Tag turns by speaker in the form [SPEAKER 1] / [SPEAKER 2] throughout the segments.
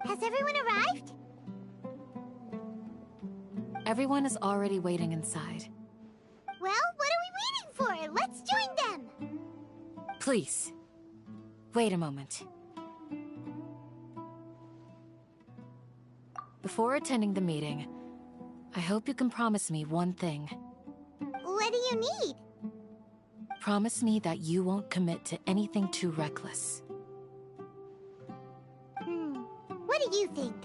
[SPEAKER 1] Has everyone arrived?
[SPEAKER 2] Everyone is already waiting inside.
[SPEAKER 1] Well, what are we waiting for? Let's join them!
[SPEAKER 2] Please, wait a moment. Before attending the meeting, I hope you can promise me one thing.
[SPEAKER 1] What do you need?
[SPEAKER 2] Promise me that you won't commit to anything too reckless.
[SPEAKER 1] What do you think?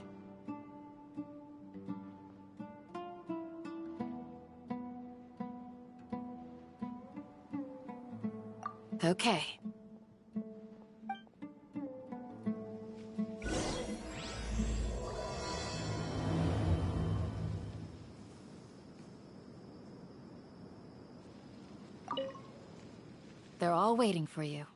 [SPEAKER 2] Okay. They're all waiting for you.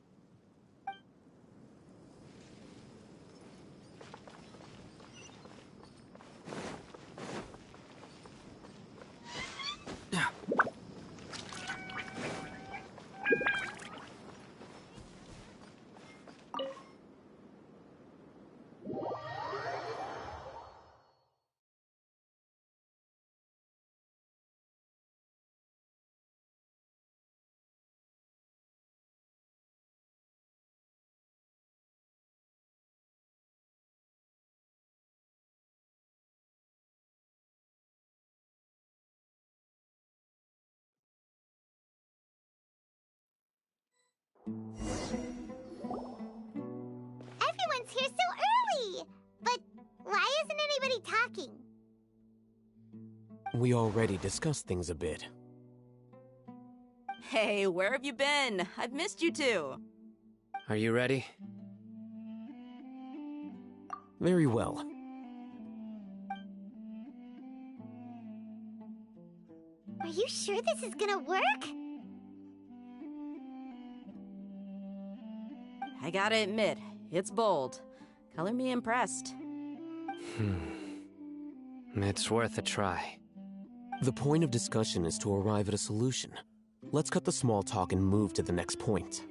[SPEAKER 1] Everyone's here so early! But why isn't anybody talking?
[SPEAKER 3] We already discussed things a bit.
[SPEAKER 4] Hey, where have you been? I've missed you too.
[SPEAKER 5] Are you ready?
[SPEAKER 3] Very well.
[SPEAKER 1] Are you sure this is gonna work?
[SPEAKER 4] I gotta admit, it's bold. Color me impressed.
[SPEAKER 5] It's worth a try.
[SPEAKER 3] The point of discussion is to arrive at a solution. Let's cut the small talk and move to the next point.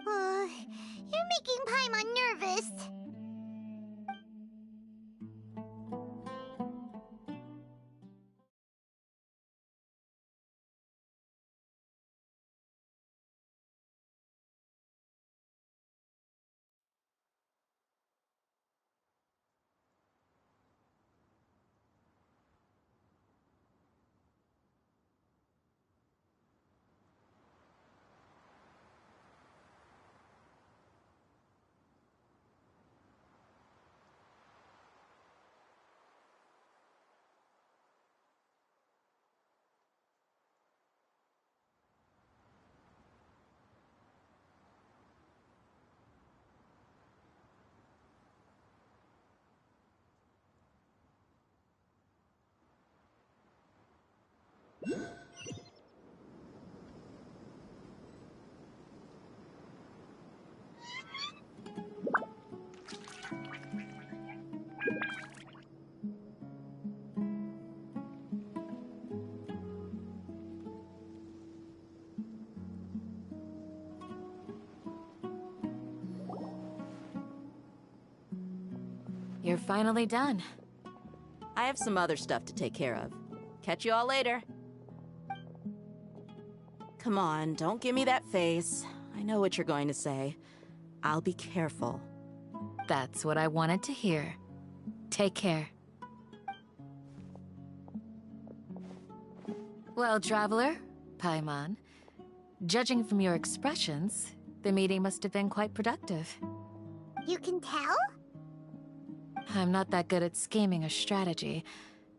[SPEAKER 1] You're making Paimon nervous.
[SPEAKER 2] You're finally done.
[SPEAKER 4] I have some other stuff to take care of. Catch you all later. Come on, don't give me that face. I know what you're going to say. I'll be careful.
[SPEAKER 2] That's what I wanted to hear. Take care. Well, Traveler, Paimon, judging from your expressions, the meeting must have been quite productive.
[SPEAKER 1] You can tell?
[SPEAKER 2] I'm not that good at scheming or strategy,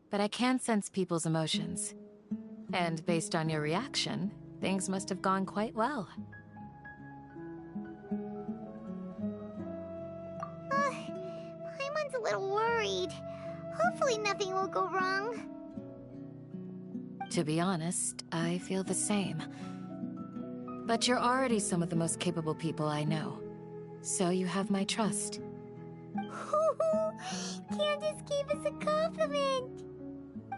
[SPEAKER 2] but I can sense people's emotions. And based on your reaction, things must have gone quite well.
[SPEAKER 1] Paimon's a little worried. Hopefully nothing will go wrong.
[SPEAKER 2] To be honest, I feel the same. But you're already some of the most capable people I know, so you have my trust.
[SPEAKER 1] Candace gave us a compliment!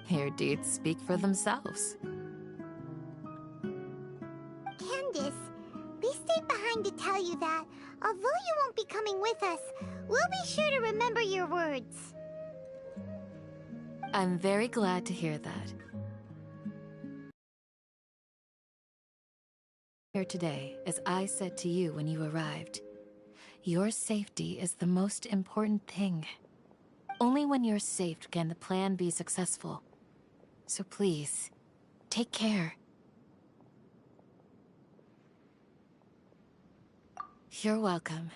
[SPEAKER 2] Your deeds speak for themselves.
[SPEAKER 1] Candace, we stayed behind to tell you that, although you won't be coming with us, We'll be sure to remember your words.
[SPEAKER 2] I'm very glad to hear that. Here today, as I said to you when you arrived, your safety is the most important thing. Only when you're safe can the plan be successful. So please, take care. You're welcome.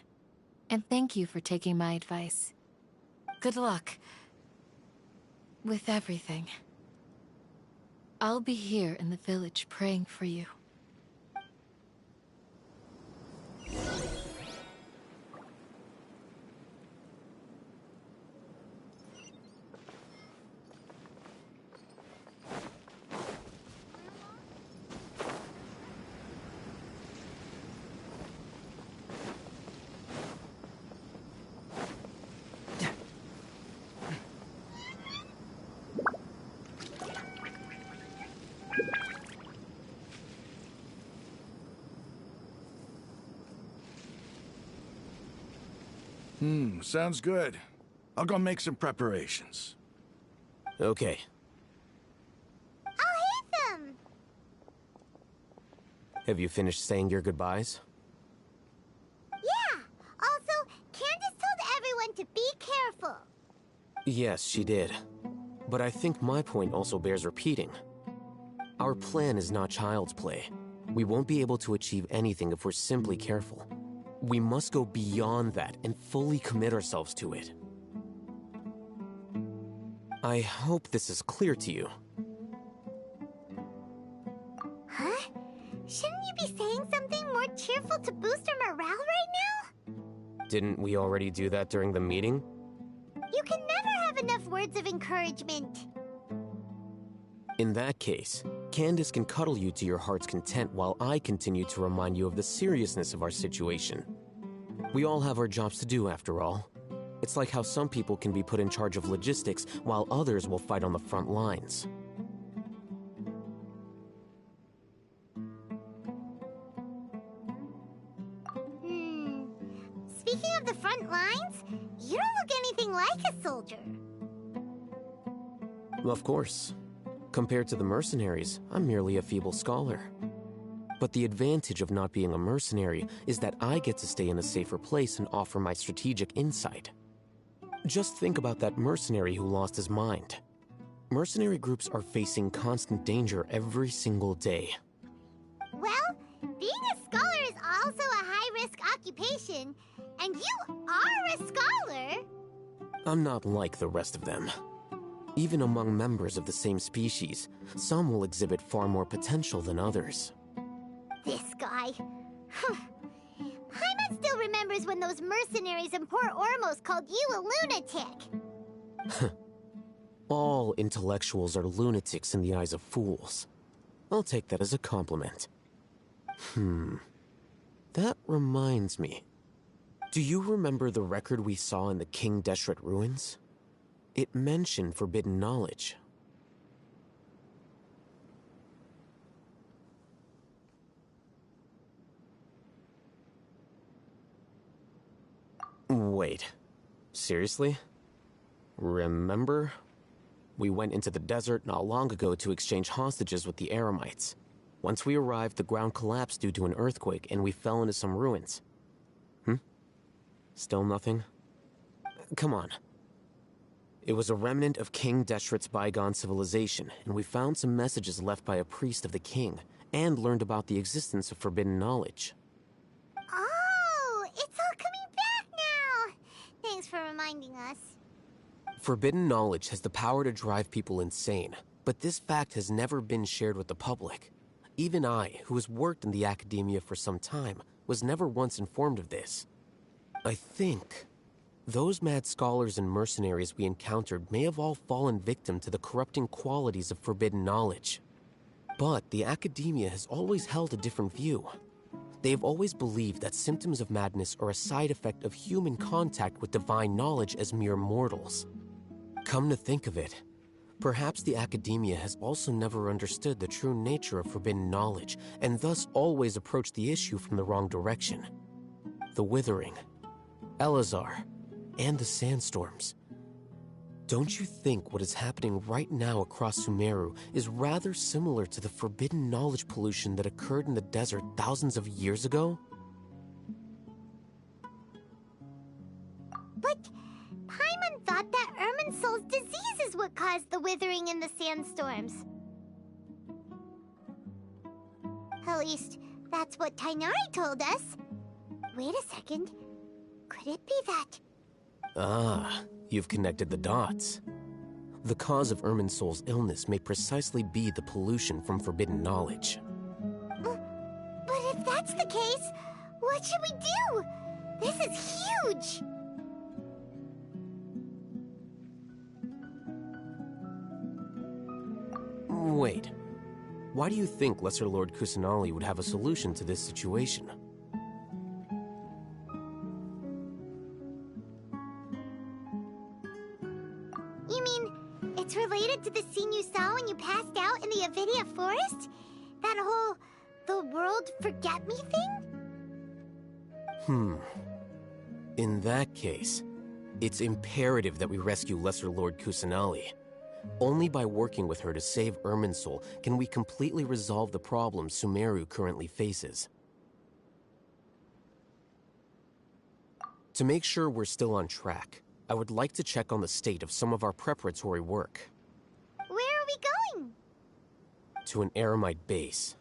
[SPEAKER 2] And thank you for taking my advice. Good luck. With everything. I'll be here in the village praying for you.
[SPEAKER 6] Sounds good. I'll go make some preparations.
[SPEAKER 3] Okay.
[SPEAKER 1] I'll hit them!
[SPEAKER 3] Have you finished saying your goodbyes?
[SPEAKER 1] Yeah! Also, Candace told everyone to be careful.
[SPEAKER 3] Yes, she did. But I think my point also bears repeating. Our plan is not child's play. We won't be able to achieve anything if we're simply careful. We must go beyond that and fully commit ourselves to it. I hope this is clear to you.
[SPEAKER 1] Huh? Shouldn't you be saying something more cheerful to boost our morale right now?
[SPEAKER 3] Didn't we already do that during the meeting?
[SPEAKER 1] You can never have enough words of encouragement.
[SPEAKER 3] In that case, Candace can cuddle you to your heart's content while I continue to remind you of the seriousness of our situation. We all have our jobs to do, after all. It's like how some people can be put in charge of logistics while others will fight on the front lines.
[SPEAKER 1] Speaking of the front lines, you don't look anything like a soldier.
[SPEAKER 3] Of course. Compared to the mercenaries, I'm merely a feeble scholar. But the advantage of not being a mercenary is that I get to stay in a safer place and offer my strategic insight. Just think about that mercenary who lost his mind. Mercenary groups are facing constant danger every single day.
[SPEAKER 1] Well, being a scholar is also a high-risk occupation, and you are a scholar!
[SPEAKER 3] I'm not like the rest of them. Even among members of the same species, some will exhibit far more potential than others.
[SPEAKER 1] This guy. Paimon still remembers when those mercenaries in Port Ormos called you a lunatic.
[SPEAKER 3] All intellectuals are lunatics in the eyes of fools. I'll take that as a compliment. That reminds me. Do you remember the record we saw in the King Deshret ruins? It mentioned forbidden knowledge. Wait. Seriously? Remember? We went into the desert not long ago to exchange hostages with the Eremites. Once we arrived, the ground collapsed due to an earthquake, and we fell into some ruins. Still nothing? Come on. It was a remnant of King Deshret's bygone civilization, and we found some messages left by a priest of the king, and learned about the existence of forbidden knowledge.
[SPEAKER 1] Oh, it's all coming back now! Thanks for reminding us.
[SPEAKER 3] Forbidden knowledge has the power to drive people insane, but this fact has never been shared with the public. Even I, who has worked in the academia for some time, was never once informed of this. I think those mad scholars and mercenaries we encountered may have all fallen victim to the corrupting qualities of forbidden knowledge. But the academia has always held a different view. They have always believed that symptoms of madness are a side effect of human contact with divine knowledge as mere mortals. Come to think of it, perhaps the academia has also never understood the true nature of forbidden knowledge, and thus always approached the issue from the wrong direction. The Withering, Elazar, and the sandstorms. Don't you think what is happening right now across Sumeru is rather similar to the forbidden knowledge pollution that occurred in the desert thousands of years ago?
[SPEAKER 1] But Paimon thought that Irminsul's disease is what caused the withering in the sandstorms. At least, that's what Tainari told us. Wait a second. Could it be that?
[SPEAKER 3] Ah, you've connected the dots. The cause of Irminsul's illness may precisely be the pollution from forbidden knowledge.
[SPEAKER 1] But if that's the case, what should we do? This is huge!
[SPEAKER 3] Wait. Why do you think Lesser Lord Kusanali would have a solution to this situation?
[SPEAKER 1] You mean, it's related to the scene you saw when you passed out in the Avidia forest? That whole, the world forget me thing?
[SPEAKER 3] In that case, it's imperative that we rescue Lesser Lord Kusanali. Only by working with her to save Irminsul can we completely resolve the problems Sumeru currently faces. To make sure we're still on track, I would like to check on the state of some of our preparatory work.
[SPEAKER 1] Where are we going?
[SPEAKER 3] To an Eremite base.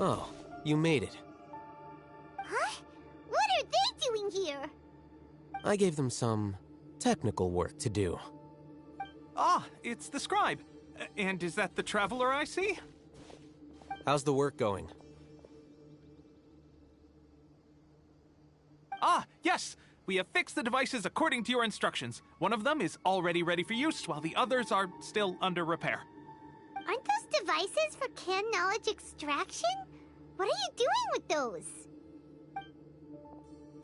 [SPEAKER 3] Oh, you made it.
[SPEAKER 1] Huh? What are they doing here?
[SPEAKER 3] I gave them some technical work to do.
[SPEAKER 7] Ah, it's the scribe. And is that the traveler I see?
[SPEAKER 3] How's the work going?
[SPEAKER 7] Ah, yes! We have fixed the devices according to your instructions. One of them is already ready for use, while the others are still under repair.
[SPEAKER 1] Aren't those devices for canned knowledge extraction? What are you doing with those?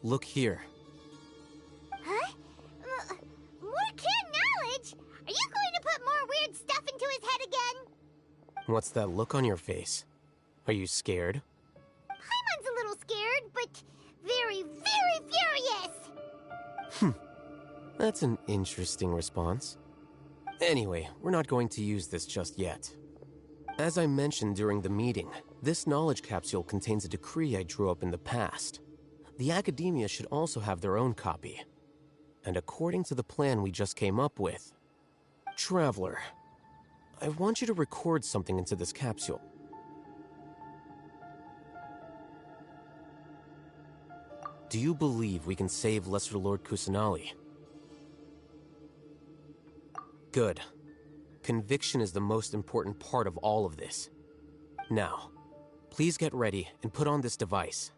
[SPEAKER 3] Look here.
[SPEAKER 1] Huh? More canned knowledge? Are you going to put more weird stuff into his head again?
[SPEAKER 3] What's that look on your face? Are you scared?
[SPEAKER 1] Paimon's a little scared, but very, very furious!
[SPEAKER 3] That's an interesting response. Anyway, we're not going to use this just yet. As I mentioned during the meeting, this knowledge capsule contains a decree I drew up in the past. The academia should also have their own copy. And according to the plan we just came up with, Traveler, I want you to record something into this capsule. Do you believe we can save Lesser Lord Kusanali? Good. Conviction is the most important part of all of this. Now, please get ready and put on this device.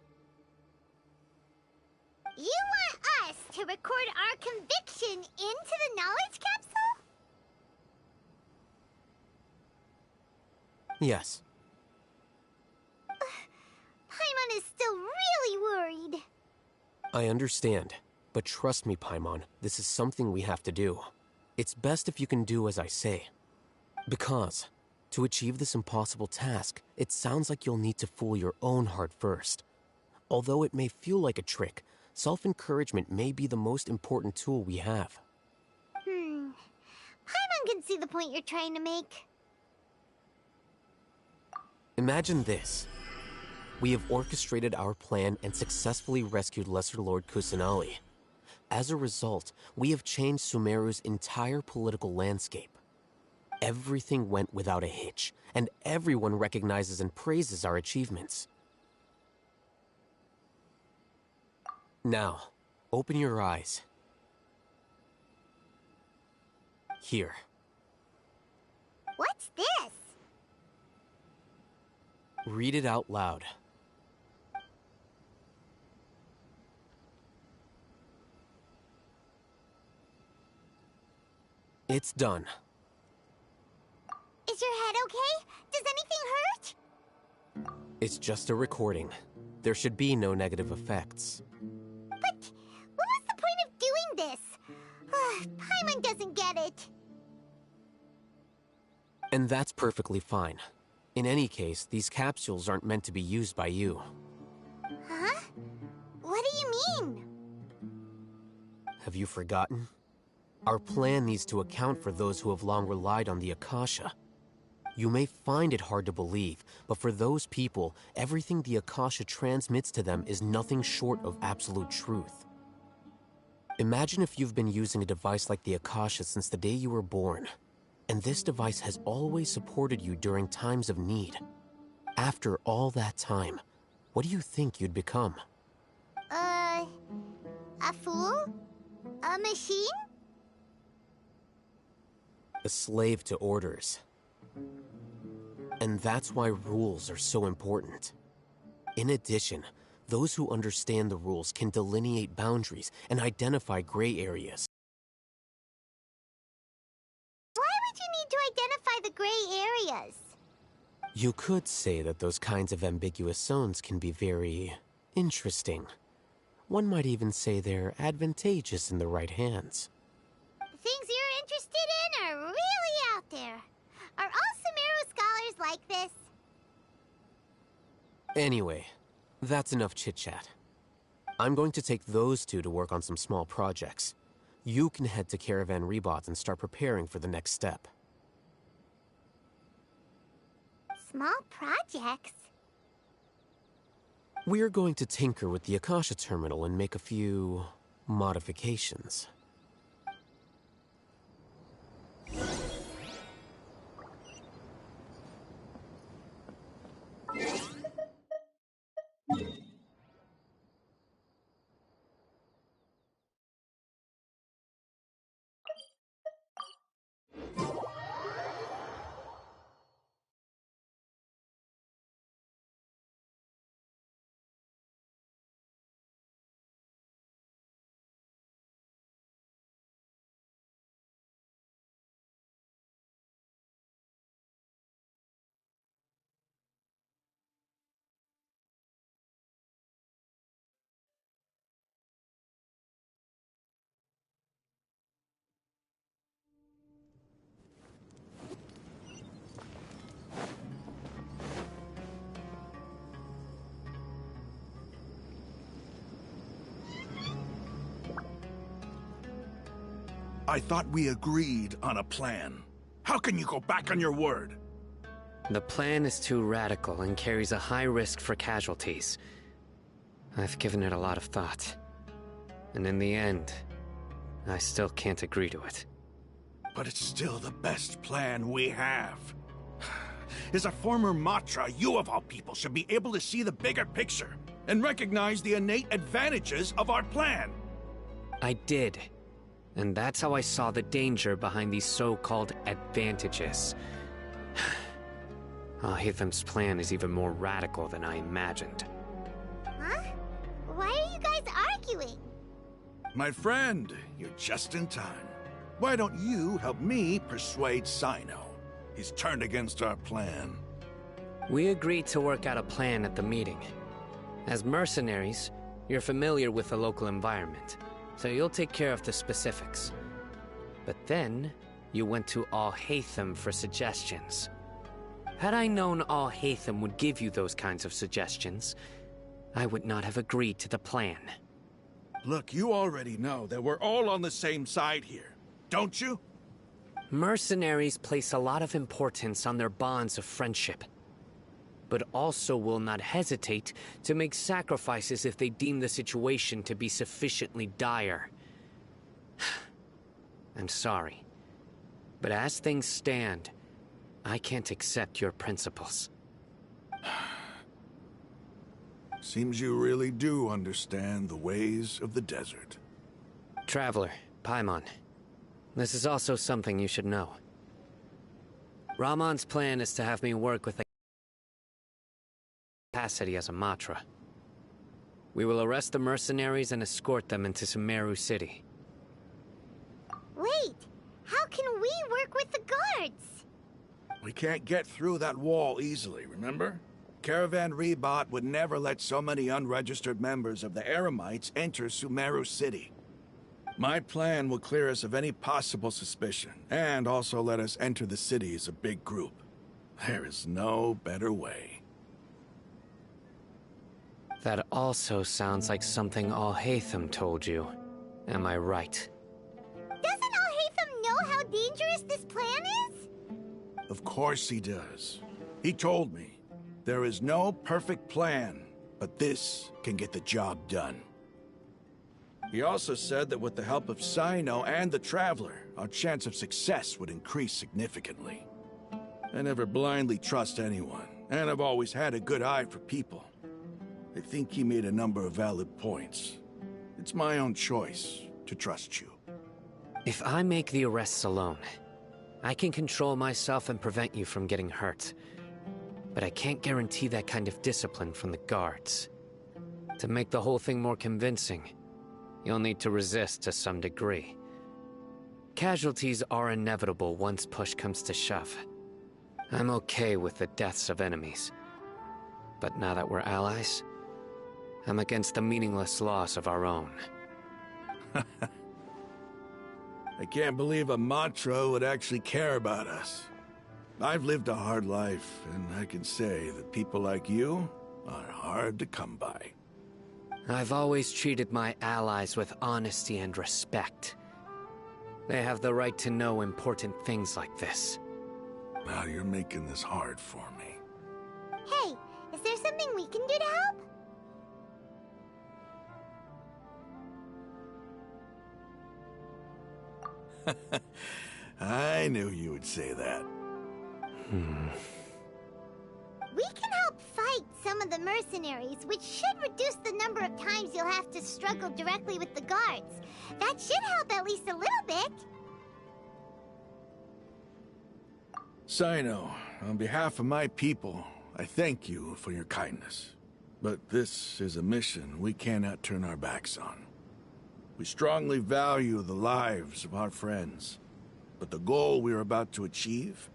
[SPEAKER 1] You want us to record our conviction into the knowledge capsule?
[SPEAKER 3] Yes.
[SPEAKER 1] Paimon is still really worried.
[SPEAKER 3] I understand, but trust me, Paimon, this is something we have to do. It's best if you can do as I say. Because, to achieve this impossible task, it sounds like you'll need to fool your own heart first. Although it may feel like a trick, self-encouragement may be the most important tool we have.
[SPEAKER 1] Paimon can see the point you're trying to make.
[SPEAKER 3] Imagine this. We have orchestrated our plan and successfully rescued Lesser Lord Kusanali. As a result, we have changed Sumeru's entire political landscape. Everything went without a hitch, and everyone recognizes and praises our achievements. Now, open your eyes. Here.
[SPEAKER 1] What's this?
[SPEAKER 3] Read it out loud. It's done.
[SPEAKER 1] Is your head okay? Does anything hurt?
[SPEAKER 3] It's just a recording. There should be no negative effects.
[SPEAKER 1] But what was the point of doing this? Paimon doesn't get it.
[SPEAKER 3] And that's perfectly fine. In any case, these capsules aren't meant to be used by you.
[SPEAKER 1] Huh? What do you mean?
[SPEAKER 3] Have you forgotten? Our plan needs to account for those who have long relied on the Akasha. You may find it hard to believe, but for those people, everything the Akasha transmits to them is nothing short of absolute truth. Imagine if you've been using a device like the Akasha since the day you were born, and this device has always supported you during times of need. After all that time, what do you think you'd become?
[SPEAKER 1] A fool? A machine?
[SPEAKER 3] A slave to orders. And that's why rules are so important. In addition, those who understand the rules can delineate boundaries and identify gray areas.
[SPEAKER 1] Why would you need to identify the gray areas?
[SPEAKER 3] You could say that those kinds of ambiguous zones can be very interesting. One might even say they're advantageous in the right hands.
[SPEAKER 1] The things you're interested in are really out there. Are all Sumeru scholars like this?
[SPEAKER 3] Anyway, that's enough chit-chat. I'm going to take those two to work on some small projects. You can head to Caravan Rebot and start preparing for the next step.
[SPEAKER 1] Small projects?
[SPEAKER 3] We're going to tinker with the Akasha terminal and make a few modifications.
[SPEAKER 6] I thought we agreed on a plan. How can you go back on your word?
[SPEAKER 5] The plan is too radical and carries a high risk for casualties. I've given it a lot of thought. And in the end, I still can't agree to it.
[SPEAKER 6] But it's still the best plan we have. As a former Matra, you of all people should be able to see the bigger picture and recognize the innate advantages of our plan.
[SPEAKER 5] I did. And that's how I saw the danger behind these so-called advantages. Alhaitham's plan is even more radical than I imagined.
[SPEAKER 1] Huh? Why are you guys arguing?
[SPEAKER 6] My friend, you're just in time. Why don't you help me persuade Sino? He's turned against our plan.
[SPEAKER 5] We agreed to work out a plan at the meeting. As mercenaries, you're familiar with the local environment, so you'll take care of the specifics. But then, you went to Alhaitham for suggestions. Had I known Alhaitham would give you those kinds of suggestions, I would not have agreed to the plan.
[SPEAKER 6] Look, you already know that we're all on the same side here, don't you?
[SPEAKER 5] Mercenaries place a lot of importance on their bonds of friendship. but also will not hesitate to make sacrifices if they deem the situation to be sufficiently dire. I'm sorry, but as things stand, I can't accept your principles.
[SPEAKER 6] Seems you really do understand the ways of the desert.
[SPEAKER 5] Traveler, Paimon, this is also something you should know. Ramon's plan is to have me work with a capacity as a Matra. We will arrest the mercenaries and escort them into Sumeru City.
[SPEAKER 1] Wait, how can we work with the guards?
[SPEAKER 6] We can't get through that wall easily, remember? Caravan Rebot would never let so many unregistered members of the Eremites enter Sumeru City. My plan will clear us of any possible suspicion, and also let us enter the city as a big group. There is no better way.
[SPEAKER 5] That also sounds like something Alhaitham told you. Am I right?
[SPEAKER 1] Doesn't Alhaitham know how dangerous this plan is?
[SPEAKER 6] Of course he does. He told me. There is no perfect plan, but this can get the job done. He also said that with the help of Cyno and the Traveler, our chance of success would increase significantly. I never blindly trust anyone, and I've always had a good eye for people. I think he made a number of valid points. It's my own choice to trust you.
[SPEAKER 5] If I make the arrests alone, I can control myself and prevent you from getting hurt. But I can't guarantee that kind of discipline from the guards. To make the whole thing more convincing, you'll need to resist to some degree. Casualties are inevitable once push comes to shove. I'm okay with the deaths of enemies. But now that we're allies, I'm against the meaningless loss of our own.
[SPEAKER 6] I can't believe a Matra would actually care about us. I've lived a hard life, and I can say that people like you are hard to come by.
[SPEAKER 5] I've always treated my allies with honesty and respect. They have the right to know important things like this.
[SPEAKER 6] Now you're making this hard for me.
[SPEAKER 1] Hey, is there something we can do to help?
[SPEAKER 6] I knew you would say that.
[SPEAKER 1] We can help fight some of the mercenaries, which should reduce the number of times you'll have to struggle directly with the guards. That should help at least a little bit.
[SPEAKER 6] Cyno, on behalf of my people, I thank you for your kindness. But this is a mission we cannot turn our backs on. We strongly value the lives of our friends, but the goal we are about to achieve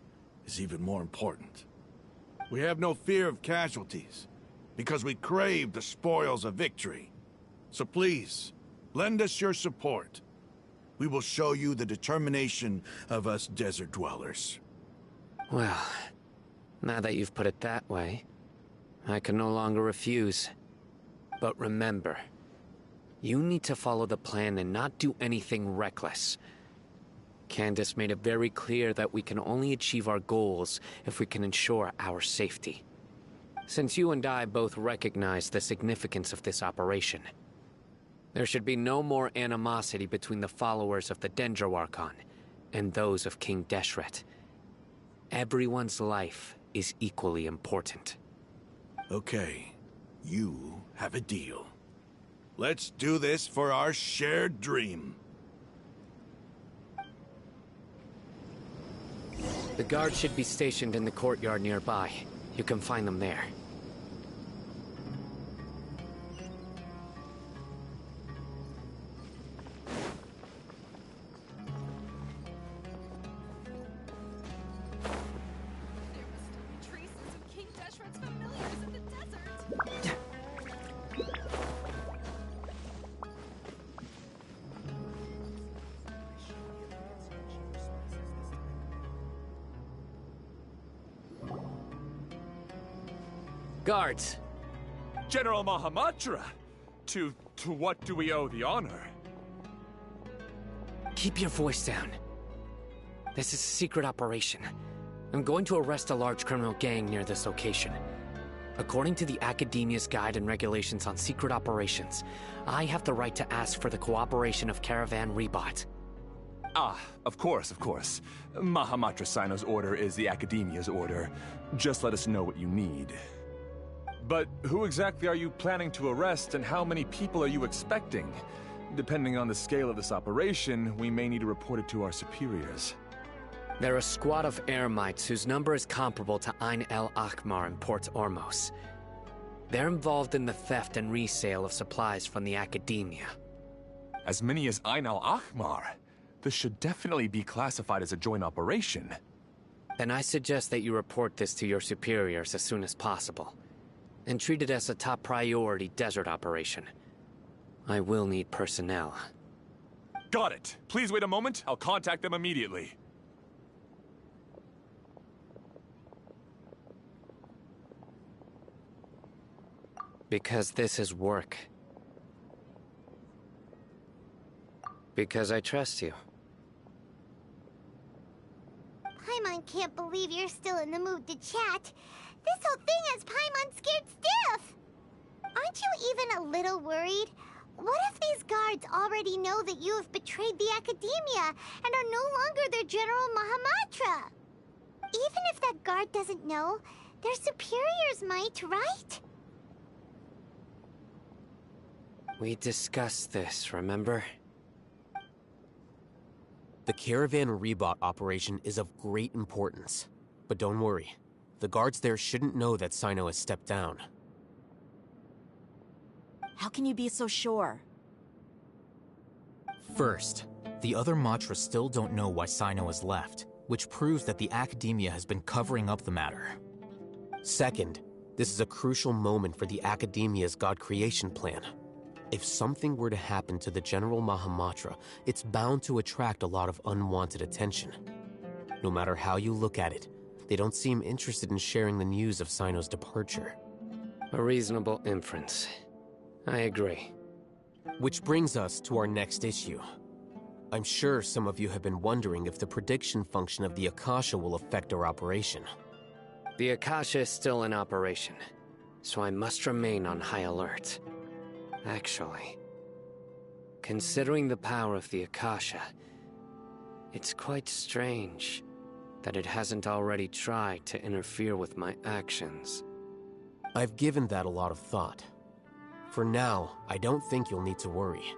[SPEAKER 6] is even more important. We have no fear of casualties, because we crave the spoils of victory. So please, lend us your support. We will show you the determination of us desert dwellers.
[SPEAKER 5] Well, now that you've put it that way, I can no longer refuse. But remember, you need to follow the plan and not do anything reckless. Candace made it very clear that we can only achieve our goals if we can ensure our safety. Since you and I both recognize the significance of this operation, there should be no more animosity between the followers of the Dendro Archon and those of King Deshret. Everyone's life is equally important.
[SPEAKER 6] Okay, you have a deal. Let's do this for our shared dream.
[SPEAKER 5] The guards should be stationed in the courtyard nearby. You can find them there. Guards!
[SPEAKER 8] General Mahamatra! To what do we owe the honor?
[SPEAKER 5] Keep your voice down. This is a secret operation. I'm going to arrest a large criminal gang near this location. According to the Academia's Guide and Regulations on Secret Operations, I have the right to ask for the cooperation of Caravan Rebot.
[SPEAKER 8] Ah, of course, of course. Mahamatra Sino's order is the Academia's order. Just let us know what you need. But who exactly are you planning to arrest, and how many people are you expecting? Depending on the scale of this operation, we may need to report it to our superiors.
[SPEAKER 5] They're a squad of Eremites whose number is comparable to Ain el Akhmar in Port Ormos. They're involved in the theft and resale of supplies from the Academia.
[SPEAKER 8] As many as Ain el Akhmar? This should definitely be classified as a joint operation.
[SPEAKER 5] Then I suggest that you report this to your superiors as soon as possible, and treat it as a top priority desert operation. I will need personnel.
[SPEAKER 8] Got it. Please wait a moment. I'll contact them immediately.
[SPEAKER 5] Because this is work. Because I trust you.
[SPEAKER 1] Paimon can't believe you're still in the mood to chat. This whole thing has Paimon scared stiff. Aren't you even a little worried? What if these guards already know that you have betrayed the Academia and are no longer their General Mahamatra? Even if that guard doesn't know, their superiors might, right?
[SPEAKER 5] We discussed this, remember?
[SPEAKER 3] The Caravan Rebot operation is of great importance. But don't worry, the guards there shouldn't know that Sino has stepped down.
[SPEAKER 4] How can you be so sure?
[SPEAKER 9] First, the other Matras still don't know why Sino has left, which proves that the Academia has been covering up the matter.
[SPEAKER 3] Second, this is a crucial moment for the Academia's God creation plan. If something were to happen to the General Mahamatra, it's bound to attract a lot of unwanted attention. No matter how you look at it, they don't seem interested in sharing the news of Sino's departure.
[SPEAKER 5] A reasonable inference. I agree.
[SPEAKER 3] Which brings us to our next issue. I'm sure some of you have been wondering if the prediction function of the Akasha will affect our operation.
[SPEAKER 5] The Akasha is still in operation, so I must remain on high alert. Actually, considering the power of the Akasha, it's quite strange that it hasn't already tried to interfere with my actions.
[SPEAKER 3] I've given that a lot of thought. For now, I don't think you'll need to worry.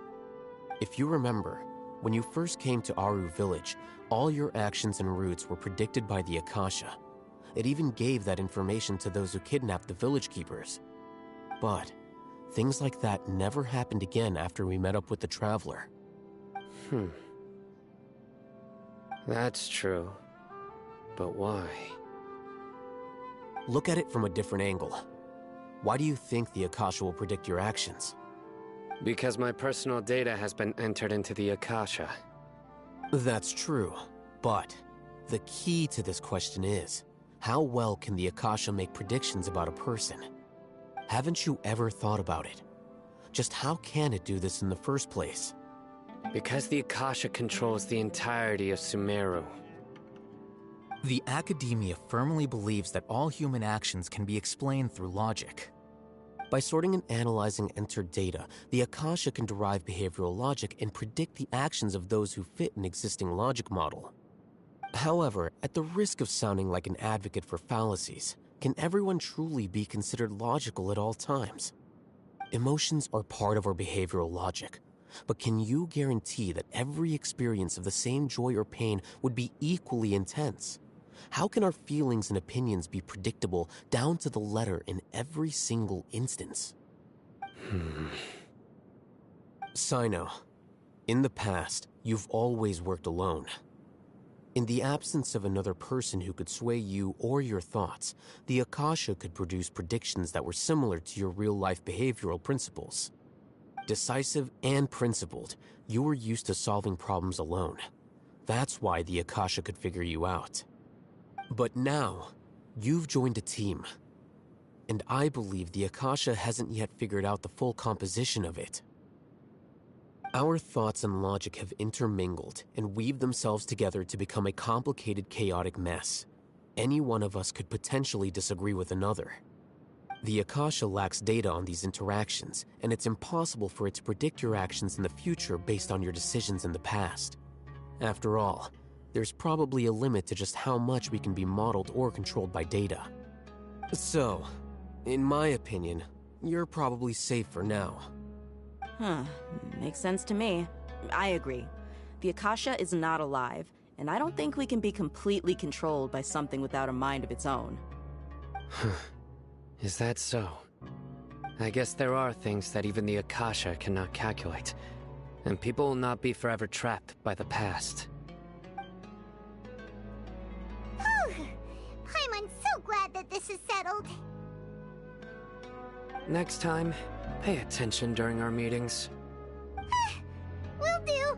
[SPEAKER 3] If you remember, when you first came to Aru Village, all your actions and routes were predicted by the Akasha. It even gave that information to those who kidnapped the village keepers. But things like that never happened again after we met up with the Traveler.
[SPEAKER 5] That's true. But why?
[SPEAKER 3] Look at it from a different angle. Why do you think the Akasha will predict your actions?
[SPEAKER 5] Because my personal data has been entered into the Akasha.
[SPEAKER 3] That's true, but the key to this question is, how well can the Akasha make predictions about a person? Haven't you ever thought about it? Just how can it do this in the first place?
[SPEAKER 5] Because the Akasha controls the entirety of Sumeru.
[SPEAKER 9] The Academia firmly believes that all human actions can be explained through logic.
[SPEAKER 3] By sorting and analyzing entered data, the Akasha can derive behavioral logic and predict the actions of those who fit an existing logic model. However, at the risk of sounding like an advocate for fallacies, can everyone truly be considered logical at all times? Emotions are part of our behavioral logic, but can you guarantee that every experience of the same joy or pain would be equally intense? How can our feelings and opinions be predictable down to the letter in every single instance? Sino, in the past, you've always worked alone. In the absence of another person who could sway you or your thoughts, the Akasha could produce predictions that were similar to your real-life behavioral principles. Decisive and principled, you were used to solving problems alone. That's why the Akasha could figure you out. But now, you've joined a team. And I believe the Akasha hasn't yet figured out the full composition of it. Our thoughts and logic have intermingled and weaved themselves together to become a complicated, chaotic mess. Any one of us could potentially disagree with another. The Akasha lacks data on these interactions, and it's impossible for it to predict your actions in the future based on your decisions in the past. After all, there's probably a limit to just how much we can be modeled or controlled by data. So, in my opinion, you're probably safe for now.
[SPEAKER 4] Huh, makes sense to me. I agree. The Akasha is not alive, and I don't think we can be completely controlled by something without a mind of its own.
[SPEAKER 5] Is that so? I guess there are things that even the Akasha cannot calculate, and people will not be forever trapped by the past.
[SPEAKER 1] Paimon's so glad that this is settled.
[SPEAKER 5] Next time, pay attention during our meetings.
[SPEAKER 1] Will do.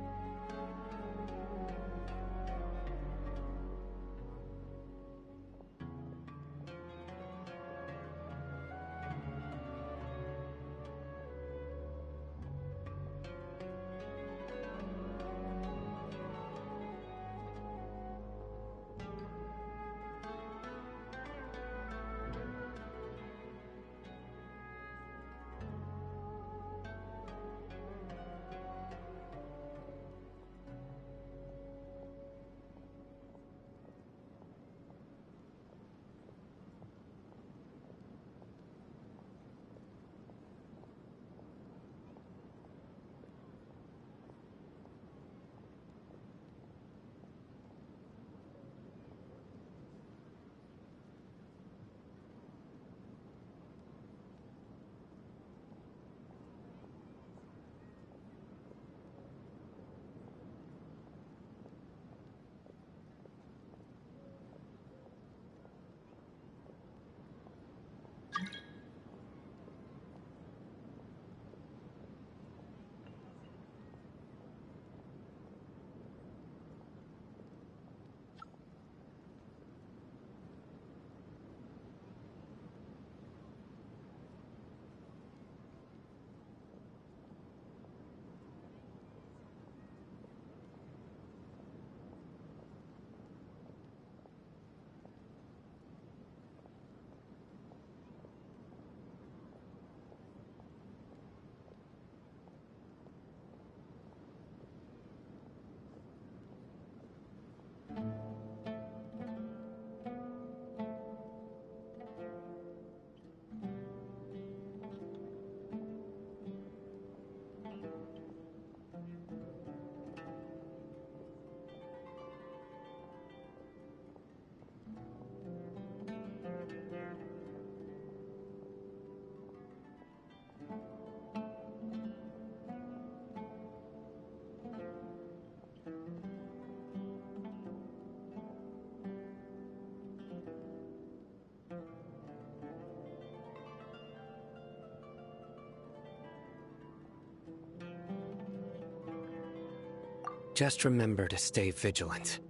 [SPEAKER 5] Just remember to stay vigilant.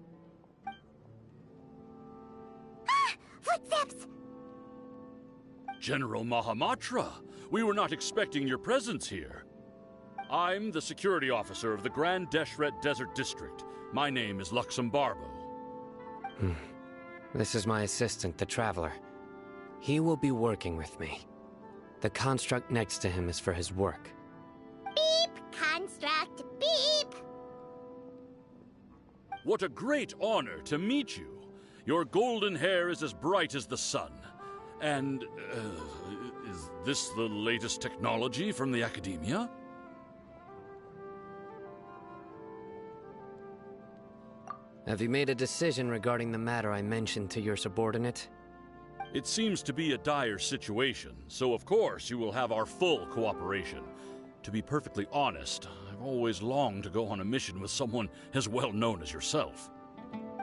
[SPEAKER 1] Footsteps!
[SPEAKER 10] General Mahamatra, we were not expecting your presence here. I'm the security officer of the Grand Deshret Desert District. My name is Luxembarbo.
[SPEAKER 5] This is my assistant, the Traveler. He will be working with me. The construct next to him is for his work.
[SPEAKER 1] Beep! Construct, beep!
[SPEAKER 10] What a great honor to meet you. Your golden hair is as bright as the sun. And, is this the latest technology from the Academia?
[SPEAKER 5] Have you made a decision regarding the matter I mentioned to your subordinate?
[SPEAKER 10] It seems to be a dire situation, so of course you will have our full cooperation. To be perfectly honest, I've always longed to go on a mission with someone as well known as yourself.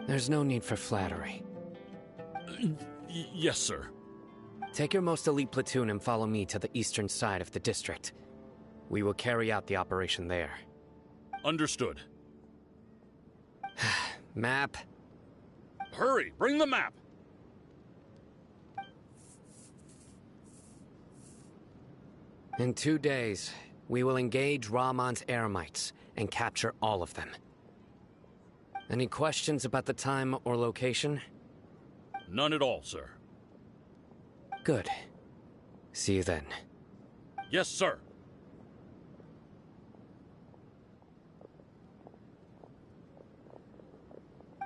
[SPEAKER 5] There's no need for flattery.
[SPEAKER 10] Yes, sir.
[SPEAKER 5] Take your most elite platoon and follow me to the eastern side of the district. We will carry out the operation there.
[SPEAKER 10] Understood.
[SPEAKER 5] Map.
[SPEAKER 10] Hurry, bring the map!
[SPEAKER 5] In 2 days, we will engage Rahman's Eremites and capture all of them. Any questions about the time or location?
[SPEAKER 10] None at all, sir.
[SPEAKER 5] Good. See you then.
[SPEAKER 10] Yes, sir.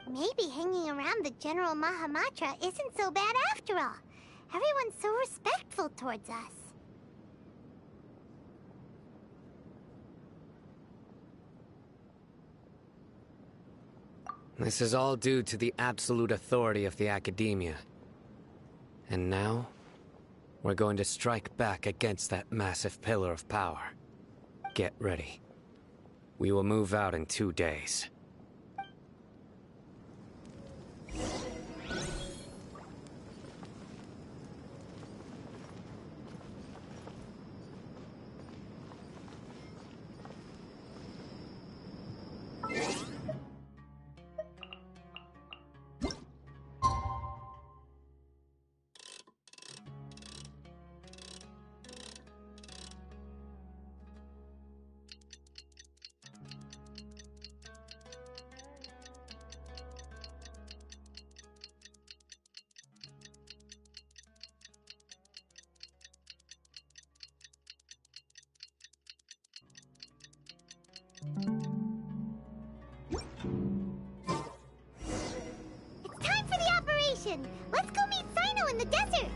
[SPEAKER 1] Maybe hanging around the General Mahamatra isn't so bad after all. Everyone's so respectful towards us.
[SPEAKER 5] This is all due to the absolute authority of the Academia. And now, we're going to strike back against that massive pillar of power. Get ready. We will move out in 2 days.
[SPEAKER 1] It's time for the operation! Let's go meet Sino in the desert!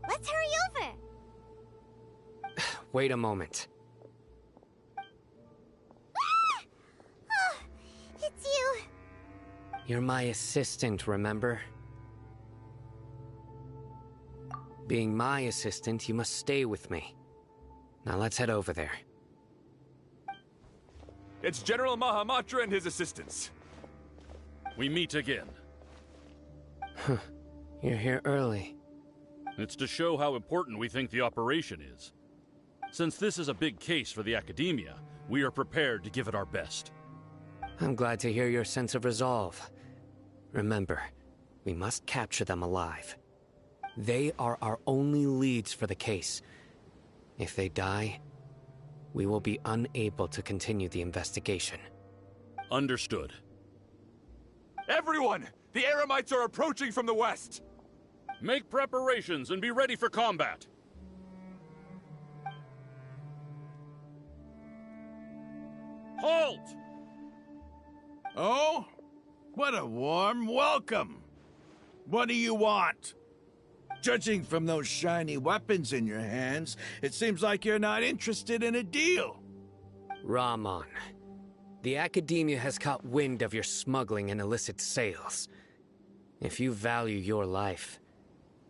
[SPEAKER 1] Let's hurry over!
[SPEAKER 5] Wait a moment.
[SPEAKER 1] Ah! Oh, it's you.
[SPEAKER 5] You're my assistant, remember? Being my assistant, you must stay with me. Now let's head over there.
[SPEAKER 8] It's General Mahamatra and his assistants.
[SPEAKER 10] We meet again.
[SPEAKER 5] Huh. You're here early.
[SPEAKER 10] It's to show how important we think the operation is. Since this is a big case for the Academia, we are prepared to give it our best.
[SPEAKER 5] I'm glad to hear your sense of resolve. Remember, we must capture them alive. They are our only leads for the case. If they die, we will be unable to continue the investigation.
[SPEAKER 10] Understood.
[SPEAKER 8] Everyone! The Eremites are approaching from the west!
[SPEAKER 10] Make preparations and be ready for combat! Halt!
[SPEAKER 6] Oh? What a warm welcome! What do you want? Judging from those shiny weapons in your hands, it seems like you're not interested in a deal.
[SPEAKER 5] Rahman, the Academia has caught wind of your smuggling and illicit sales. If you value your life,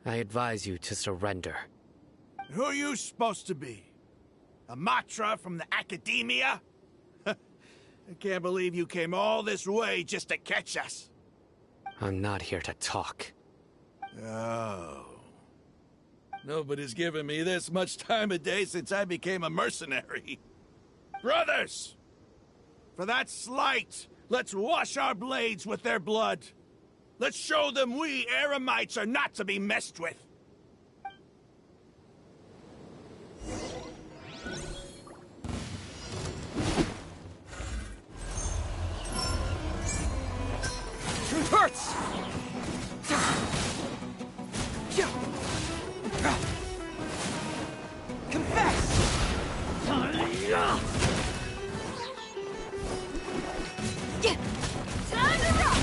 [SPEAKER 5] I advise you to surrender.
[SPEAKER 6] Who are you supposed to be? A Matra from the Academia? I can't believe you came all this way just to catch us.
[SPEAKER 5] I'm not here to talk.
[SPEAKER 6] Oh. Nobody's given me this much time of day since I became a mercenary. Brothers! For that slight, let's wash our blades with their blood. Let's show them we Eremites are not to be messed with.
[SPEAKER 2] Time to rock!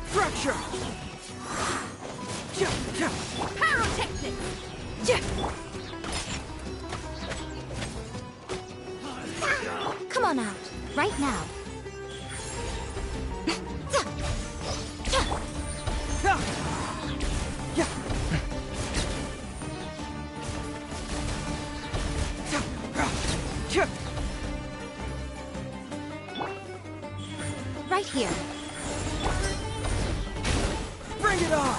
[SPEAKER 11] Fracture!
[SPEAKER 2] Pyrotechnic! Come on out, right now. Right here.
[SPEAKER 11] Bring it on!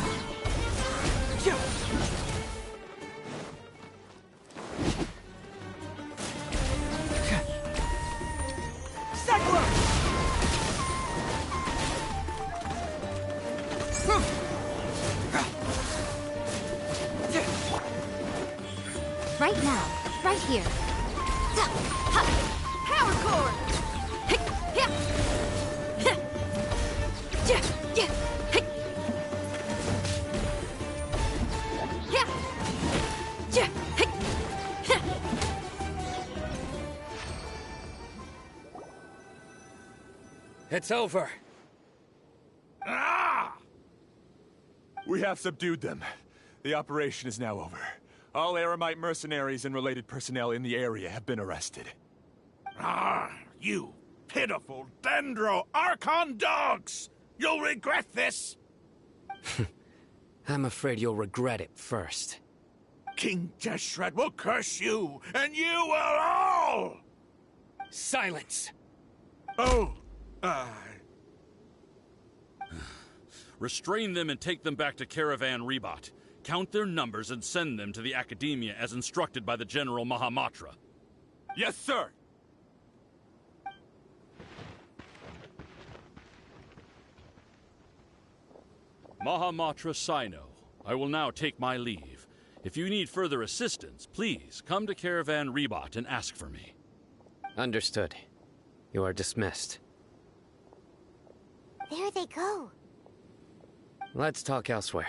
[SPEAKER 2] Right now, right here. Power core!
[SPEAKER 5] It's over.
[SPEAKER 6] Ah!
[SPEAKER 8] We have subdued them. The operation is now over. All Aramite mercenaries and related personnel in the area have been arrested.
[SPEAKER 6] Ah, you pitiful Dendro Archon dogs! You'll regret this!
[SPEAKER 5] I'm afraid you'll regret it first.
[SPEAKER 6] King Deshret will curse you, and you will all!
[SPEAKER 5] Silence!
[SPEAKER 6] Oh,
[SPEAKER 10] Restrain them and take them back to Caravan Rebot. Count their numbers and send them to the Academia as instructed by the General Mahamatra.
[SPEAKER 8] Yes, sir!
[SPEAKER 10] Mahamatra Sino, I will now take my leave. If you need further assistance, please come to Caravan Rebot and ask for me.
[SPEAKER 5] Understood. You are dismissed.
[SPEAKER 1] There they go.
[SPEAKER 5] Let's talk elsewhere.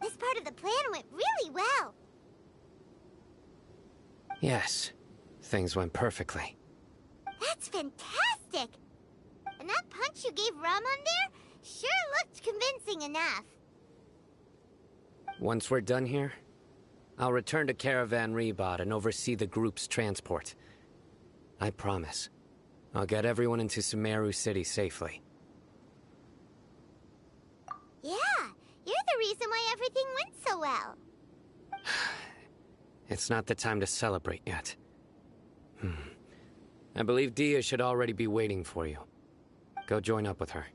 [SPEAKER 1] This part of the plan went really well.
[SPEAKER 5] Yes, things went perfectly.
[SPEAKER 1] That's fantastic! And that punch you gave Ramon there sure looked convincing enough.
[SPEAKER 5] Once we're done here, I'll return to Caravan Rebot and oversee the group's transport. I promise. I'll get everyone into Sumeru City safely.
[SPEAKER 1] Yeah, you're the reason why everything went so well.
[SPEAKER 5] It's not the time to celebrate yet. I believe Dia should already be waiting for you. Go join up with her.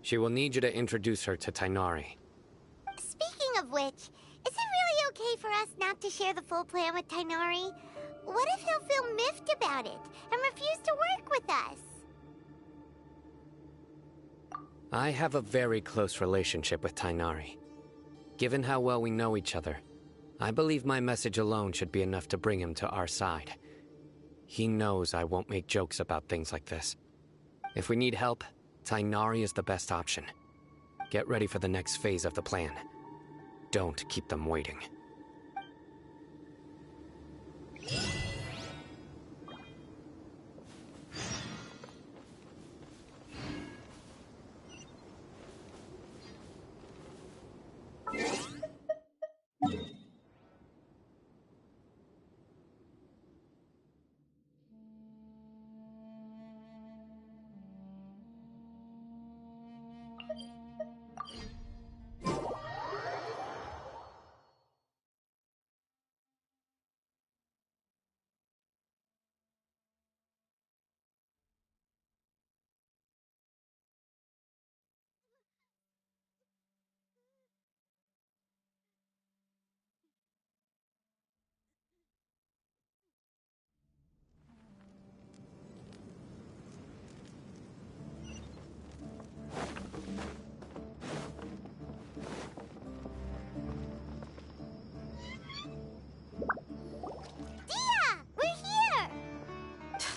[SPEAKER 5] She will need you to introduce her to Tainari.
[SPEAKER 1] Speaking of which, is it really okay for us not to share the full plan with Tainari? What if he'll feel miffed about it and refuse to work with us?
[SPEAKER 5] I have a very close relationship with Tainari. Given how well we know each other, I believe my message alone should be enough to bring him to our side. He knows I won't make jokes about things like this. If we need help, Tainari is the best option. Get ready for the next phase of the plan. Don't keep them waiting.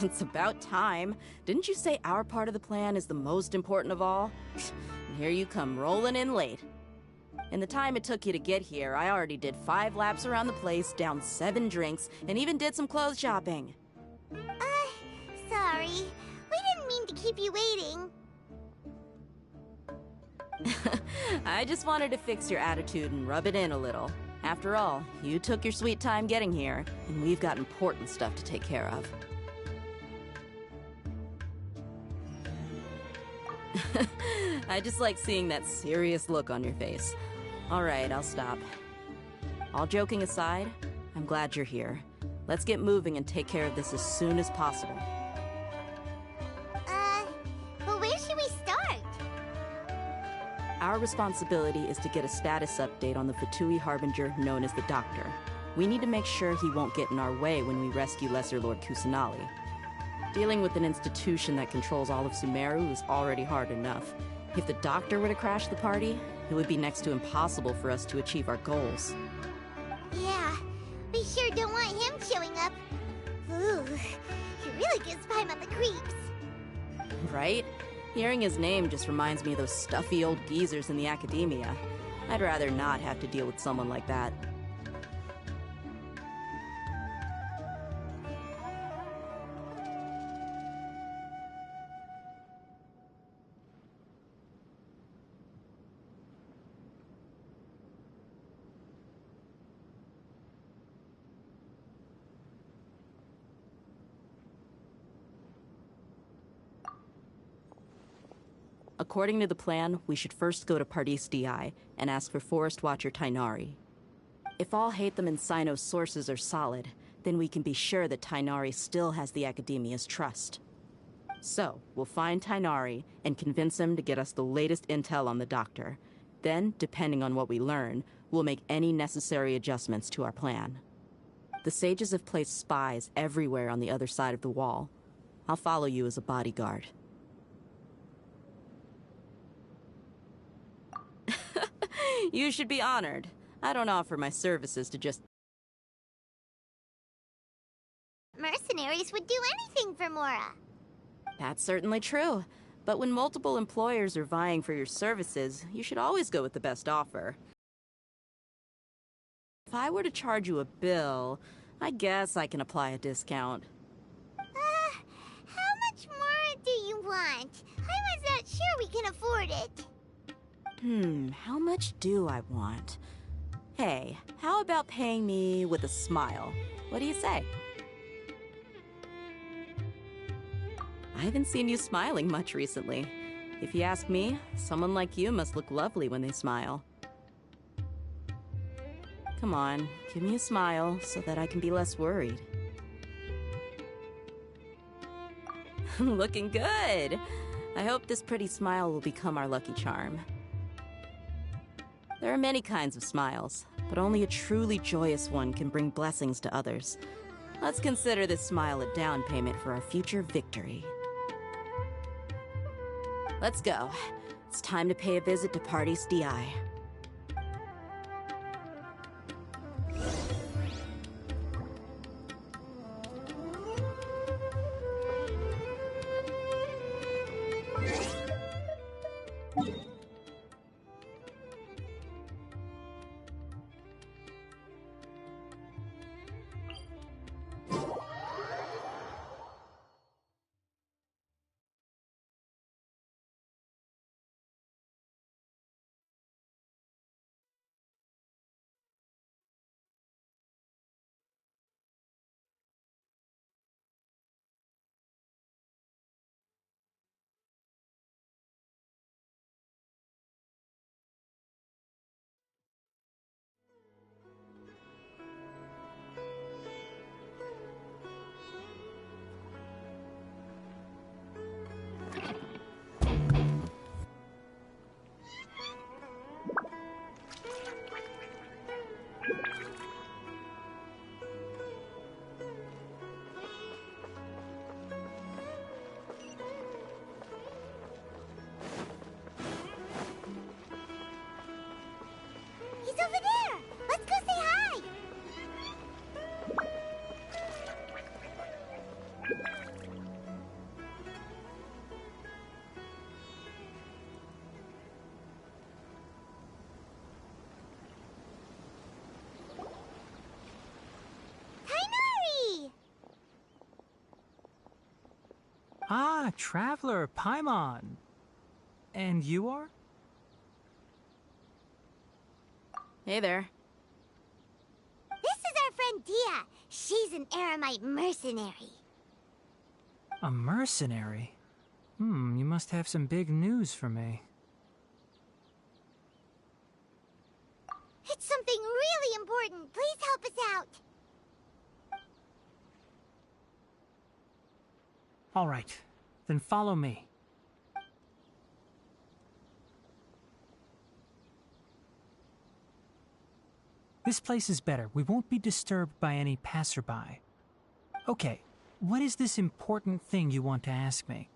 [SPEAKER 4] It's about time. Didn't you say our part of the plan is the most important of all? And here you come rolling in late. In the time it took you to get here, I already did 5 laps around the place, downed 7 drinks, and even did some clothes shopping.
[SPEAKER 1] Sorry. We didn't mean to keep you waiting.
[SPEAKER 4] I just wanted to fix your attitude and rub it in a little. After all, you took your sweet time getting here, and we've got important stuff to take care of. I just like seeing that serious look on your face. Alright, I'll stop. All joking aside, I'm glad you're here. Let's get moving and take care of this as soon as possible.
[SPEAKER 1] But where should we start?
[SPEAKER 4] Our responsibility is to get a status update on the Fatui Harbinger known as the Doctor. We need to make sure he won't get in our way when we rescue Lesser Lord Kusanali. Dealing with an institution that controls all of Sumeru is already hard enough. If the Doctor were to crash the party, it would be next to impossible for us to achieve our goals.
[SPEAKER 1] Yeah, we sure don't want him showing up. Ooh, he really gives Paimon the creeps.
[SPEAKER 4] Right? Hearing his name just reminds me of those stuffy old geezers in the academia. I'd rather not have to deal with someone like that. According to the plan, we should first go to Pardis DI and ask for Forest Watcher Tainari. If all Hatham and Sino's sources are solid, then we can be sure that Tainari still has the Academia's trust. So, we'll find Tainari and convince him to get us the latest intel on the Doctor. Then, depending on what we learn, we'll make any necessary adjustments to our plan. The sages have placed spies everywhere on the other side of the wall. I'll follow you as a bodyguard. You should be honored. I don't offer my services to just...
[SPEAKER 1] Mercenaries would do anything for Mora.
[SPEAKER 4] That's certainly true. But when multiple employers are vying for your services, you should always go with the best offer. If I were to charge you a bill, I guess I can apply a discount.
[SPEAKER 1] How much more do you want? I was not sure we can afford it.
[SPEAKER 4] How much do I want? Hey, how about paying me with a smile? What do you say? I haven't seen you smiling much recently. If you ask me, someone like you must look lovely when they smile. Come on, give me a smile so that I can be less worried. Looking good! I hope this pretty smile will become our lucky charm. There are many kinds of smiles, but only a truly joyous one can bring blessings to others. Let's consider this smile a down payment for our future victory. Let's go. It's time to pay a visit to Pardis DI.
[SPEAKER 12] Ah, Traveler, Paimon. And you are?
[SPEAKER 4] Hey there.
[SPEAKER 1] This is our friend Dia. She's an Aramite mercenary.
[SPEAKER 12] A mercenary? You must have some big news for me.
[SPEAKER 1] It's something really important. Please help us out.
[SPEAKER 12] All right, then follow me. This place is better. We won't be disturbed by any passerby. Okay, what is this important thing you want to ask me?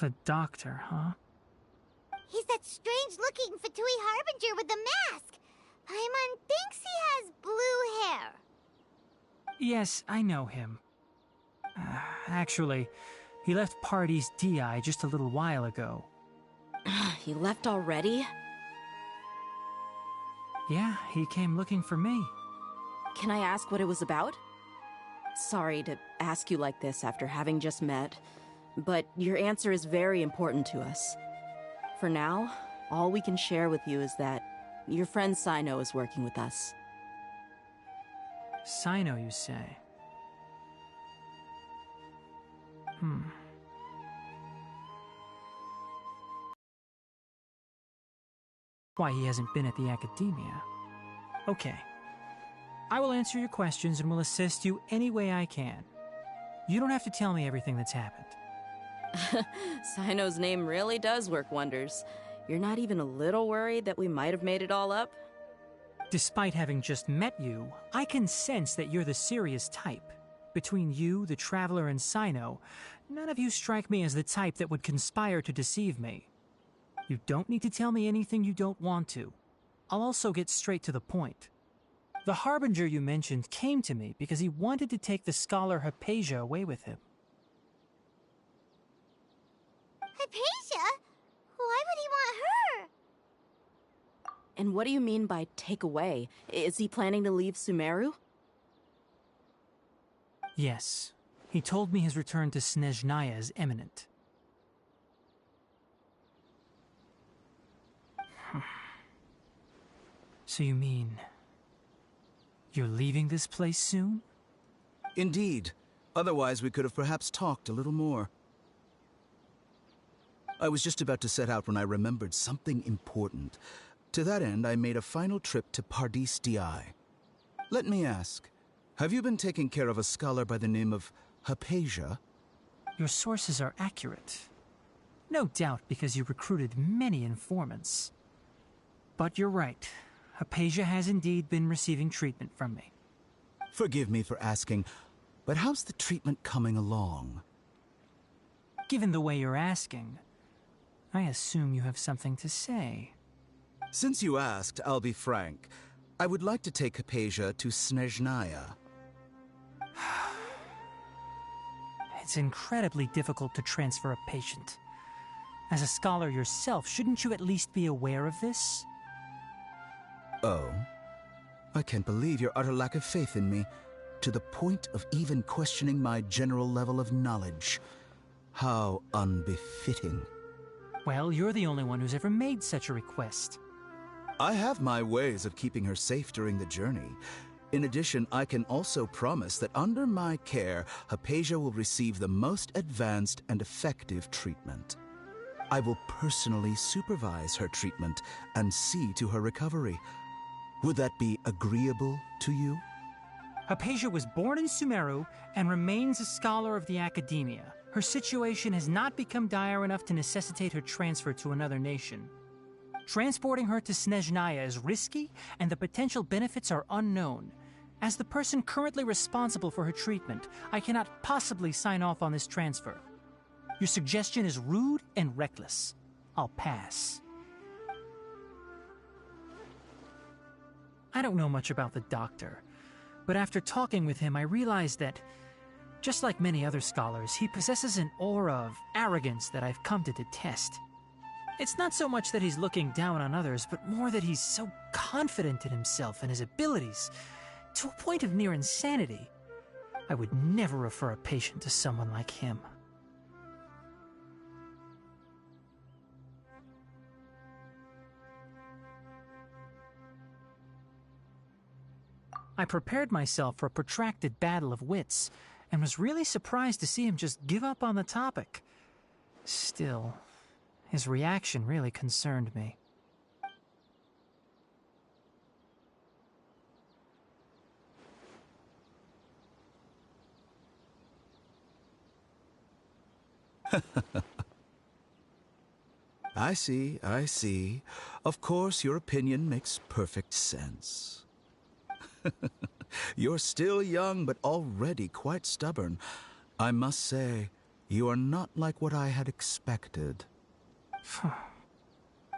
[SPEAKER 12] The doctor, huh?
[SPEAKER 1] He's that strange-looking Fatui Harbinger with the mask. Paimon thinks he has blue hair.
[SPEAKER 12] Yes, I know him. Actually, he left Party's DI just a little while ago.
[SPEAKER 4] He left already?
[SPEAKER 12] Yeah, he came looking for me.
[SPEAKER 4] Can I ask what it was about? Sorry to ask you like this after having just met, but your answer is very important to us. For now, all we can share with you is that your friend Sino is working with us.
[SPEAKER 12] Sino, you say? Why he hasn't been at the Academia? Okay. I will answer your questions and will assist you any way I can. You don't have to tell me everything that's happened.
[SPEAKER 4] Sino's name really does work wonders. You're not even a little worried that we might have made it all up?
[SPEAKER 12] Despite having just met you, I can sense that you're the serious type. Between you, the Traveler, and Sino, none of you strike me as the type that would conspire to deceive me. You don't need to tell me anything you don't want to. I'll also get straight to the point. The Harbinger you mentioned came to me because he wanted to take the scholar Hypatia away with him.
[SPEAKER 1] Hypatia? Why would he want her?
[SPEAKER 4] And what do you mean by take away? Is he planning to leave Sumeru?
[SPEAKER 12] Yes. He told me his return to Snezhnaya is imminent. So you mean... you're leaving this place soon?
[SPEAKER 13] Indeed. Otherwise, we could have perhaps talked a little more. I was just about to set out when I remembered something important. To that end, I made a final trip to Pardis Di. Let me ask, have you been taking care of a scholar by the name of Hypatia?
[SPEAKER 12] Your sources are accurate. No doubt because you recruited many informants. But you're right. Hypatia has indeed been receiving treatment from me.
[SPEAKER 13] Forgive me for asking, but how's the treatment coming along?
[SPEAKER 12] Given the way you're asking, I assume you have something to say.
[SPEAKER 13] Since you asked, I'll be frank. I would like to take Hypatia to Snezhnaya.
[SPEAKER 12] It's incredibly difficult to transfer a patient. As a scholar yourself, shouldn't you at least be aware of this?
[SPEAKER 13] Oh? I can't believe your utter lack of faith in me, to the point of even questioning my general level of knowledge. How unbefitting.
[SPEAKER 12] Well, you're the only one who's ever made such a request.
[SPEAKER 13] I have my ways of keeping her safe during the journey. In addition, I can also promise that under my care, Hypatia will receive the most advanced and effective treatment. I will personally supervise her treatment and see to her recovery. Would that be agreeable to you?
[SPEAKER 12] Hypatia was born in Sumeru and remains a scholar of the Academia. Her situation has not become dire enough to necessitate her transfer to another nation. Transporting her to Snezhnaya is risky, and the potential benefits are unknown. As the person currently responsible for her treatment, I cannot possibly sign off on this transfer. Your suggestion is rude and reckless. I'll pass. I don't know much about the doctor, but after talking with him, I realized that Just like many other scholars, he possesses an aura of arrogance that I've come to detest. It's not so much that he's looking down on others, but more that he's so confident in himself and his abilities, to a point of near insanity. I would never refer a patient to someone like him. I prepared myself for a protracted battle of wits, and was really surprised to see him just give up on the topic. Still, his reaction really concerned me.
[SPEAKER 13] I see. Of course, your opinion makes perfect sense. You're still young, but already quite stubborn. I must say, you are not like what I had expected.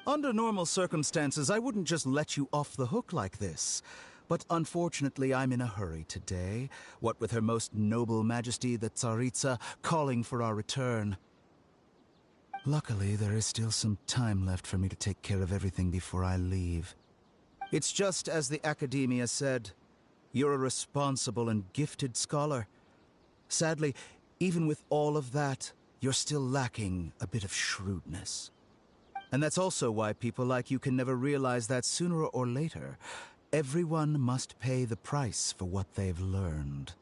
[SPEAKER 13] Under normal circumstances, I wouldn't just let you off the hook like this. But unfortunately, I'm in a hurry today, what with Her Most Noble Majesty the Tsaritsa calling for our return. Luckily, there is still some time left for me to take care of everything before I leave. It's just as the Academia said, you're a responsible and gifted scholar. Sadly, even with all of that, you're still lacking a bit of shrewdness. And that's also why people like you can never realize that sooner or later, everyone must pay the price for what they've learned.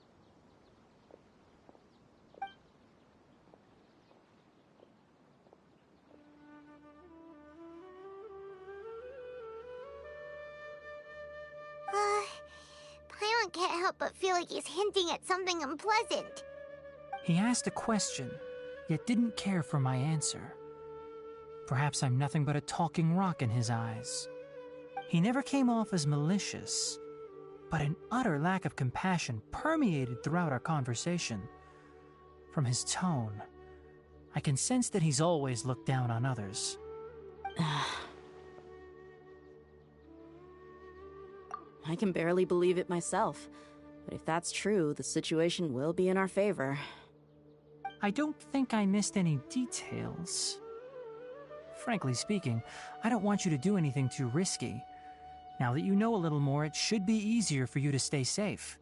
[SPEAKER 1] Paimon can't help but feel like he's hinting at something unpleasant.
[SPEAKER 12] He asked a question, yet didn't care for my answer. Perhaps I'm nothing but a talking rock in his eyes. He never came off as malicious, but an utter lack of compassion permeated throughout our conversation. From his tone, I can sense that he's always looked down on others.
[SPEAKER 4] I can barely believe it myself. But if that's true, the situation will be in our favor.
[SPEAKER 12] I don't think I missed any details. Frankly speaking, I don't want you to do anything too risky. Now that you know a little more, it should be easier for you to stay safe.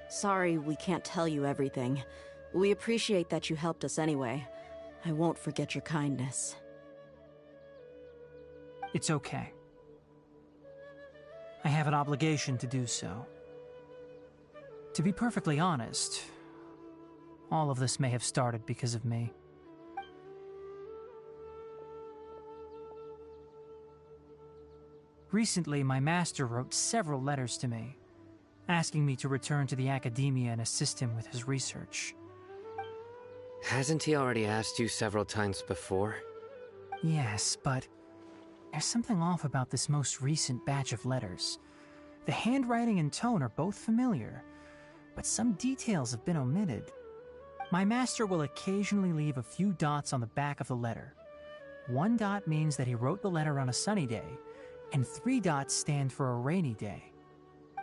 [SPEAKER 4] Sorry we can't tell you everything. We appreciate that you helped us anyway. I won't forget your kindness.
[SPEAKER 12] It's okay. I have an obligation to do so. To be perfectly honest, all of this may have started because of me. Recently, my master wrote several letters to me, asking me to return to the Academia and assist him with his research.
[SPEAKER 5] Hasn't he already asked you several times before?
[SPEAKER 12] Yes, but there's something off about this most recent batch of letters. The handwriting and tone are both familiar, but some details have been omitted. My master will occasionally leave a few dots on the back of the letter. 1 dot means that he wrote the letter on a sunny day, and 3 dots stand for a rainy day.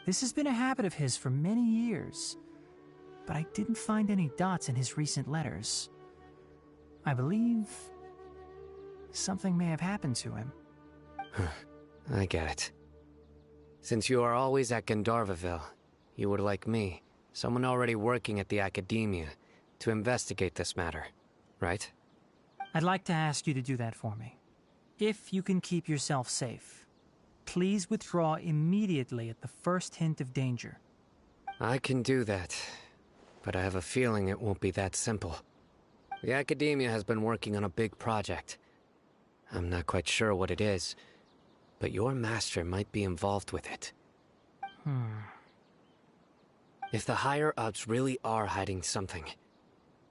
[SPEAKER 12] This has been a habit of his for many years, but I didn't find any dots in his recent letters. I believe something may have happened to him.
[SPEAKER 5] I get it. Since you are always at Gandharvaville, you would like me, someone already working at the Academia, to investigate this matter, right?
[SPEAKER 12] I'd like to ask you to do that for me. If you can keep yourself safe, please withdraw immediately at the first hint of danger.
[SPEAKER 5] I can do that, but I have a feeling it won't be that simple. The Academia has been working on a big project. I'm not quite sure what it is, but your master might be involved with it. If the higher-ups really are hiding something,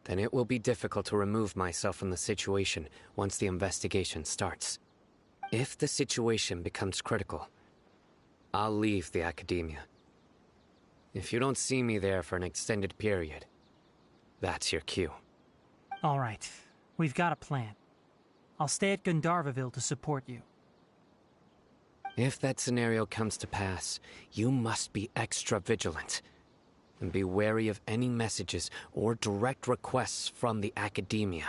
[SPEAKER 5] then it will be difficult to remove myself from the situation once the investigation starts. If the situation becomes critical, I'll leave the Academia. If you don't see me there for an extended period, that's your cue.
[SPEAKER 12] All right, we've got a plan. I'll stay at Gandharvaville to support you.
[SPEAKER 5] If that scenario comes to pass, you must be extra vigilant. And be wary of any messages or direct requests from the Academia.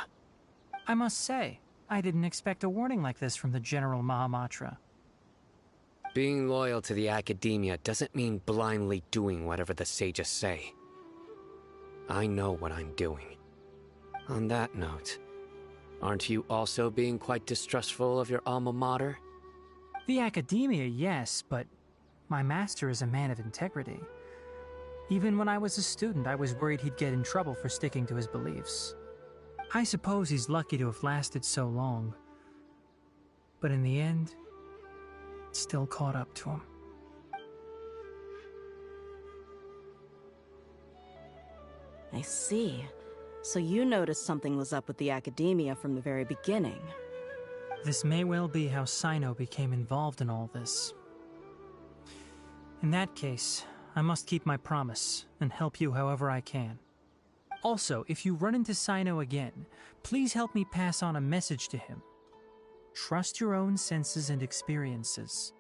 [SPEAKER 12] I must say, I didn't expect a warning like this from the General Mahamatra.
[SPEAKER 5] Being loyal to the Academia doesn't mean blindly doing whatever the sages say. I know what I'm doing. On that note, aren't you also being quite distrustful of your alma mater?
[SPEAKER 12] The Academia, yes, but my master is a man of integrity. Even when I was a student, I was worried he'd get in trouble for sticking to his beliefs. I suppose he's lucky to have lasted so long. But in the end, it still caught up to him.
[SPEAKER 4] I see. So you noticed something was up with the Academia from the very beginning.
[SPEAKER 12] This may well be how Sino became involved in all this. In that case, I must keep my promise and help you however I can. Also, if you run into Sino again, please help me pass on a message to him. Trust your own senses and experiences.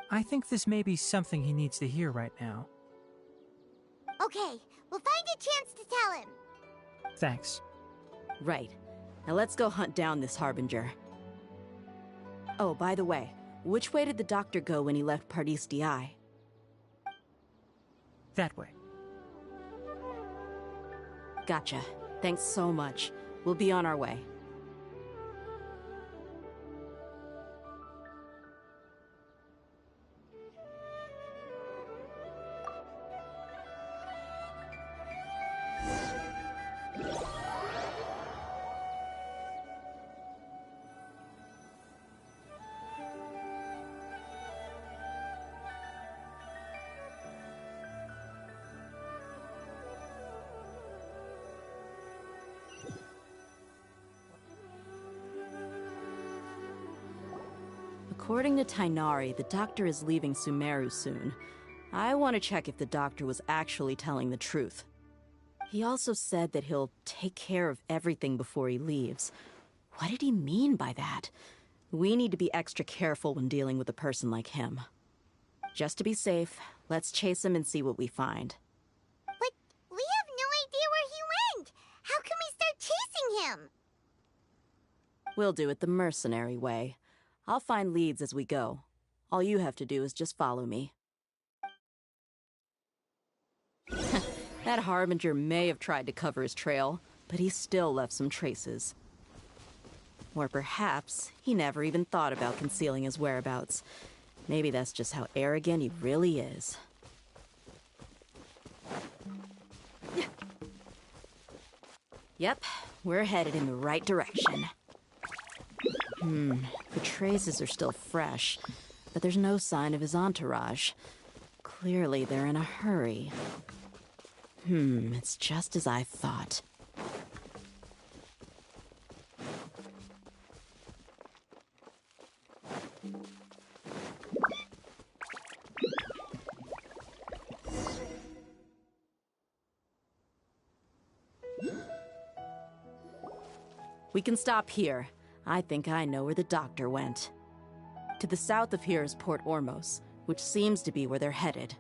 [SPEAKER 12] I think this may be something he needs to hear right now.
[SPEAKER 1] Okay, we'll find a chance to tell him.
[SPEAKER 12] Thanks.
[SPEAKER 4] Right. Now let's go hunt down this Harbinger. Oh, by the way, which way did the doctor go when he left Pardis DI?
[SPEAKER 12] That way.
[SPEAKER 4] Gotcha. Thanks so much. We'll be on our way. According to Tighnari, the doctor is leaving Sumeru soon. I want to check if the doctor was actually telling the truth. He also said that he'll take care of everything before he leaves. What did he mean by that? We need to be extra careful when dealing with a person like him. Just to be safe, let's chase him and see what we find.
[SPEAKER 1] But we have no idea where he went! How can we start chasing him?
[SPEAKER 4] We'll do it the mercenary way. I'll find leads as we go. All you have to do is just follow me. That Harbinger may have tried to cover his trail, but he still left some traces. Or perhaps he never even thought about concealing his whereabouts. Maybe that's just how arrogant he really is. Yep, we're headed in the right direction. The traces are still fresh, but there's no sign of his entourage. Clearly they're in a hurry. It's just as I thought. We can stop here. I think I know where the doctor went. To the south of here is Port Ormos, which seems to be where they're headed.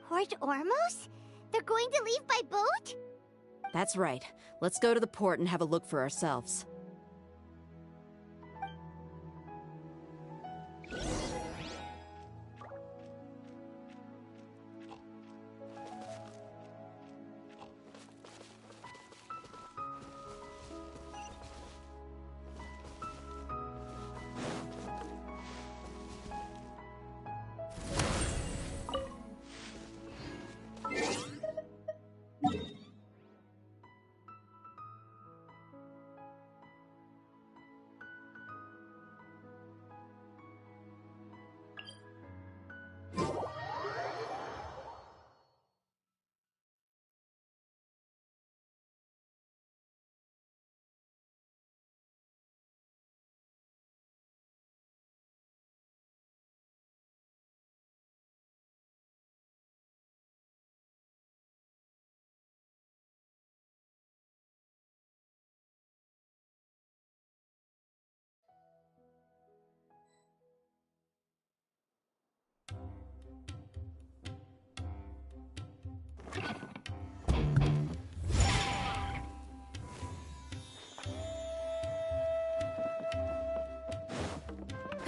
[SPEAKER 1] Port Ormos? They're going to leave by boat?
[SPEAKER 4] That's right. Let's go to the port and have a look for ourselves.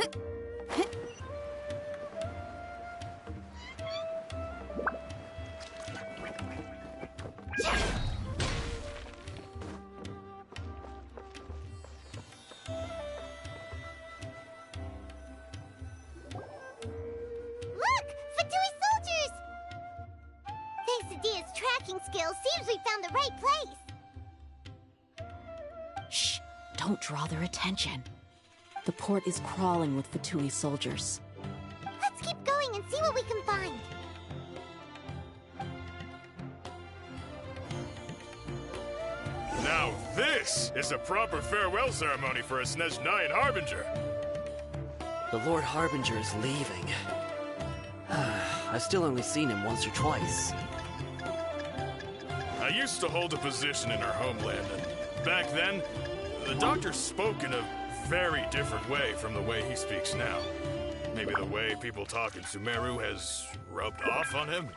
[SPEAKER 1] Look! Fatui soldiers! Thanks to Dia's tracking skills, seems we found the right place.
[SPEAKER 4] Shh! Don't draw their attention. The port is crawling with Fatui soldiers.
[SPEAKER 1] Let's keep going and see what we can find.
[SPEAKER 14] Now this is a proper farewell ceremony for a Snezhnayan Harbinger.
[SPEAKER 15] The Lord Harbinger is leaving. I've still only seen him once or twice.
[SPEAKER 14] I used to hold a position in our homeland, and back then, the doctor spoke in a very different way from the way he speaks now. Maybe the way people talk in Sumeru has rubbed off on him?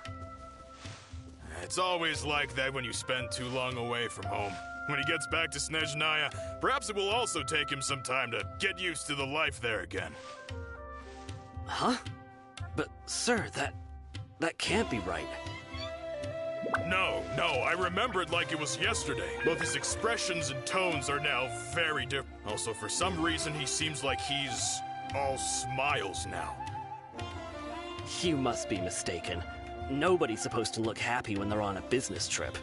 [SPEAKER 14] It's always like that when you spend too long away from home. When he gets back to Snezhnaya, perhaps it will also take him some time to get used to the life there again.
[SPEAKER 15] Huh? But, sir, that can't be right.
[SPEAKER 14] No, I remember it like it was yesterday. Both his expressions and tones are now very different. Also, for some reason, he seems like he's all smiles now.
[SPEAKER 15] You must be mistaken. Nobody's supposed to look happy when they're on a business trip.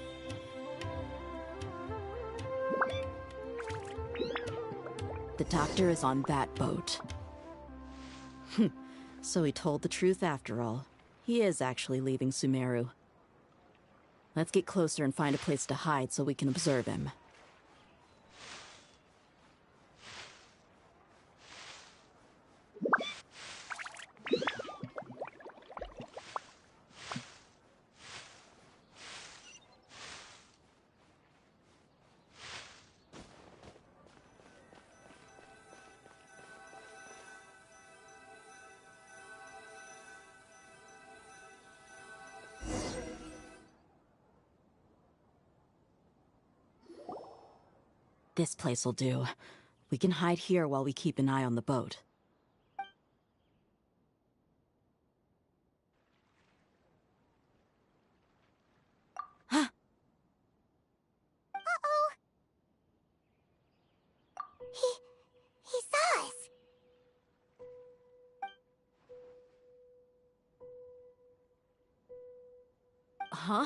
[SPEAKER 4] The doctor is on that boat. So he told the truth after all. He is actually leaving Sumeru. Let's get closer and find a place to hide so we can observe him. This place will do. We can hide here while we keep an eye on the boat. Huh?
[SPEAKER 1] Uh-oh. He saw us.
[SPEAKER 4] Huh?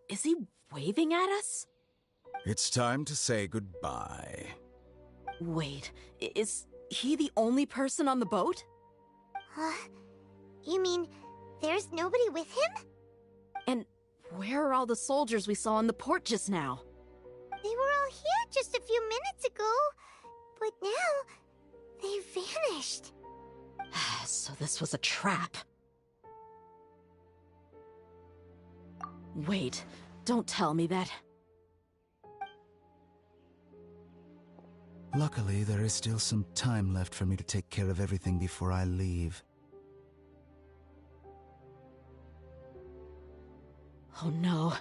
[SPEAKER 4] Is he waving at us?
[SPEAKER 13] It's time to say goodbye.
[SPEAKER 4] Wait, is he the only person on the boat?
[SPEAKER 1] Huh? You mean there's nobody with him?
[SPEAKER 4] And where are all the soldiers we saw in the port just now?
[SPEAKER 1] They were all here just a few minutes ago, but now they vanished.
[SPEAKER 4] So this was a trap. Wait, don't tell me that.
[SPEAKER 13] Luckily, there is still some time left for me to take care of everything before I leave.
[SPEAKER 4] Oh no.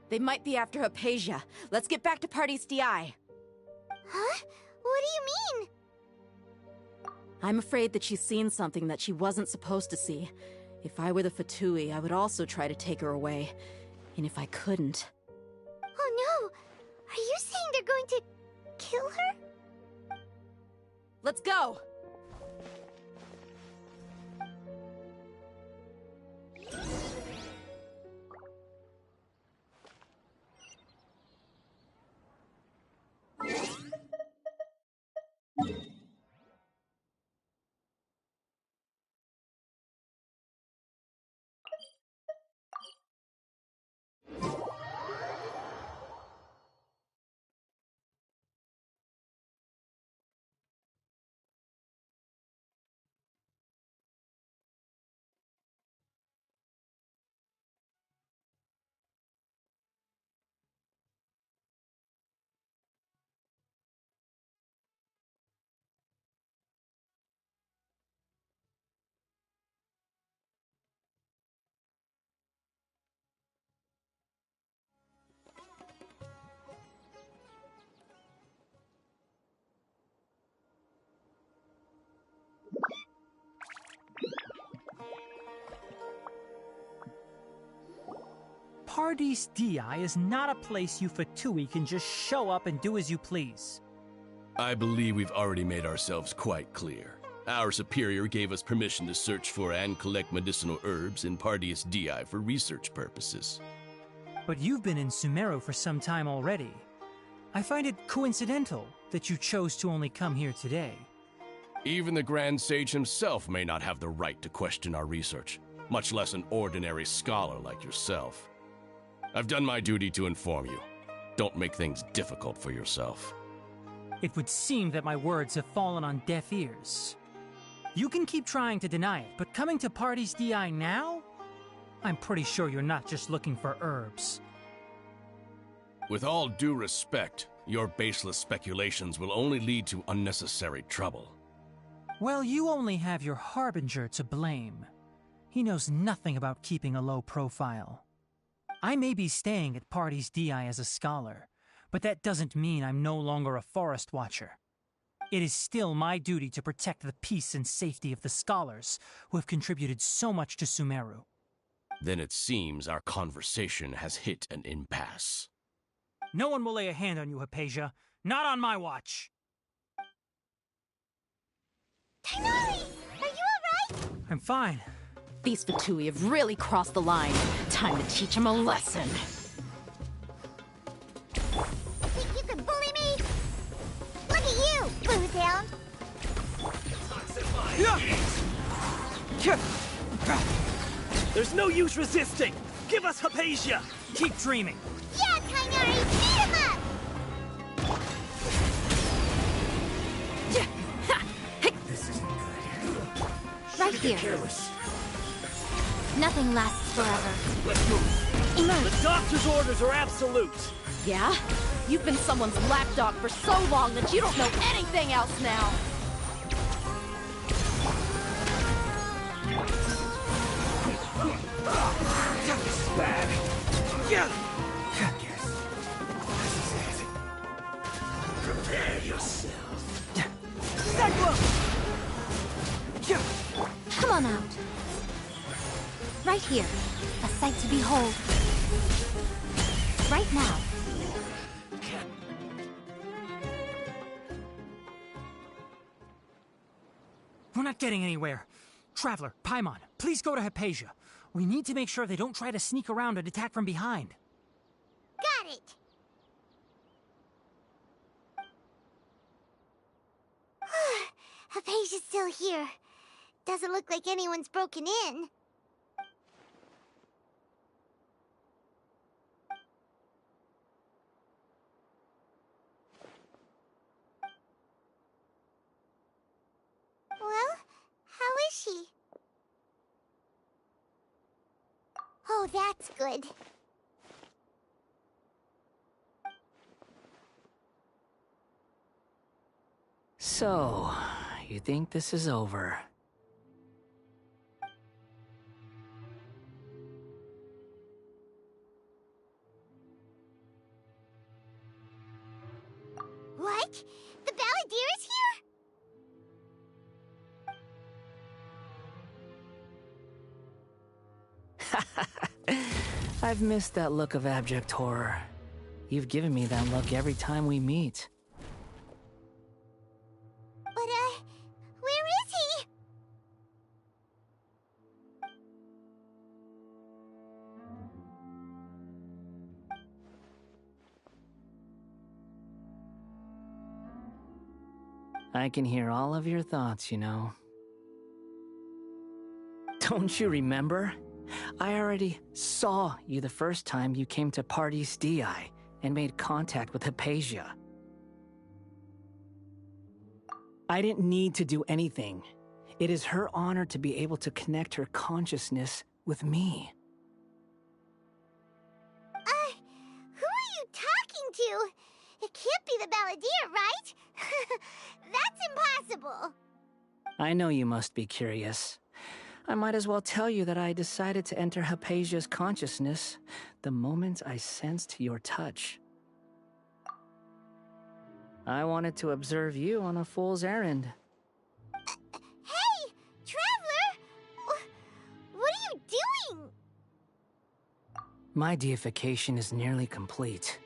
[SPEAKER 4] They might be after Hypatia. Let's get back to Party's DI.
[SPEAKER 1] Huh? What do you mean?
[SPEAKER 4] I'm afraid that she's seen something that she wasn't supposed to see. If I were the Fatui, I would also try to take her away. And if I couldn't...
[SPEAKER 1] Oh no! Are you saying they're going to kill her?
[SPEAKER 4] Let's go!
[SPEAKER 12] Paradis Di is not a place you Fatui can just show up and do as you please.
[SPEAKER 16] I believe we've already made ourselves quite clear. Our superior gave us permission to search for and collect medicinal herbs in Paradis Di for research purposes.
[SPEAKER 12] But you've been in Sumeru for some time already. I find it coincidental that you chose to only come here today.
[SPEAKER 16] Even the Grand Sage himself may not have the right to question our research, much less an ordinary scholar like yourself. I've done my duty to inform you. Don't make things difficult for yourself.
[SPEAKER 12] It would seem that my words have fallen on deaf ears. You can keep trying to deny it, but coming to Paradis Di now? I'm pretty sure you're not just looking for herbs.
[SPEAKER 16] With all due respect, your baseless speculations will only lead to unnecessary trouble.
[SPEAKER 12] Well, you only have your Harbinger to blame. He knows nothing about keeping a low profile. I may be staying at Paradis Di as a scholar, but that doesn't mean I'm no longer a forest watcher. It is still my duty to protect the peace and safety of the scholars who have contributed so much to Sumeru.
[SPEAKER 16] Then it seems our conversation has hit an impasse.
[SPEAKER 12] No one will lay a hand on you, Hypatia. Not on my watch.
[SPEAKER 1] Tighnari! Are you alright?
[SPEAKER 12] I'm fine.
[SPEAKER 4] These Fatui have really crossed the line. Time to teach them a lesson.
[SPEAKER 1] Think you can bully me? Look at you, Boozehound!
[SPEAKER 11] There's no use resisting! Give us Hypatia!
[SPEAKER 12] Keep dreaming!
[SPEAKER 1] Yeah, Tighnari! Beat him up!
[SPEAKER 11] This isn't good.
[SPEAKER 17] Right here. Nothing lasts forever.
[SPEAKER 11] Let's move.
[SPEAKER 17] Emerge.
[SPEAKER 11] The doctor's orders are absolute.
[SPEAKER 4] Yeah? You've been someone's lapdog for so long that you don't know anything else now.
[SPEAKER 11] This is bad. Yeah. Yes. This is it. Prepare yourself.
[SPEAKER 17] Come on out. Right here. A sight to behold. Right now.
[SPEAKER 12] We're not getting anywhere. Traveler, Paimon, please go to Hypatia. We need to make sure they don't try to sneak around and attack from behind.
[SPEAKER 1] Got it! Hypatia's still here. Doesn't look like anyone's broken in. Well, how is she? Oh, that's good.
[SPEAKER 5] So, you think this is over?
[SPEAKER 1] What? The Balladeer is here?
[SPEAKER 5] I've missed that look of abject horror. You've given me that look every time we meet.
[SPEAKER 1] But, where is he?
[SPEAKER 5] I can hear all of your thoughts, you know. Don't you remember? I already saw you the first time you came to Paradis Di and made contact with Hypatia. I didn't need to do anything. It is her honor to be able to connect her consciousness with me.
[SPEAKER 1] Who are you talking to? It can't be the Balladeer, right? That's impossible.
[SPEAKER 5] I know you must be curious. I might as well tell you that I decided to enter Hypatia's consciousness the moment I sensed your touch. I wanted to observe you on a fool's errand.
[SPEAKER 1] Hey, Traveler! What are you doing?
[SPEAKER 18] My deification is nearly complete.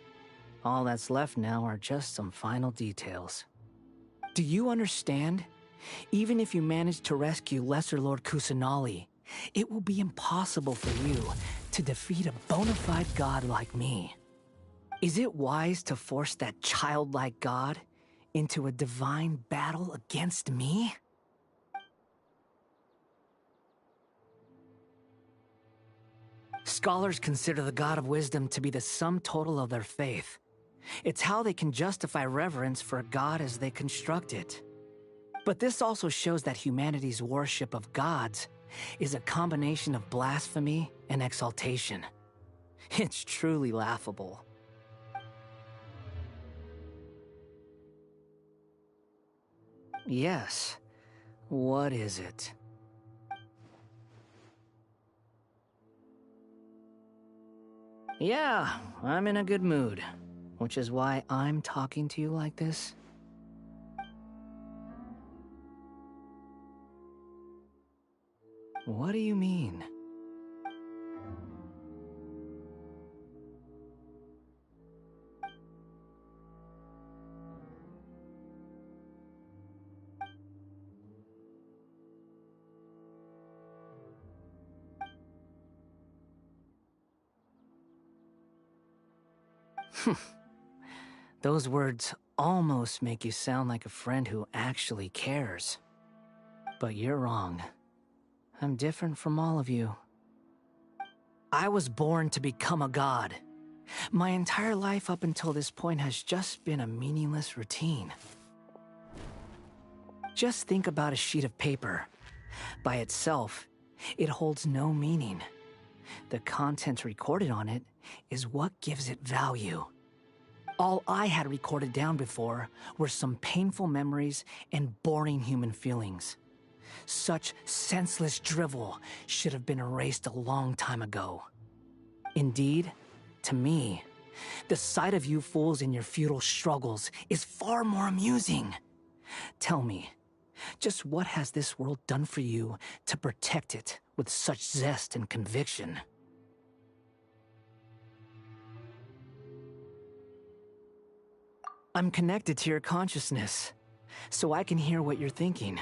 [SPEAKER 18] All that's left now are just some final details. Do you understand? Even if you manage to rescue Lesser Lord Kusanali, it will be impossible for you to defeat a bona fide god like me. Is it wise to force that childlike god into a divine battle against me? Scholars consider the God of Wisdom to be the sum total of their faith. It's how they can justify reverence for a god as they construct it. But this also shows that humanity's worship of gods is a combination of blasphemy and exaltation. It's truly laughable. Yes. What is it? Yeah, I'm in a good mood, which is why I'm talking to you like this. What do you mean? Those words almost make you sound like a friend who actually cares. But you're wrong. I'm different from all of you. I was born to become a god. My entire life up until this point has just been a meaningless routine. Just think about a sheet of paper. By itself, it holds no meaning. The content recorded on it is what gives it value. All I had recorded down before were some painful memories and boring human feelings. Such senseless drivel should have been erased a long time ago. Indeed, to me, the sight of you fools in your futile struggles is far more amusing. Tell me, just what has this world done for you to protect it with such zest and conviction? I'm connected to your consciousness, so I can hear what you're thinking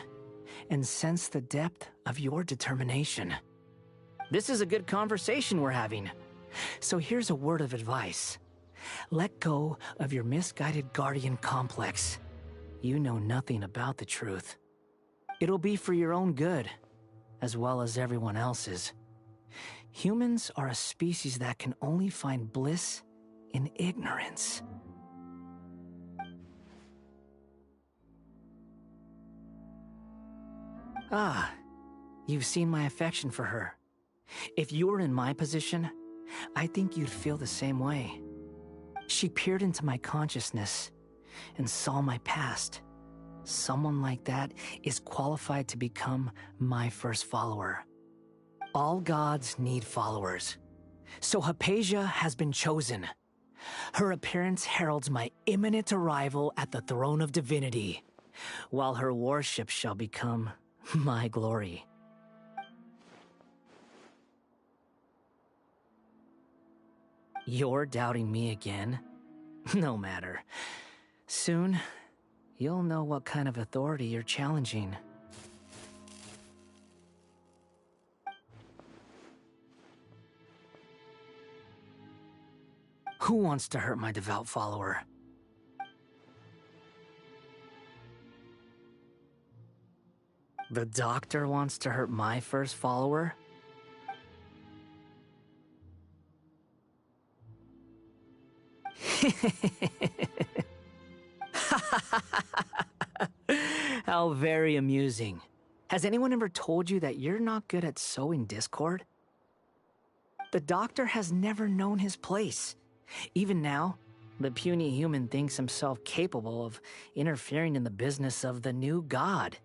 [SPEAKER 18] and sense the depth of your determination. This is a good conversation we're having. So here's a word of advice. Let go of your misguided guardian complex. You know nothing about the truth. It'll be for your own good, as well as everyone else's. Humans are a species that can only find bliss in ignorance. Ah, you've seen my affection for her. If you were in my position, I think you'd feel the same way. She peered into my consciousness and saw my past. Someone like that is qualified to become my first follower. All gods need followers. So Hypatia has been chosen. Her appearance heralds my imminent arrival at the throne of divinity, while her worship shall become my glory. You're doubting me again? No matter. Soon, you'll know what kind of authority you're challenging. Who wants to hurt my devout follower? The doctor wants to hurt my first follower? How very amusing. Has anyone ever told you that you're not good at sowing discord? The doctor has never known his place. Even now, the puny human thinks himself capable of interfering in the business of the new god.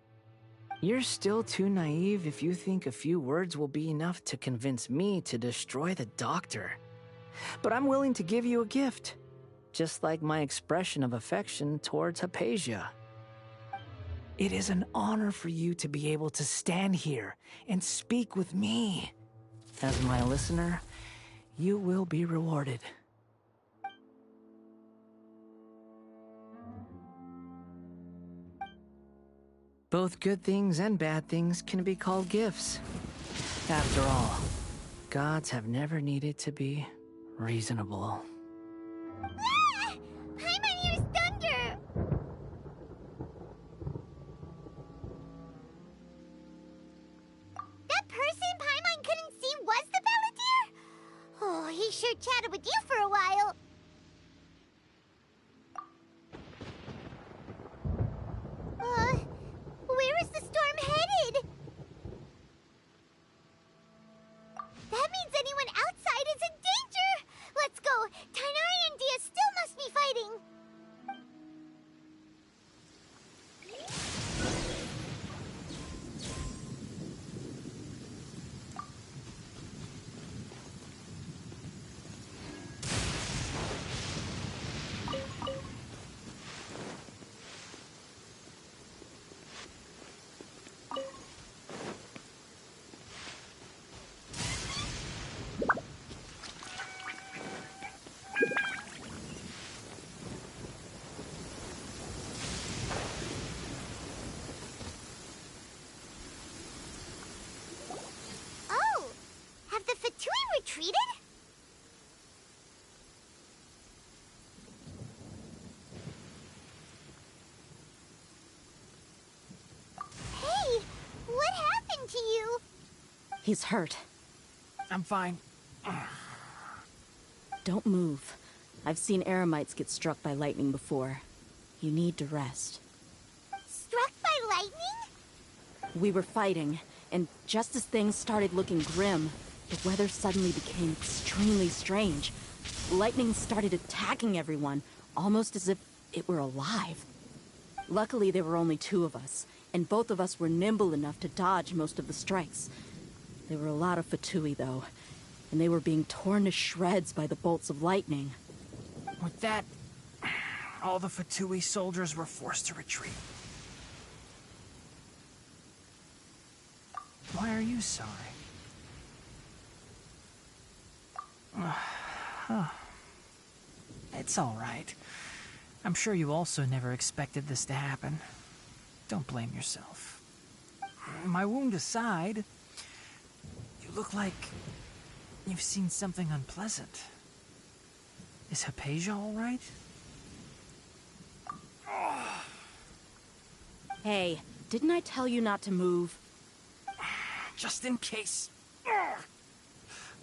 [SPEAKER 18] You're still too naive if you think a few words will be enough to convince me to destroy the doctor. But I'm willing to give you a gift, just like my expression of affection towards Hypatia. It is an honor for you to be able to stand here and speak with me. As my listener, you will be rewarded. Both good things and bad things can be called gifts. After all, gods have never needed to be reasonable.
[SPEAKER 1] Ah! Paimon hears thunder! That person Paimon couldn't see was the Balladeer? Oh, he sure chatted with you for a while. Where is the storm headed? That means anyone outside is in danger! Let's go! Tighnari and Dia still must be fighting! Retreated? Hey, what happened to you?
[SPEAKER 4] He's hurt.
[SPEAKER 12] I'm fine.
[SPEAKER 4] Don't move. I've seen Eremites get struck by lightning before. You need to rest.
[SPEAKER 1] Struck by lightning?
[SPEAKER 4] We were fighting, and just as things started looking grim, the weather suddenly became extremely strange. Lightning started attacking everyone, almost as if it were alive. Luckily, there were only two of us, and both of us were nimble enough to dodge most of the strikes. There were a lot of Fatui, though, and they were being torn to shreds by the bolts of lightning.
[SPEAKER 12] With that, all the Fatui soldiers were forced to retreat. Why are you sorry? It's all right. I'm sure you also never expected this to happen. Don't blame yourself. My wound aside, you look like you've seen something unpleasant. Is Hypatia all right?
[SPEAKER 4] Hey, didn't I tell you not to move?
[SPEAKER 12] Just in case.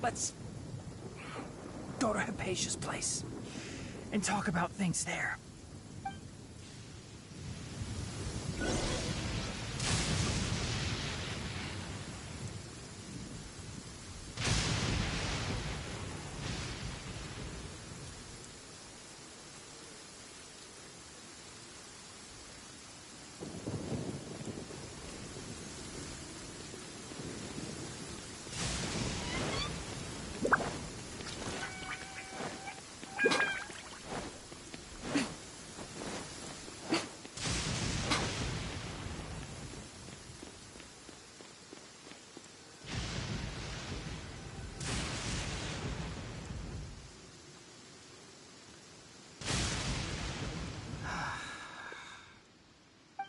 [SPEAKER 12] Let's go to Hypatia's place and talk about things there.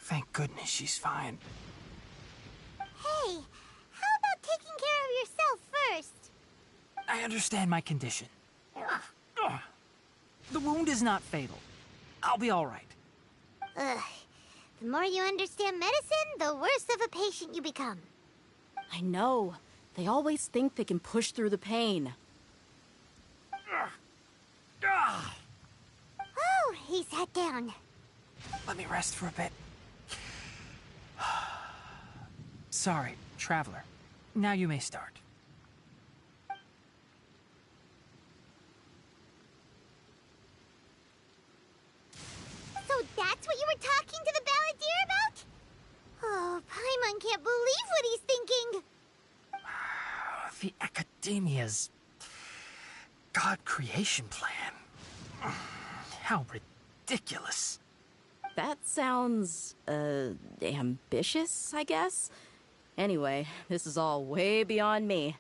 [SPEAKER 12] Thank goodness she's fine.
[SPEAKER 1] Hey, how about taking care of yourself first?
[SPEAKER 12] I understand my condition. The wound is not fatal. I'll be all right.
[SPEAKER 1] Ugh. The more you understand medicine, the worse of a patient you become.
[SPEAKER 4] I know. They always think they can push through the pain.
[SPEAKER 1] Oh, he sat down.
[SPEAKER 12] Let me rest for a bit. Sorry, traveler. Now you may start.
[SPEAKER 1] So that's what you were talking to the Balladeer about? Oh, Paimon can't believe what he's thinking.
[SPEAKER 12] The Academia's God creation plan. How ridiculous.
[SPEAKER 4] That sounds, ambitious, I guess? Anyway, this is all way beyond me.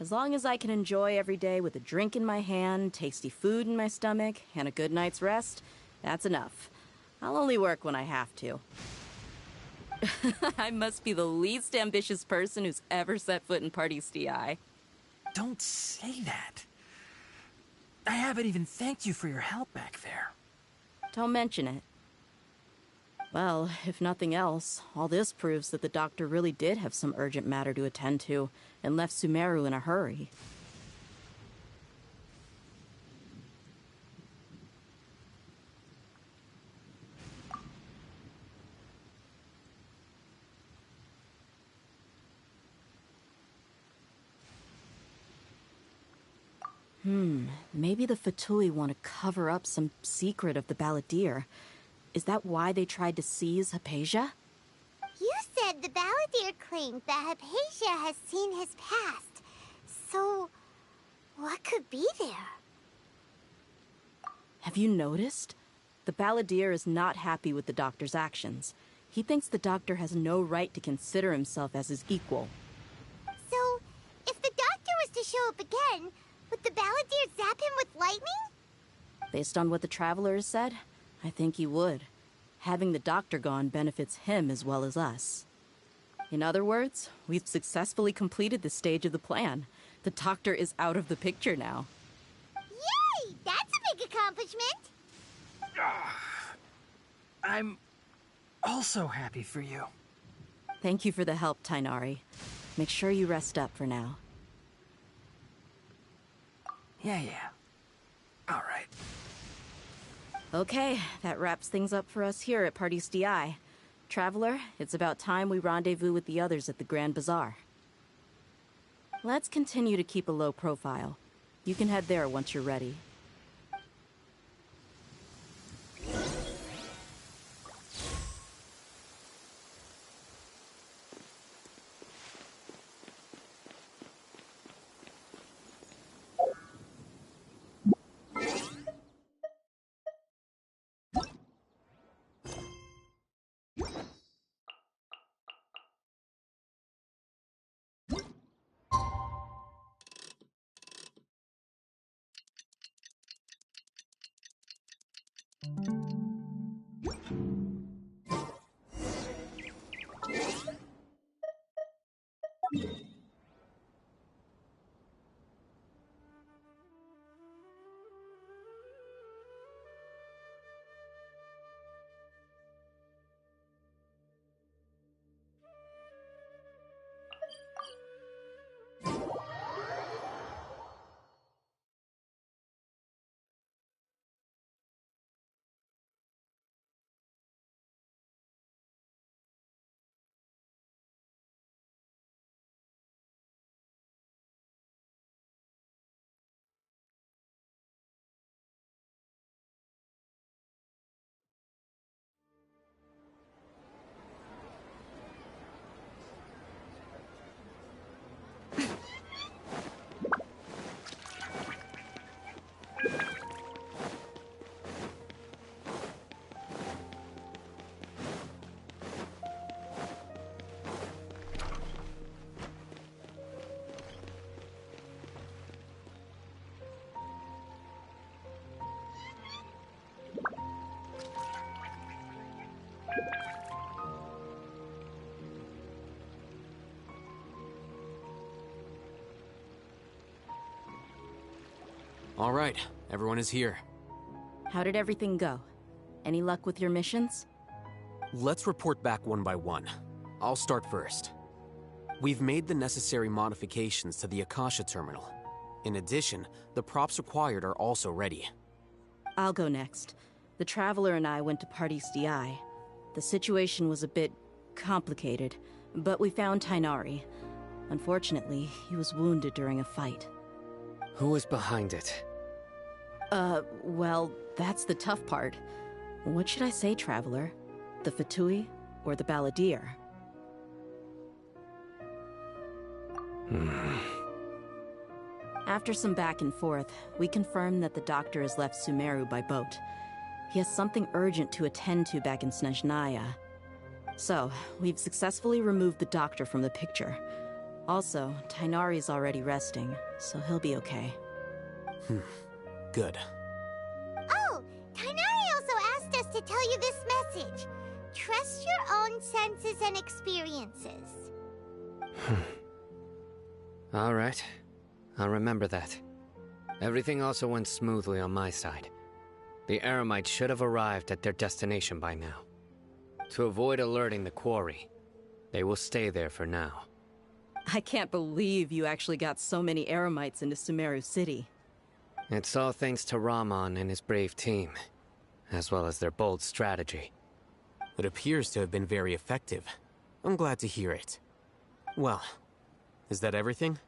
[SPEAKER 4] As long as I can enjoy every day with a drink in my hand, tasty food in my stomach, and a good night's rest, that's enough. I'll only work when I have to. I must be the least ambitious person who's ever set foot in Party's DI.
[SPEAKER 12] Don't say that. I haven't even thanked you for your help back there.
[SPEAKER 4] Don't mention it. Well, if nothing else, all this proves that the doctor really did have some urgent matter to attend to, and left Sumeru in a hurry. Maybe the Fatui want to cover up some secret of the Balladeer. Is that why they tried to seize Hypatia?
[SPEAKER 1] You said the Balladeer claimed that Hypatia has seen his past. So, what could be there?
[SPEAKER 4] Have you noticed? The Balladeer is not happy with the doctor's actions. He thinks the doctor has no right to consider himself as his equal.
[SPEAKER 1] So, if the doctor was to show up again, would the Balladeer zap him with lightning?
[SPEAKER 4] Based on what the Traveler has said, I think he would. Having the doctor gone benefits him as well as us. In other words, we've successfully completed this stage of the plan. The doctor is out of the picture now.
[SPEAKER 1] Yay! That's a big accomplishment!
[SPEAKER 12] I'm also happy for you.
[SPEAKER 4] Thank you for the help, Tainari. Make sure you rest up for now.
[SPEAKER 12] Yeah. All right.
[SPEAKER 4] Okay, that wraps things up for us here at Party's DI. Traveler, it's about time we rendezvous with the others at the Grand Bazaar. Let's continue to keep a low profile. You can head there once you're ready.
[SPEAKER 3] All right, everyone is here.
[SPEAKER 4] How did everything go? Any luck with your missions?
[SPEAKER 3] Let's report back one by one. I'll start first. We've made the necessary modifications to the Akasha terminal. In addition, the props required are also ready.
[SPEAKER 4] I'll go next. The Traveler and I went to Party's DI. The situation was a bit complicated, but we found Tainari. Unfortunately, he was wounded during a fight.
[SPEAKER 5] Who was behind it?
[SPEAKER 4] Well, that's the tough part. What should I say, Traveler? The Fatui or the Balladeer? After some back and forth, we confirmed that the doctor has left Sumeru by boat. He has something urgent to attend to back in Snezhnaya. So, we've successfully removed the doctor from the picture. Also, Tighnari's already resting, so he'll be okay.
[SPEAKER 3] Good.
[SPEAKER 1] Oh, Tighnari also asked us to tell you this message. Trust your own senses and experiences.
[SPEAKER 5] All right. I'll remember that. Everything also went smoothly on my side. The Eremites should have arrived at their destination by now. To avoid alerting the quarry, they will stay there for now.
[SPEAKER 4] I can't believe you actually got so many Eremites into Sumeru City.
[SPEAKER 5] It's all thanks to Rahman and his brave team, as well as their bold strategy.
[SPEAKER 3] It appears to have been very effective. I'm glad to hear it. Well, is that everything?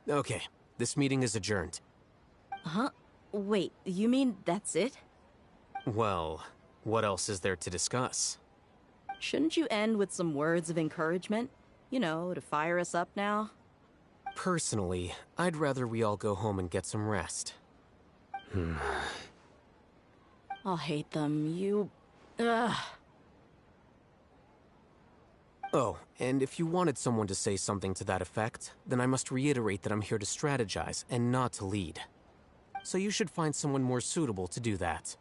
[SPEAKER 3] Okay, this meeting is adjourned.
[SPEAKER 4] Huh? Wait, you mean that's it?
[SPEAKER 3] Well, what else is there to discuss?
[SPEAKER 4] Shouldn't you end with some words of encouragement? You know, to fire us up now?
[SPEAKER 3] Personally, I'd rather we all go home and get some rest.
[SPEAKER 4] I'll hate them, Ugh.
[SPEAKER 3] Oh, and if you wanted someone to say something to that effect, then I must reiterate that I'm here to strategize and not to lead. So you should find someone more suitable to do that.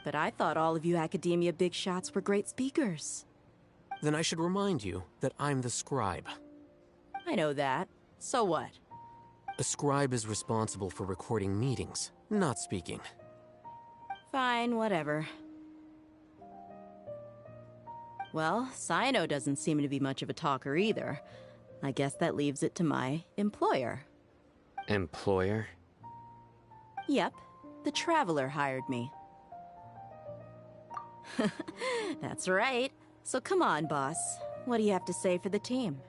[SPEAKER 4] But I thought all of you Academia big shots were great speakers.
[SPEAKER 3] Then I should remind you that I'm the scribe.
[SPEAKER 4] I know that. So what?
[SPEAKER 3] A scribe is responsible for recording meetings, not speaking.
[SPEAKER 4] Fine, whatever. Well, Cyno doesn't seem to be much of a talker either. I guess that leaves it to my employer.
[SPEAKER 5] Employer?
[SPEAKER 4] Yep, the Traveler hired me. That's right. So come on, boss. What do you have to say for the team?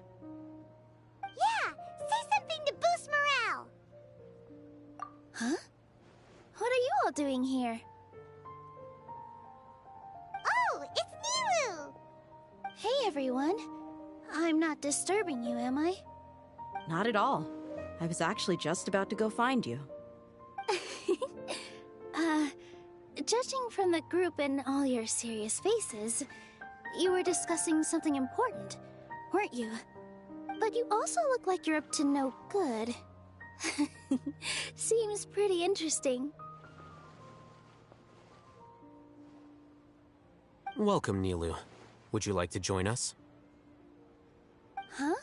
[SPEAKER 1] Yeah, say something to boost morale.
[SPEAKER 17] Huh? What are you all doing here?
[SPEAKER 1] Oh, it's Nilu!
[SPEAKER 17] Hey, everyone. I'm not disturbing you, am I?
[SPEAKER 4] Not at all. I was actually just about to go find you.
[SPEAKER 17] Judging from the group and all your serious faces, you were discussing something important, weren't you? But you also look like you're up to no good. Seems pretty interesting.
[SPEAKER 3] Welcome, Nilu. Would you like to join us?
[SPEAKER 17] Huh?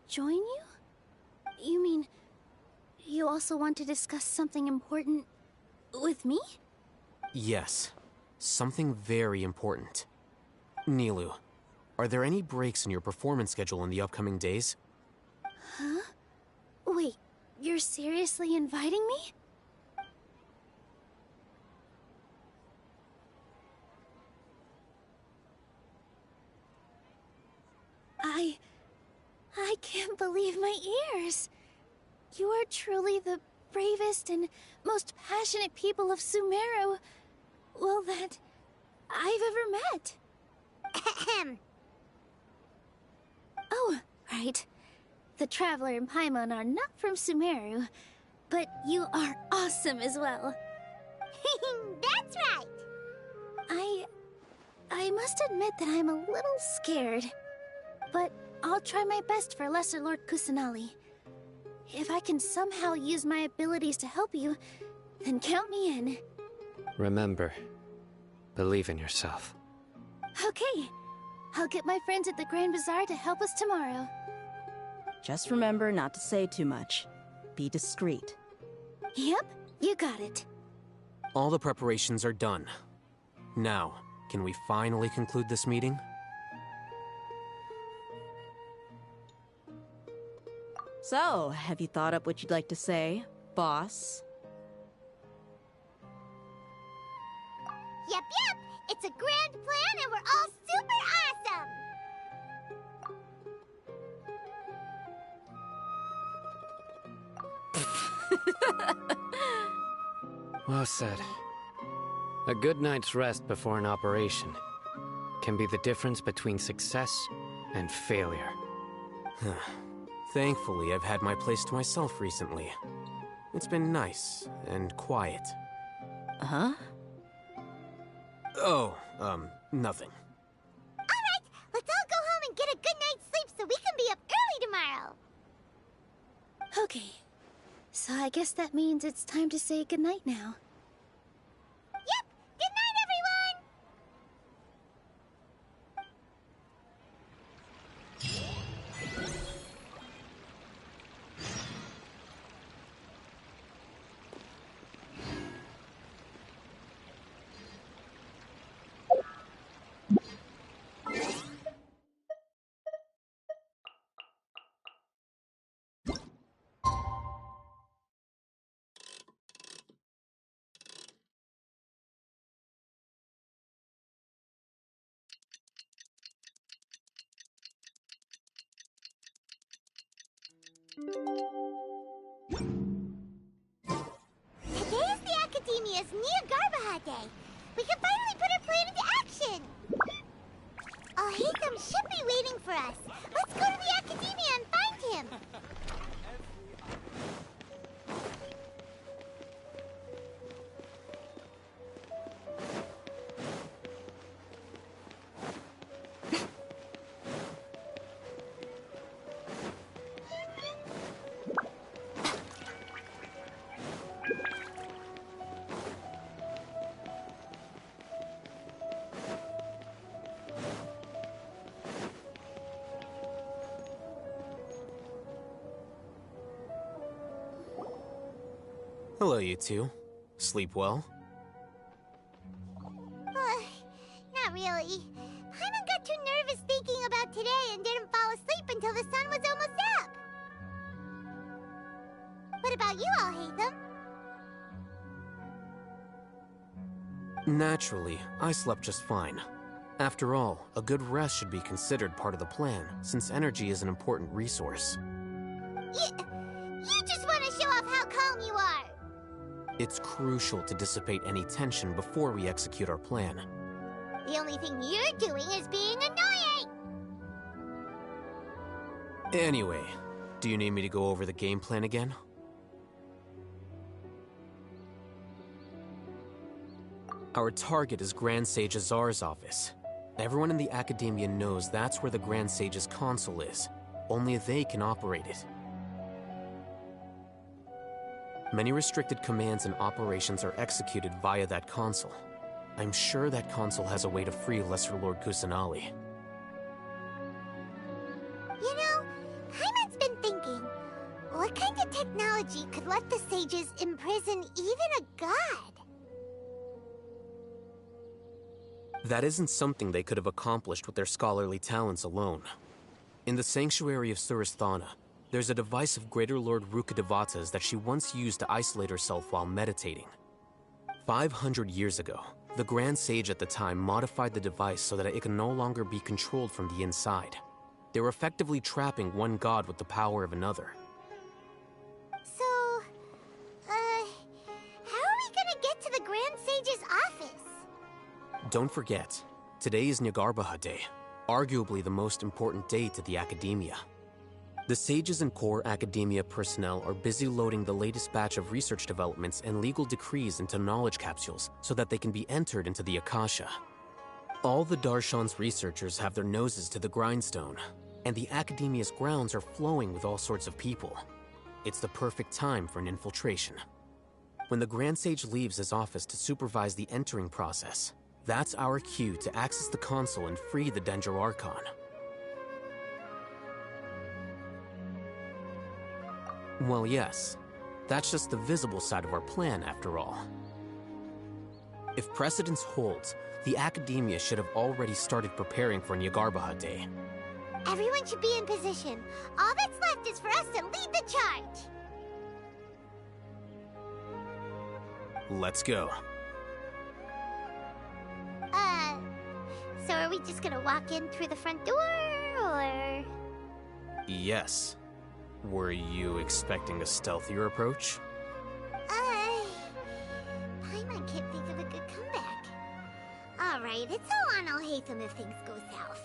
[SPEAKER 17] Join you? You mean, you also want to discuss something important with me?
[SPEAKER 3] Yes. Something very important. Nilu, are there any breaks in your performance schedule in the upcoming days?
[SPEAKER 17] Huh? Wait, you're seriously inviting me? I can't believe my ears. You are truly the bravest and most passionate people of Sumeru, well, that I've ever met.
[SPEAKER 1] Ahem.
[SPEAKER 17] Oh, right. The Traveler and Paimon are not from Sumeru, but you are awesome as well.
[SPEAKER 1] That's right.
[SPEAKER 17] I must admit that I'm a little scared, but I'll try my best for Lesser Lord Kusanali. If I can somehow use my abilities to help you, then count me in.
[SPEAKER 5] Remember, believe in yourself.
[SPEAKER 17] Okay. I'll get my friends at the Grand Bazaar to help us tomorrow.
[SPEAKER 4] Just remember not to say too much. Be discreet.
[SPEAKER 17] Yep, you got it.
[SPEAKER 3] All the preparations are done. Now, can we finally conclude this meeting?
[SPEAKER 4] So, have you thought up what you'd like to say, boss?
[SPEAKER 1] Yep. It's a grand plan and we're all super awesome.
[SPEAKER 5] Well said. A good night's rest before an operation can be the difference between success and failure.
[SPEAKER 3] Thankfully, I've had my place to myself recently. It's been nice and quiet.
[SPEAKER 4] Huh?
[SPEAKER 3] Oh, nothing.
[SPEAKER 1] All right, let's all go home and get a good night's sleep so we can be up early
[SPEAKER 17] I guess that means it's time to say goodnight now.
[SPEAKER 1] Yep! Good night, everyone! Today is the Academia's Neogarbaha Day. We can finally put our plan into action. Alhaitham should be waiting for us. Let's go to the Academia and find him.
[SPEAKER 3] Hello, you two. Sleep well?
[SPEAKER 1] Not really. Paimon got too nervous thinking about today and didn't fall asleep until the sun was almost up. What about you, Alhaitham?
[SPEAKER 3] Naturally, I slept just fine. After all, a good rest should be considered part of the plan, since energy is an important resource.
[SPEAKER 1] You just want to show off how calm you are.
[SPEAKER 3] It's crucial to dissipate any tension before we execute our plan.
[SPEAKER 1] The only thing you're doing is being annoying.
[SPEAKER 3] Anyway, do you need me to go over the game plan again? Our target is Grand Sage Azar's office. Everyone in the Academia knows that's where the Grand Sage's console is. Only they can operate it. Many restricted commands and operations are executed via that console. I'm sure that console has a way to free Lesser Lord Kusanali.
[SPEAKER 1] You know, Paimon's been thinking, what kind of technology could let the sages imprison even a god?
[SPEAKER 3] That isn't something they could have accomplished with their scholarly talents alone. In the Sanctuary of Suristhana, there's a device of Greater Lord Rukkhadevata's that she once used to isolate herself while meditating. 500 years ago, the Grand Sage at the time modified the device so that it can no longer be controlled from the inside. They were effectively trapping one god with the power of another.
[SPEAKER 1] So, how are we gonna get to the Grand Sage's office?
[SPEAKER 3] Don't forget, today is Neogarbaha Day, arguably the most important day to the Academia. The sages and core Academia personnel are busy loading the latest batch of research developments and legal decrees into knowledge capsules so that they can be entered into the Akasha. All the Darshan's researchers have their noses to the grindstone, and the Academia's grounds are flowing with all sorts of people. It's the perfect time for an infiltration. When the Grand Sage leaves his office to supervise the entering process, that's our cue to access the console and free the Dendro Archon. Well, yes. That's just the visible side of our plan, after all. If precedence holds, the Academia should have already started preparing for Neogarbaha Day.
[SPEAKER 1] Everyone should be in position. All that's left is for us to lead the charge.
[SPEAKER 3] Let's go.
[SPEAKER 1] So are we just gonna walk in through the front door, or...?
[SPEAKER 3] Yes. Were you expecting a stealthier approach?
[SPEAKER 1] Paimon can't think of a good comeback. Alright, it's all on Alhaitham if things go south.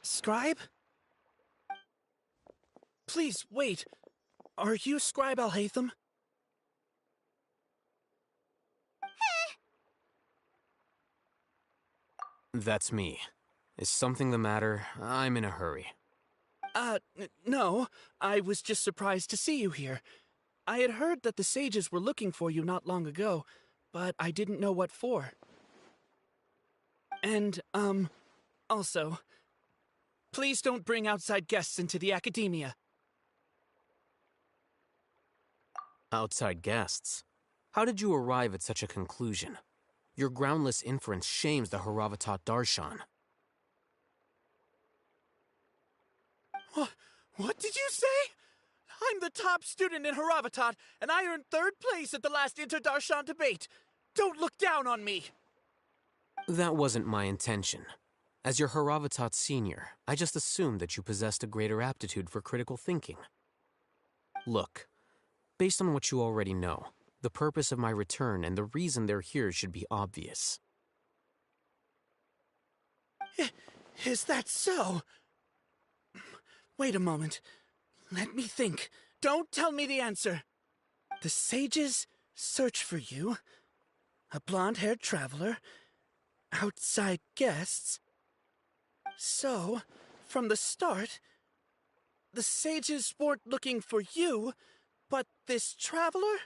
[SPEAKER 11] Scribe? Please, wait. Are you Scribe Alhaitham?
[SPEAKER 3] That's me. Is something the matter? I'm in a hurry.
[SPEAKER 11] No. I was just surprised to see you here. I had heard that the sages were looking for you not long ago, but I didn't know what for. And, also, please don't bring outside guests into the academia.
[SPEAKER 3] Outside guests? How did you arrive at such a conclusion? Your groundless inference shames the Haravatat Darshan.
[SPEAKER 11] What did you say? I'm the top student in Haravatat, and I earned 3rd place at the last Inter-Darshan debate. Don't look down on me!
[SPEAKER 3] That wasn't my intention. As your Haravatat senior, I just assumed that you possessed a greater aptitude for critical thinking. Look, based on what you already know, the purpose of my return and the reason they're here should be obvious.
[SPEAKER 11] Is that so? Wait a moment. Let me think. Don't tell me the answer. The sages search for you. A blonde-haired traveler. Outside guests. So, from the start, the sages weren't looking for you, but this traveler?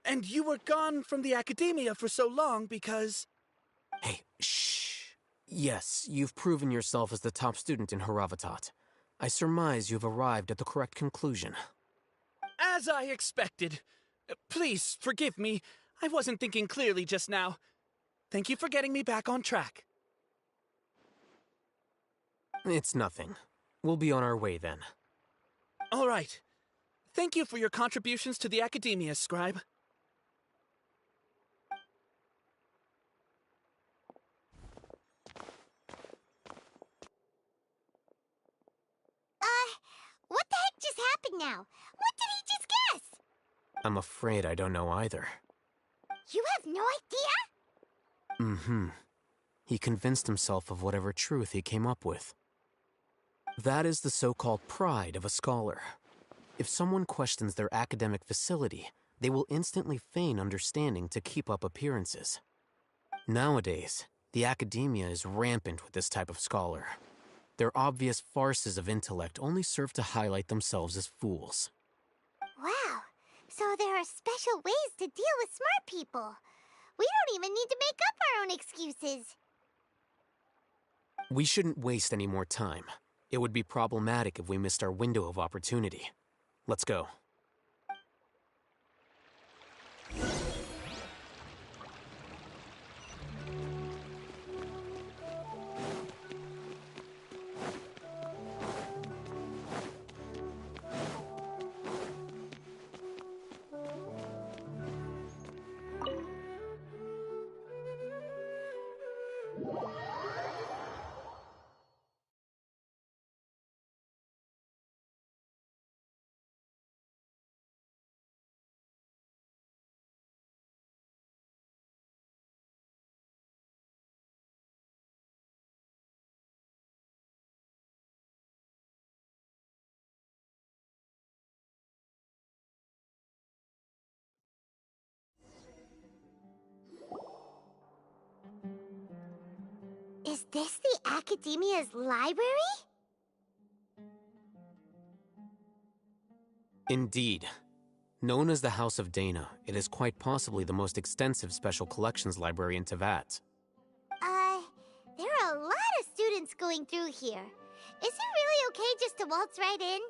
[SPEAKER 11] And you were gone from the academia for so long because...
[SPEAKER 3] Hey, shh. Yes, you've proven yourself as the top student in Haravatat. I surmise you've arrived at the correct conclusion.
[SPEAKER 11] As I expected. Please, forgive me. I wasn't thinking clearly just now. Thank you for getting me back on track.
[SPEAKER 3] It's nothing. We'll be on our way then.
[SPEAKER 11] All right. Thank you for your contributions to the academia, Scribe.
[SPEAKER 1] What the heck just happened now? What did he just guess?
[SPEAKER 3] I'm afraid I don't know either.
[SPEAKER 1] You have no idea?
[SPEAKER 3] Mm-hmm. He convinced himself of whatever truth he came up with. That is the so-called pride of a scholar. If someone questions their academic facility, they will instantly feign understanding to keep up appearances. Nowadays, the academia is rampant with this type of scholar. Their obvious farces of intellect only serve to highlight themselves as fools.
[SPEAKER 1] Wow, so there are special ways to deal with smart people. We don't even need to make up our own excuses.
[SPEAKER 3] We shouldn't waste any more time. It would be problematic if we missed our window of opportunity. Let's go.
[SPEAKER 1] Is this the Academia's library?
[SPEAKER 3] Indeed. Known as the House of Dana, it is quite possibly the most extensive special collections library in Teyvat.
[SPEAKER 1] There are a lot of students going through here. Is it really okay just to waltz right in?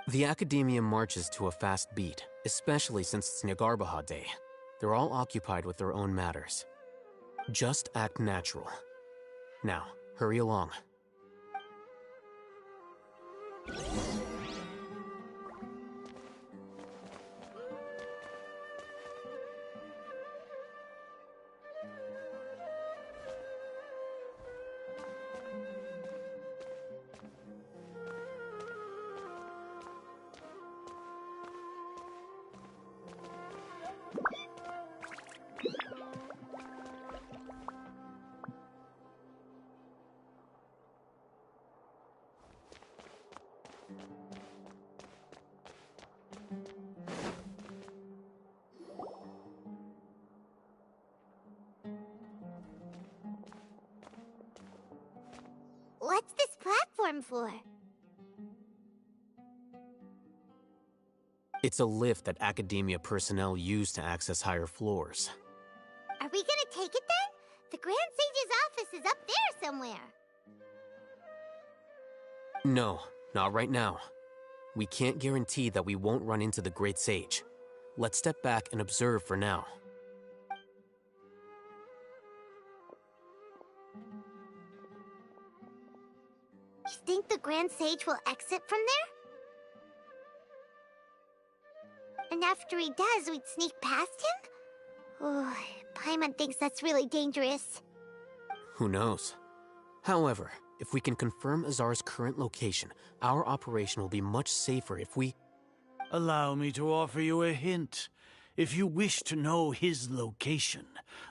[SPEAKER 3] The Academia marches to a fast beat, especially since it's Nyagarbaha Day. They're all occupied with their own matters. Just act natural. Now, hurry along.
[SPEAKER 1] What's this platform for?
[SPEAKER 3] It's a lift that Academia personnel use to access higher floors.
[SPEAKER 1] Are we gonna take it then? The Grand Sage's office is up there somewhere.
[SPEAKER 3] No, not right now. We can't guarantee that we won't run into the Great Sage. Let's step back and observe for now.
[SPEAKER 1] You think the Grand Sage will exit from there? And after he does, we'd sneak past him? Oh, Paimon thinks that's really dangerous.
[SPEAKER 3] Who knows? However, if we can confirm Azar's current location, our operation will be much safer if we...
[SPEAKER 19] Allow me to offer you a hint. If you wish to know his location,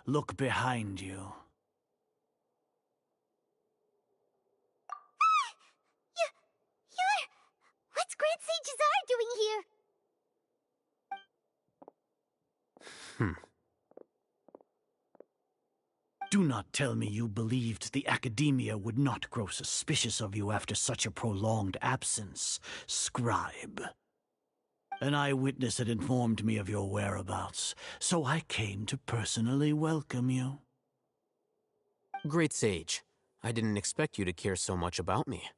[SPEAKER 19] look behind you.
[SPEAKER 1] What's Grand Sage Azar doing here?
[SPEAKER 19] Do not tell me you believed the Academia would not grow suspicious of you after such a prolonged absence, scribe. An eyewitness had informed me of your whereabouts, so I came to personally welcome you.
[SPEAKER 3] Great Sage, I didn't expect you to care so much about me.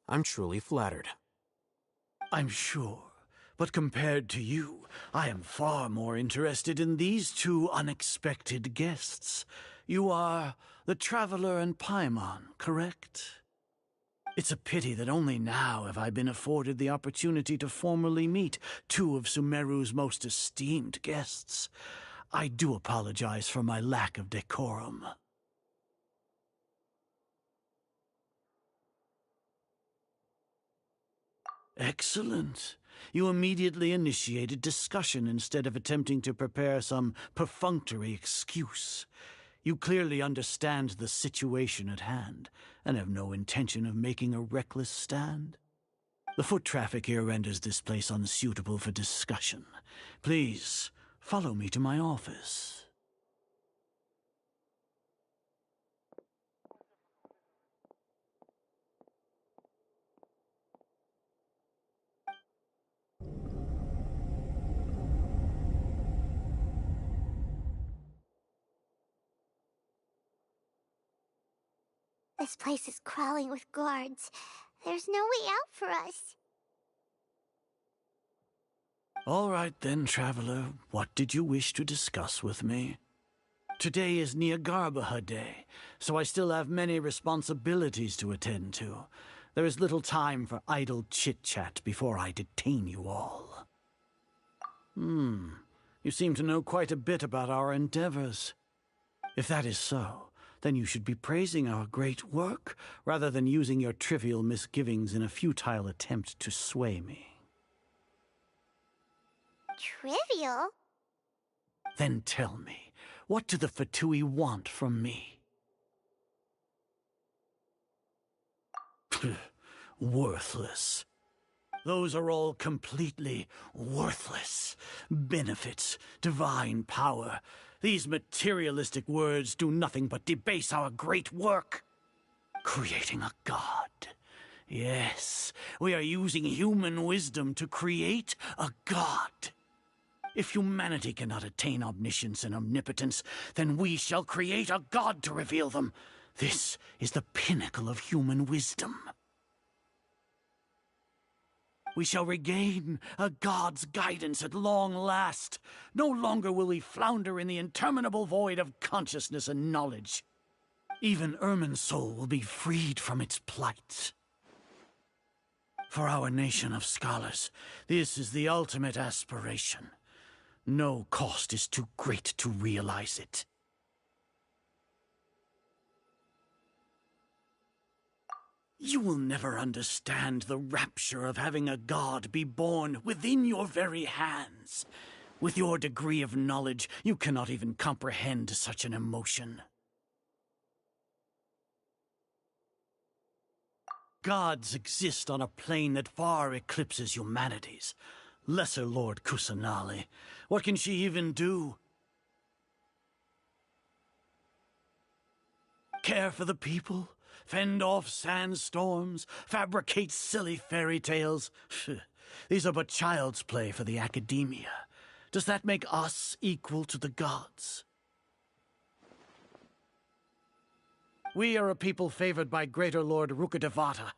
[SPEAKER 3] I'm truly flattered.
[SPEAKER 19] I'm sure, but compared to you, I am far more interested in these two unexpected guests. You are the Traveler and Paimon, correct? It's a pity that only now have I been afforded the opportunity to formally meet two of Sumeru's most esteemed guests. I do apologize for my lack of decorum. Excellent. You immediately initiated discussion instead of attempting to prepare some perfunctory excuse. You clearly understand the situation at hand, and have no intention of making a reckless stand. The foot traffic here renders this place unsuitable for discussion. Please, follow me to my office.
[SPEAKER 1] This place is crawling with guards. There's no way out for us.
[SPEAKER 19] All right then, Traveler. What did you wish to discuss with me? Today is Niagarbaha Day, so I still have many responsibilities to attend to. There is little time for idle chit-chat before I detain you all. You seem to know quite a bit about our endeavors. If that is so, then you should be praising our great work, rather than using your trivial misgivings in a futile attempt to sway me.
[SPEAKER 1] Trivial?
[SPEAKER 19] Then tell me, what do the Fatui want from me? Worthless. Those are all completely worthless. Benefits, divine power. These materialistic words do nothing but debase our great work. Creating a god. Yes, we are using human wisdom to create a god. If humanity cannot attain omniscience and omnipotence, then we shall create a god to reveal them. This is the pinnacle of human wisdom. We shall regain a god's guidance at long last. No longer will we flounder in the interminable void of consciousness and knowledge. Even Irminsul will be freed from its plight. For our nation of scholars, this is the ultimate aspiration. No cost is too great to realize it. You will never understand the rapture of having a god be born within your very hands. With your degree of knowledge, you cannot even comprehend such an emotion. Gods exist on a plane that far eclipses humanity's. Lesser Lord Kusanali, what can she even do? Care for the people? fend off sandstorms, fabricate silly fairy tales. These are but child's play for the Academia. Does that make us equal to the gods? We are a people favored by Greater Lord Rukkhadevata.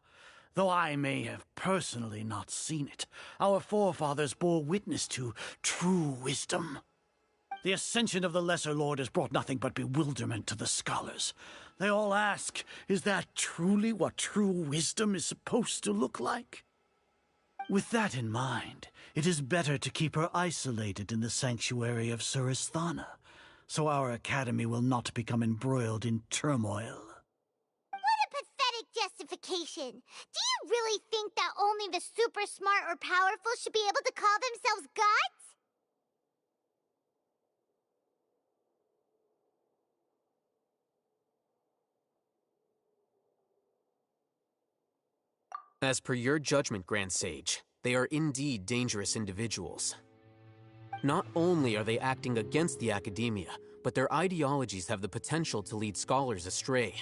[SPEAKER 19] Though I may have personally not seen it, our forefathers bore witness to true wisdom. The ascension of the Lesser Lord has brought nothing but bewilderment to the scholars. They all ask, is that truly what true wisdom is supposed to look like? With that in mind, it is better to keep her isolated in the sanctuary of Suristhana, so our academy will not become embroiled in turmoil.
[SPEAKER 1] What a pathetic justification! Do you really think that only the super smart or powerful should be able to call themselves gods?
[SPEAKER 3] As per your judgment, Grand Sage, they are indeed dangerous individuals. Not only are they acting against the Academia, but their ideologies have the potential to lead scholars astray.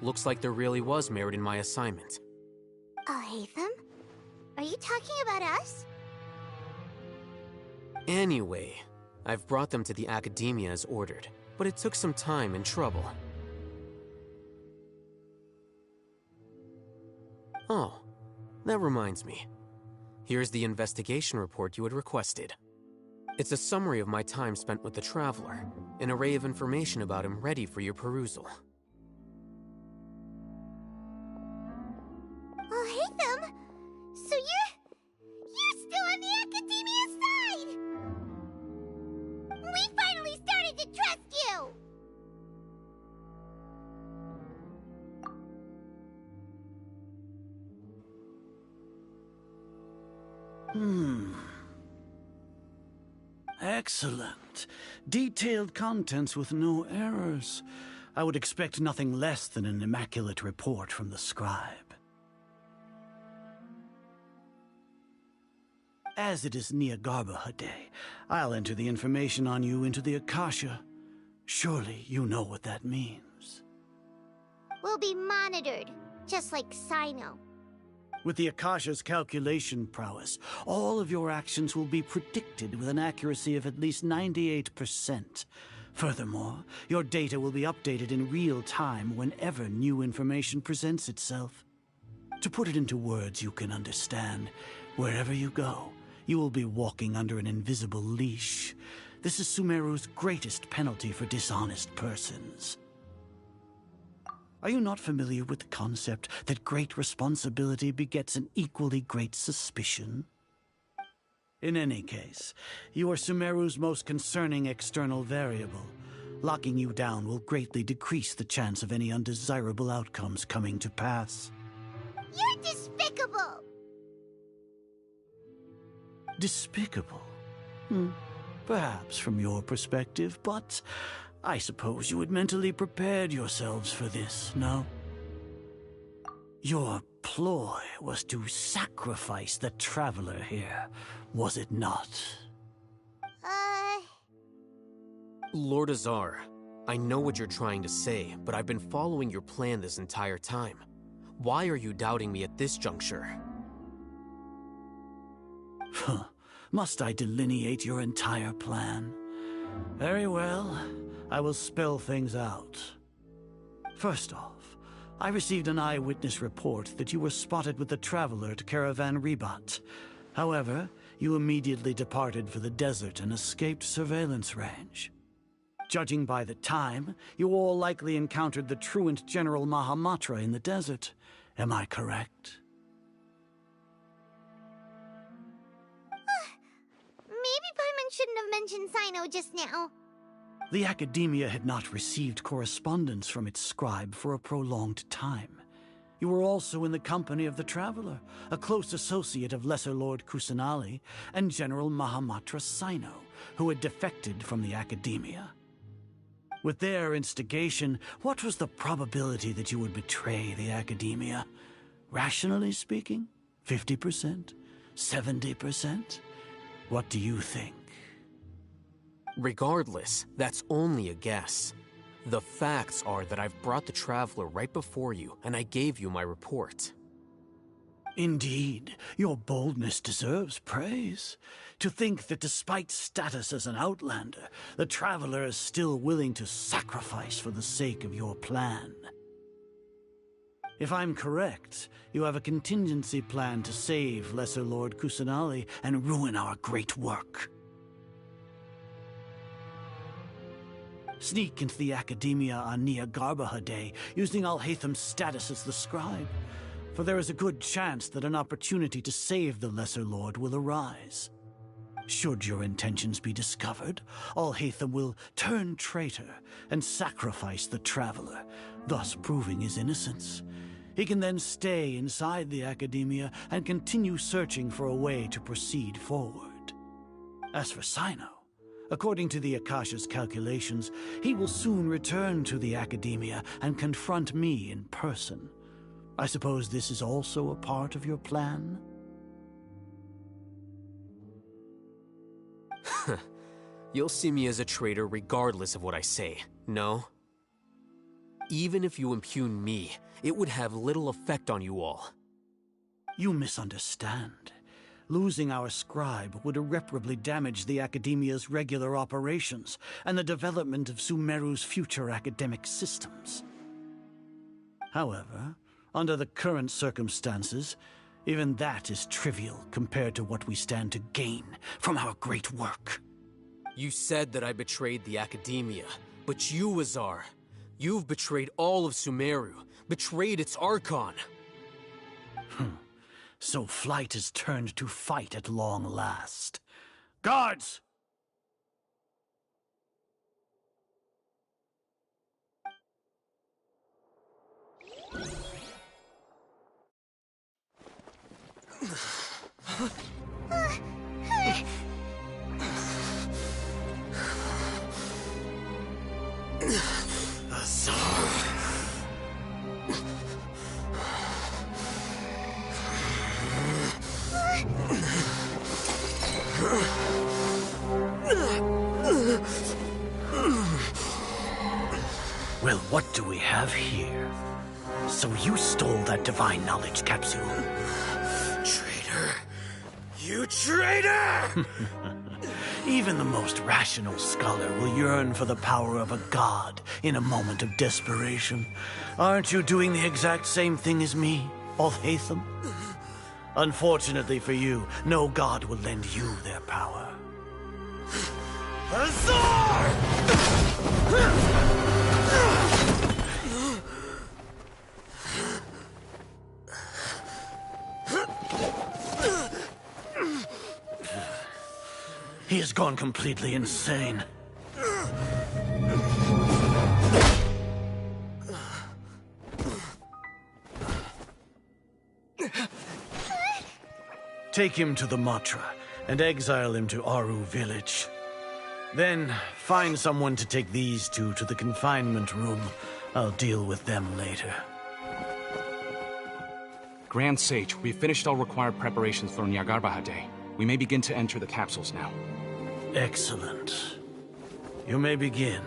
[SPEAKER 3] Looks like there really was merit in my assignment.
[SPEAKER 1] Hatham? Are you talking about us?
[SPEAKER 3] Anyway, I've brought them to the Academia as ordered, but it took some time and trouble. Oh, that reminds me. Here's the investigation report you had requested. It's a summary of my time spent with the Traveler, an array of information about him ready for your perusal.
[SPEAKER 1] Oh, Hatham! So you're still on the Academia's side! We finally started to trust you!
[SPEAKER 19] Excellent. Detailed contents with no errors. I would expect nothing less than an immaculate report from the scribe. As it is Niagarbha Day, I'll enter the information on you into the Akasha. Surely you know what that means.
[SPEAKER 1] We'll be monitored, just like Sino.
[SPEAKER 19] With the Akasha's calculation prowess, all of your actions will be predicted with an accuracy of at least 98%. Furthermore, your data will be updated in real time whenever new information presents itself. To put it into words you can understand, wherever you go, you will be walking under an invisible leash. This is Sumeru's greatest penalty for dishonest persons. Are you not familiar with the concept that great responsibility begets an equally great suspicion? In any case, you are Sumeru's most concerning external variable. Locking you down will greatly decrease the chance of any undesirable outcomes coming to pass.
[SPEAKER 1] You're despicable!
[SPEAKER 19] Despicable? Perhaps from your perspective, but I suppose you had mentally prepared yourselves for this, no? Your ploy was to sacrifice the Traveler here, was it not?
[SPEAKER 3] Lord Azar, I know what you're trying to say, but I've been following your plan this entire time. Why are you doubting me at this juncture?
[SPEAKER 19] Must I delineate your entire plan? Very well. I will spell things out. First off, I received an eyewitness report that you were spotted with the Traveler at Caravan Ribat. However, you immediately departed for the desert and escaped surveillance range. Judging by the time, you all likely encountered the truant General Mahamatra in the desert. Am I correct?
[SPEAKER 1] Maybe Paimon shouldn't have mentioned Sino just now.
[SPEAKER 19] The Academia had not received correspondence from its scribe for a prolonged time. You were also in the company of the Traveler, a close associate of Lesser Lord Kusanali and General Mahamatra Sino, who had defected from the Academia. With their instigation, what was the probability that you would betray the Academia? Rationally speaking, 50%? 70%? What do you think?
[SPEAKER 3] Regardless, that's only a guess. The facts are that I've brought the Traveler right before you, and I gave you my report.
[SPEAKER 19] Indeed, your boldness deserves praise. To think that despite status as an outlander, the Traveler is still willing to sacrifice for the sake of your plan. If I'm correct, you have a contingency plan to save Lesser Lord Kusanali and ruin our great work. Sneak into the Academia on Nia Garbaha Day, using Alhaitham's status as the scribe, for there is a good chance that an opportunity to save the Lesser Lord will arise. Should your intentions be discovered, Alhaitham will turn traitor and sacrifice the Traveler, thus proving his innocence. He can then stay inside the Academia and continue searching for a way to proceed forward. As for Sino, according to the Akasha's calculations, he will soon return to the Academia and confront me in person. I suppose this is also a part of your plan?
[SPEAKER 3] You'll see me as a traitor regardless of what I say, no? Even if you impugn me, it would have little effect on you all.
[SPEAKER 19] You misunderstand. Losing our scribe would irreparably damage the Academia's regular operations and the development of Sumeru's future academic systems. However, under the current circumstances, even that is trivial compared to what we stand to gain from our great work.
[SPEAKER 3] You said that I betrayed the Academia, but you, Azar, you've betrayed all of Sumeru, betrayed its Archon.
[SPEAKER 19] So flight has turned to fight at long last. Guards! Well, what do we have here? So you stole that divine knowledge capsule?
[SPEAKER 3] Traitor! You traitor!
[SPEAKER 19] Even the most rational scholar will yearn for the power of a god in a moment of desperation. Aren't you doing the exact same thing as me, Alhaitham? Unfortunately for you, no god will lend you their power.
[SPEAKER 3] Azar!
[SPEAKER 19] He has gone completely insane. Take him to the Matra and exile him to Aru village. Then find someone to take these two to the confinement room. I'll deal with them later.
[SPEAKER 20] Grand Sage, we've finished all required preparations for Nyagarbha Day. We may begin to enter the capsules now.
[SPEAKER 19] Excellent. You may begin.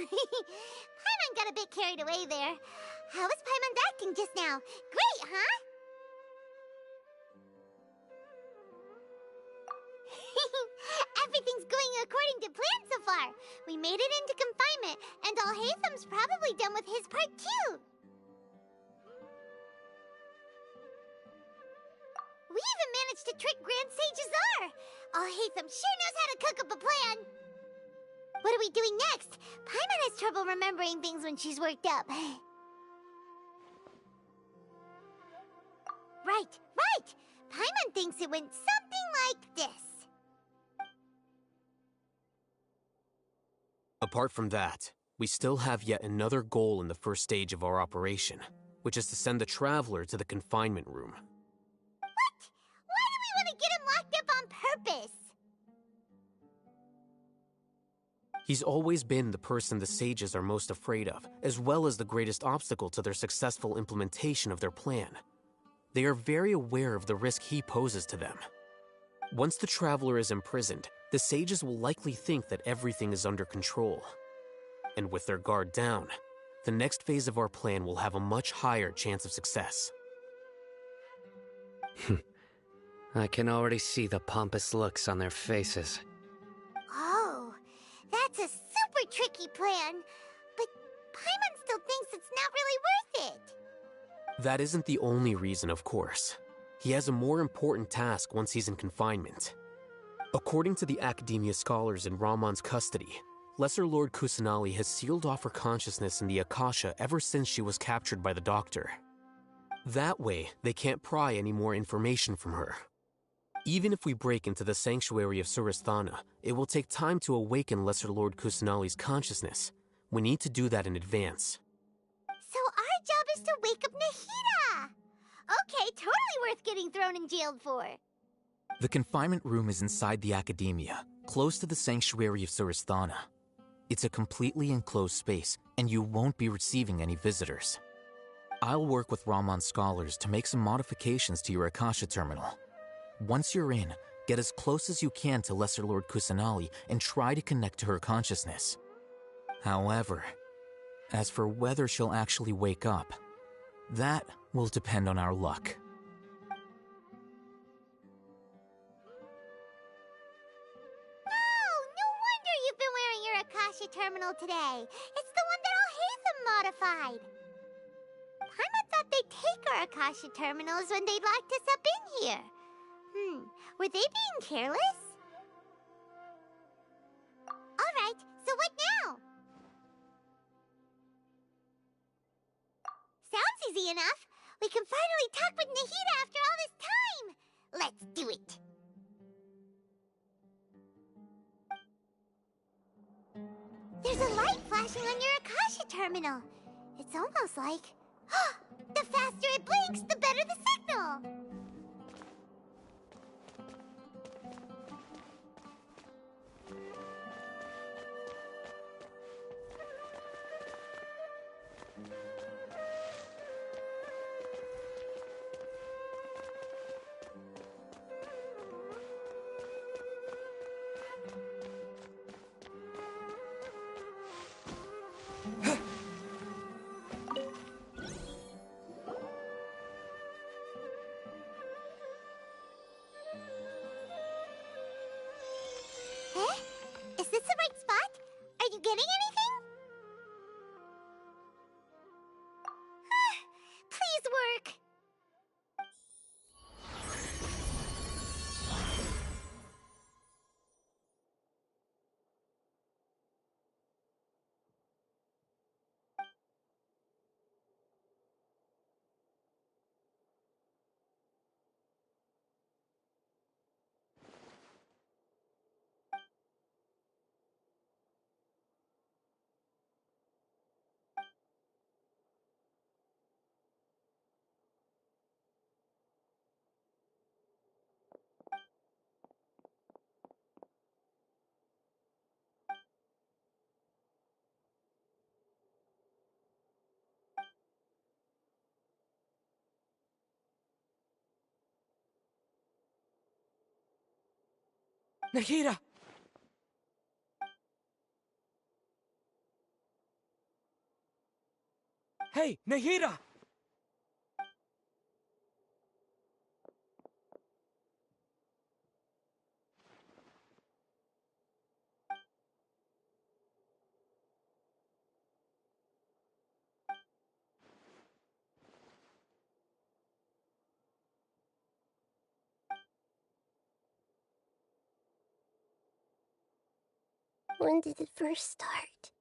[SPEAKER 1] Paimon got a bit carried away there. How was Paimon acting just now? Great, huh? Everything's going according to plan so far. We made it into confinement, and Alhaitham's probably done with his part too. We even managed to trick Grand Sage Azar. Alhaitham sure knows how to cook up a plan. What are we doing next? Paimon has trouble remembering things when she's worked up. Right. Paimon thinks it went something like this.
[SPEAKER 3] Apart from that, we still have yet another goal in the first stage of our operation, which is to send the Traveler to the confinement room.
[SPEAKER 1] What? Why do we want to get him locked up on purpose?
[SPEAKER 3] He's always been the person the sages are most afraid of, as well as the greatest obstacle to their successful implementation of their plan. They are very aware of the risk he poses to them. Once the Traveler is imprisoned, the sages will likely think that everything is under control. And with their guard down, the next phase of our plan will have a much higher chance of success.
[SPEAKER 5] I can already see the pompous looks on their faces.
[SPEAKER 1] Oh, that's a super tricky plan. But Paimon still thinks it's not really worth it.
[SPEAKER 3] That isn't the only reason, of course. He has a more important task once he's in confinement. According to the Academia scholars in Ramon's custody, Lesser Lord Kusanali has sealed off her consciousness in the Akasha ever since she was captured by the Doctor. That way, they can't pry any more information from her. Even if we break into the sanctuary of Surasthana, it will take time to awaken Lesser Lord Kusanali's consciousness. We need to do that in advance.
[SPEAKER 1] So our job is to wake up Nahida! Okay, totally worth getting thrown in jail for.
[SPEAKER 9] The confinement room is inside the Academia, close to the sanctuary of Surasthana. It's a completely enclosed space, and you won't be receiving any visitors. I'll work with Ramon's scholars to make some modifications to your Akasha terminal. Once you're in, get as close as you can to Lesser Lord Kusanali and try to connect to her consciousness. However, as for whether she'll actually wake up, that will depend on our luck.
[SPEAKER 1] Oh, no wonder you've been wearing your Akasha terminal today. It's the one that Al-Haytham modified. Paimon thought they'd take our Akasha terminals when they locked us up in here. Were they being careless? Alright, so what now? Sounds easy enough. We can finally talk with Nahida after all this time. Let's do it. There's a light flashing on your Akasha terminal. It's almost like... the faster it blinks, the better the signal. Is this the right spot? Are you getting anything? Please work.
[SPEAKER 18] Nahida! Hey, Nahida!
[SPEAKER 1] When did it first start?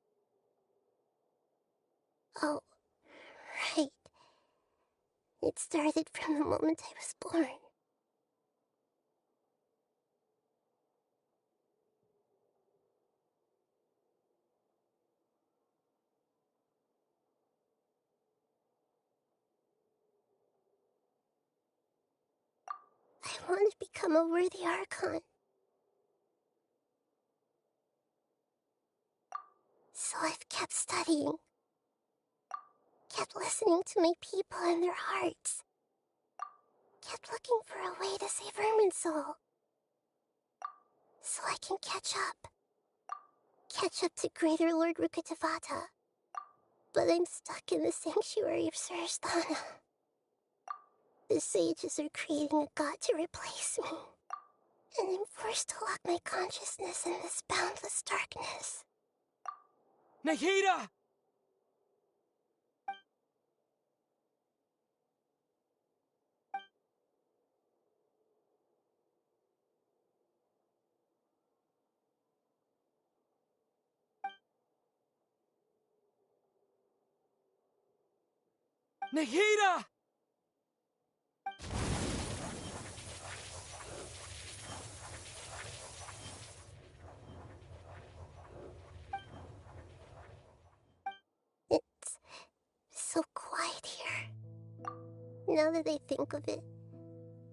[SPEAKER 1] Oh, right. It started from the moment I was born. I want to become a worthy Archon. So I've kept studying. Kept listening to my people and their hearts. Kept looking for a way to save Irminsul. So I can catch up. Catch up to Greater Lord Rukkhadevata. But I'm stuck in the sanctuary of Surasthana. The sages are creating a god to replace me. And I'm forced to lock my consciousness in this boundless darkness.
[SPEAKER 2] Nahida! Nahida!
[SPEAKER 1] It's so quiet here. Now that I think of it,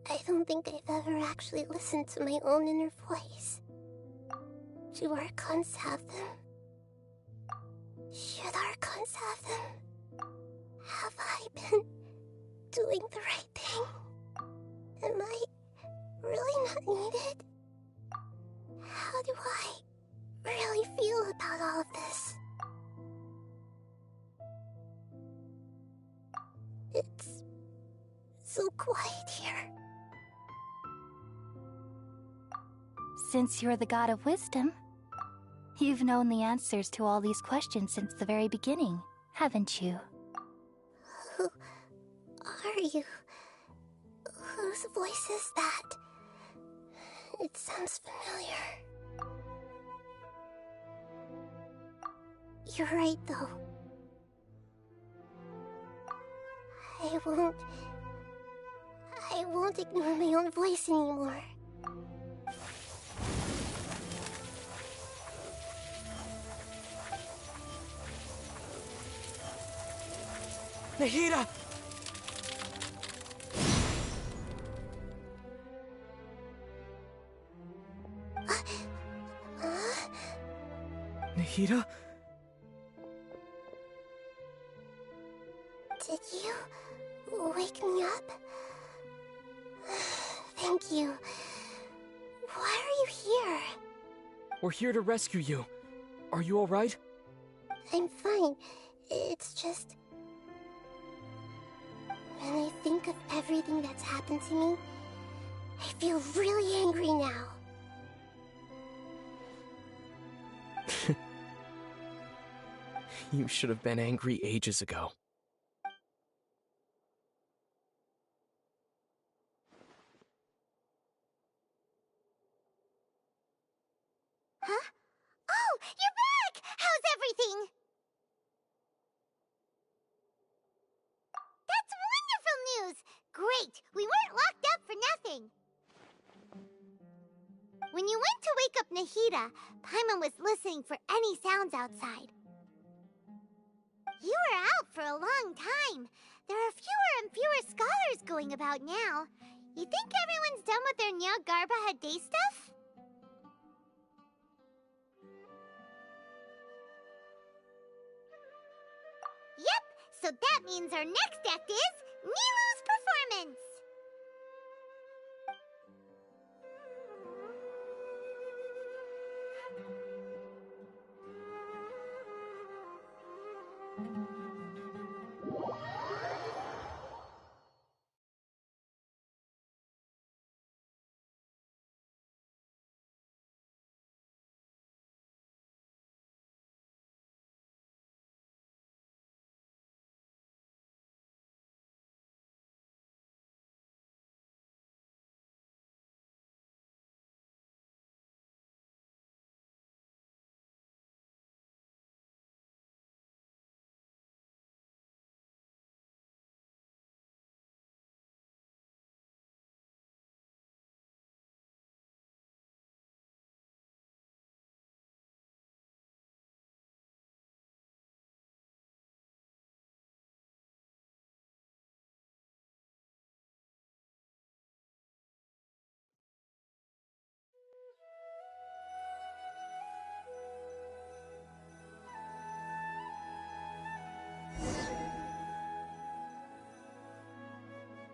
[SPEAKER 1] I don't think I've ever actually listened to my own inner voice. Do Archons have them? Should Archons have them? Have I been doing the right thing? Am I really not needed? How do I really feel about all of this? It's so quiet here.
[SPEAKER 21] Since you're the god of wisdom, you've known the answers to all these questions since the very beginning, haven't you?
[SPEAKER 1] Who are you? Whose voice is that? It sounds familiar. You're right, though. I won't ignore my own voice anymore.
[SPEAKER 2] Nahida! Nahida?
[SPEAKER 1] Did you wake me up? Thank you. Why are you here?
[SPEAKER 2] We're here to rescue you. Are you alright?
[SPEAKER 1] I'm fine. It's just... when I think of everything that's happened to me, I feel really angry now.
[SPEAKER 2] You should have been angry ages ago.
[SPEAKER 1] Huh? Oh, you're back! How's everything? That's wonderful news! Great! We weren't locked up for nothing! When you went to wake up Nahida, Paimon was listening for any sounds outside. You were out for a long time. There are fewer and fewer scholars going about now. You think everyone's done with their Nyagarbha day stuff? Yep, so that means our next act is Nilou's performance!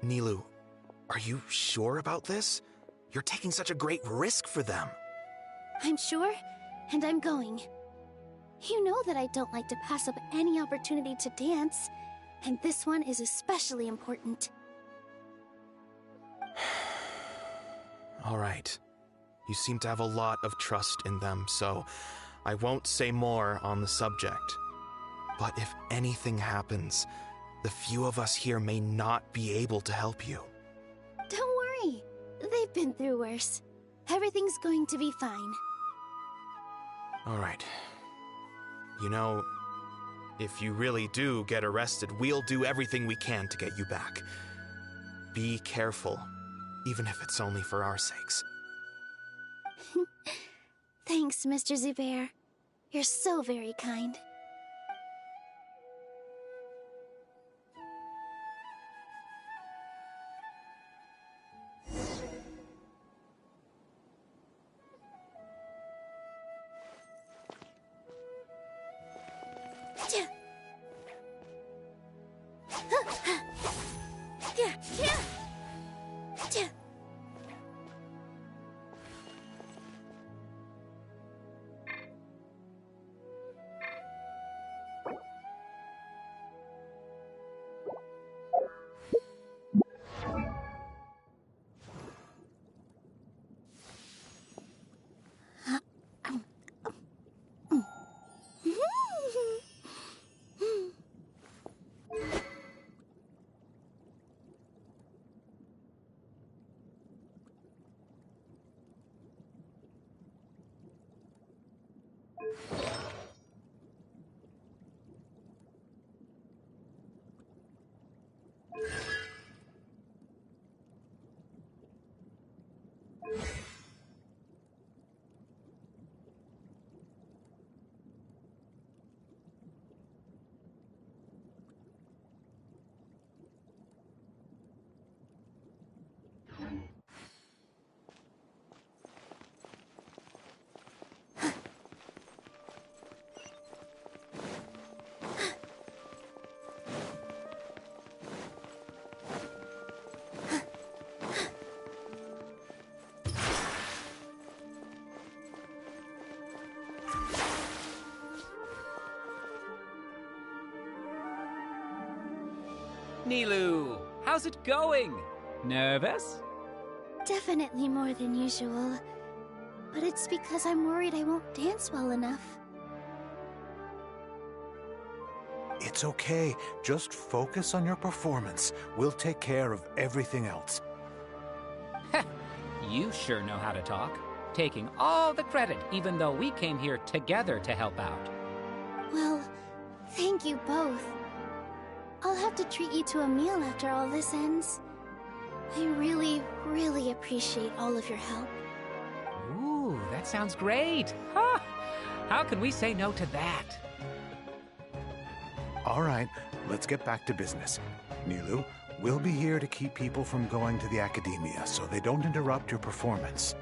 [SPEAKER 7] Nilou, are you sure about this? You're taking such a great risk for them.
[SPEAKER 17] I'm sure, and I'm going. You know that I don't like to pass up any opportunity to dance, and this one is especially important.
[SPEAKER 7] All right. You seem to have a lot of trust in them, so I won't say more on the subject. But if anything happens, the few of us here may not be able to help you.
[SPEAKER 17] Don't worry. They've been through worse. Everything's going to be fine.
[SPEAKER 7] All right. You know, if you really do get arrested, we'll do everything we can to get you back. Be careful, even if it's only for our sakes.
[SPEAKER 17] Thanks, Mr. Zubair. You're so very kind.
[SPEAKER 22] Nilou, how's it going? Nervous?
[SPEAKER 17] Definitely more than usual. But it's because I'm worried I won't dance well enough.
[SPEAKER 6] It's okay. Just focus on your performance. We'll take care of everything else.
[SPEAKER 22] You sure know how to talk. Taking all the credit, even though we came here together to help out.
[SPEAKER 17] Well, thank you both. I'll have to treat you to a meal after all this ends. I really, really appreciate all of your help.
[SPEAKER 22] Ooh, that sounds great. Ha! How can we say no to that?
[SPEAKER 6] All right, let's get back to business. Nilou, we'll be here to keep people from going to the Academia so they don't interrupt your performance.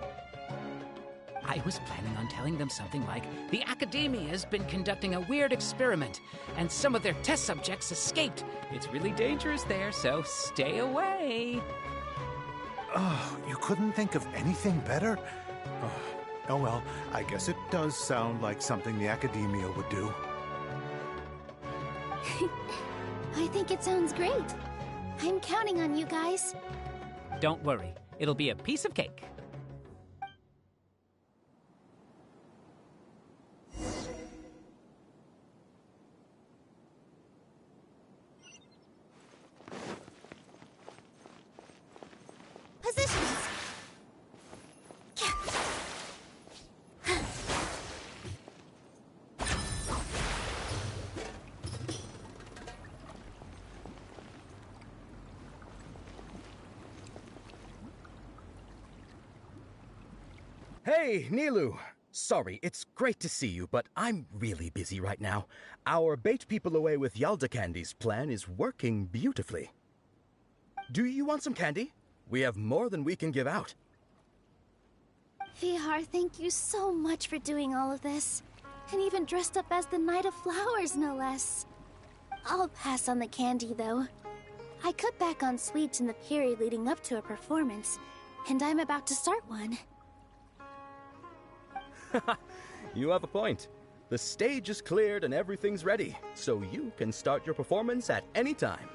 [SPEAKER 22] I was planning on telling them something like, the Academia has been conducting a weird experiment, and some of their test subjects escaped. It's really dangerous there, so stay away.
[SPEAKER 6] Oh, you couldn't think of anything better? Oh well, I guess it does sound like something the Academia would do.
[SPEAKER 17] I think it sounds great. I'm counting on you guys.
[SPEAKER 22] Don't worry, it'll be a piece of cake.
[SPEAKER 1] Positions.
[SPEAKER 23] Hey, Nilou! Sorry, it's great to see you, but I'm really busy right now. Our Bait People Away with Yalda Candies plan is working beautifully. Do you want some candy? We have more than we can give out.
[SPEAKER 17] Vihar, thank you so much for doing all of this. And even dressed up as the Knight of Flowers, no less. I'll pass on the candy, though. I cut back on sweets in the period leading up to a performance, and I'm about to start one.
[SPEAKER 23] You have a point. The stage is cleared and everything's ready, so you can start your performance at any time.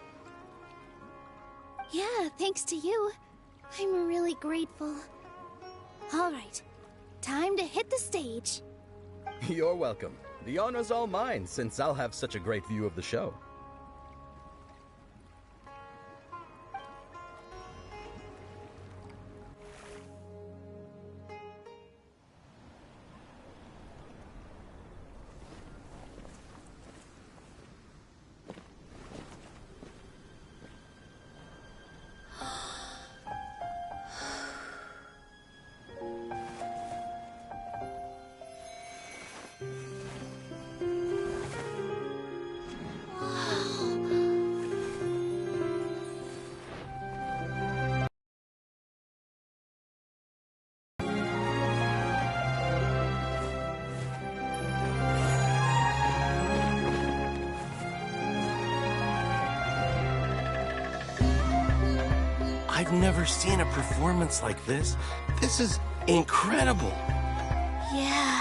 [SPEAKER 17] Yeah, thanks to you. I'm really grateful. All right, time to hit the stage.
[SPEAKER 23] You're welcome. The honor's all mine, since I'll have such a great view of the show.
[SPEAKER 8] I've never seen a performance like this. This is incredible.
[SPEAKER 10] Yeah,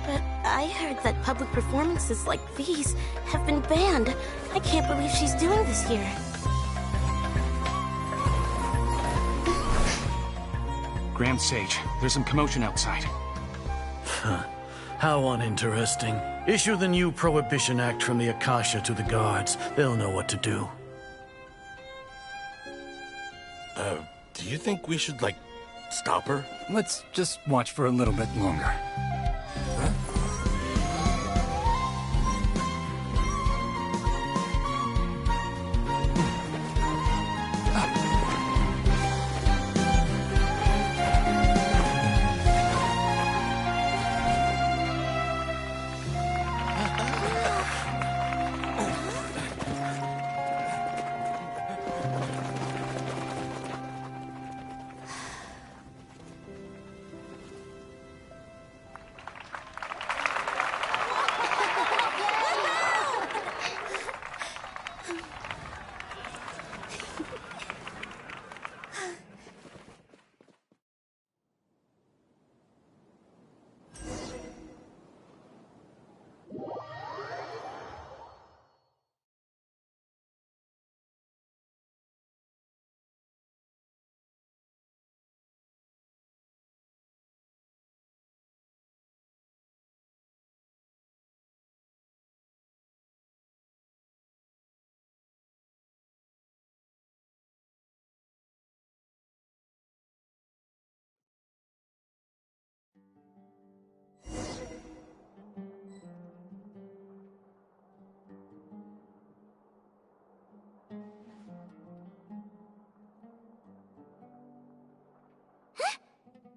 [SPEAKER 10] but I heard that public performances like these have been banned. I can't believe she's doing this here.
[SPEAKER 20] Grand Sage, there's some commotion outside.
[SPEAKER 19] How uninteresting. Issue the new Prohibition Act from the Akasha to the guards. They'll know what to do.
[SPEAKER 8] Do you think we should, like, stop her?
[SPEAKER 14] Let's just watch for a little bit longer.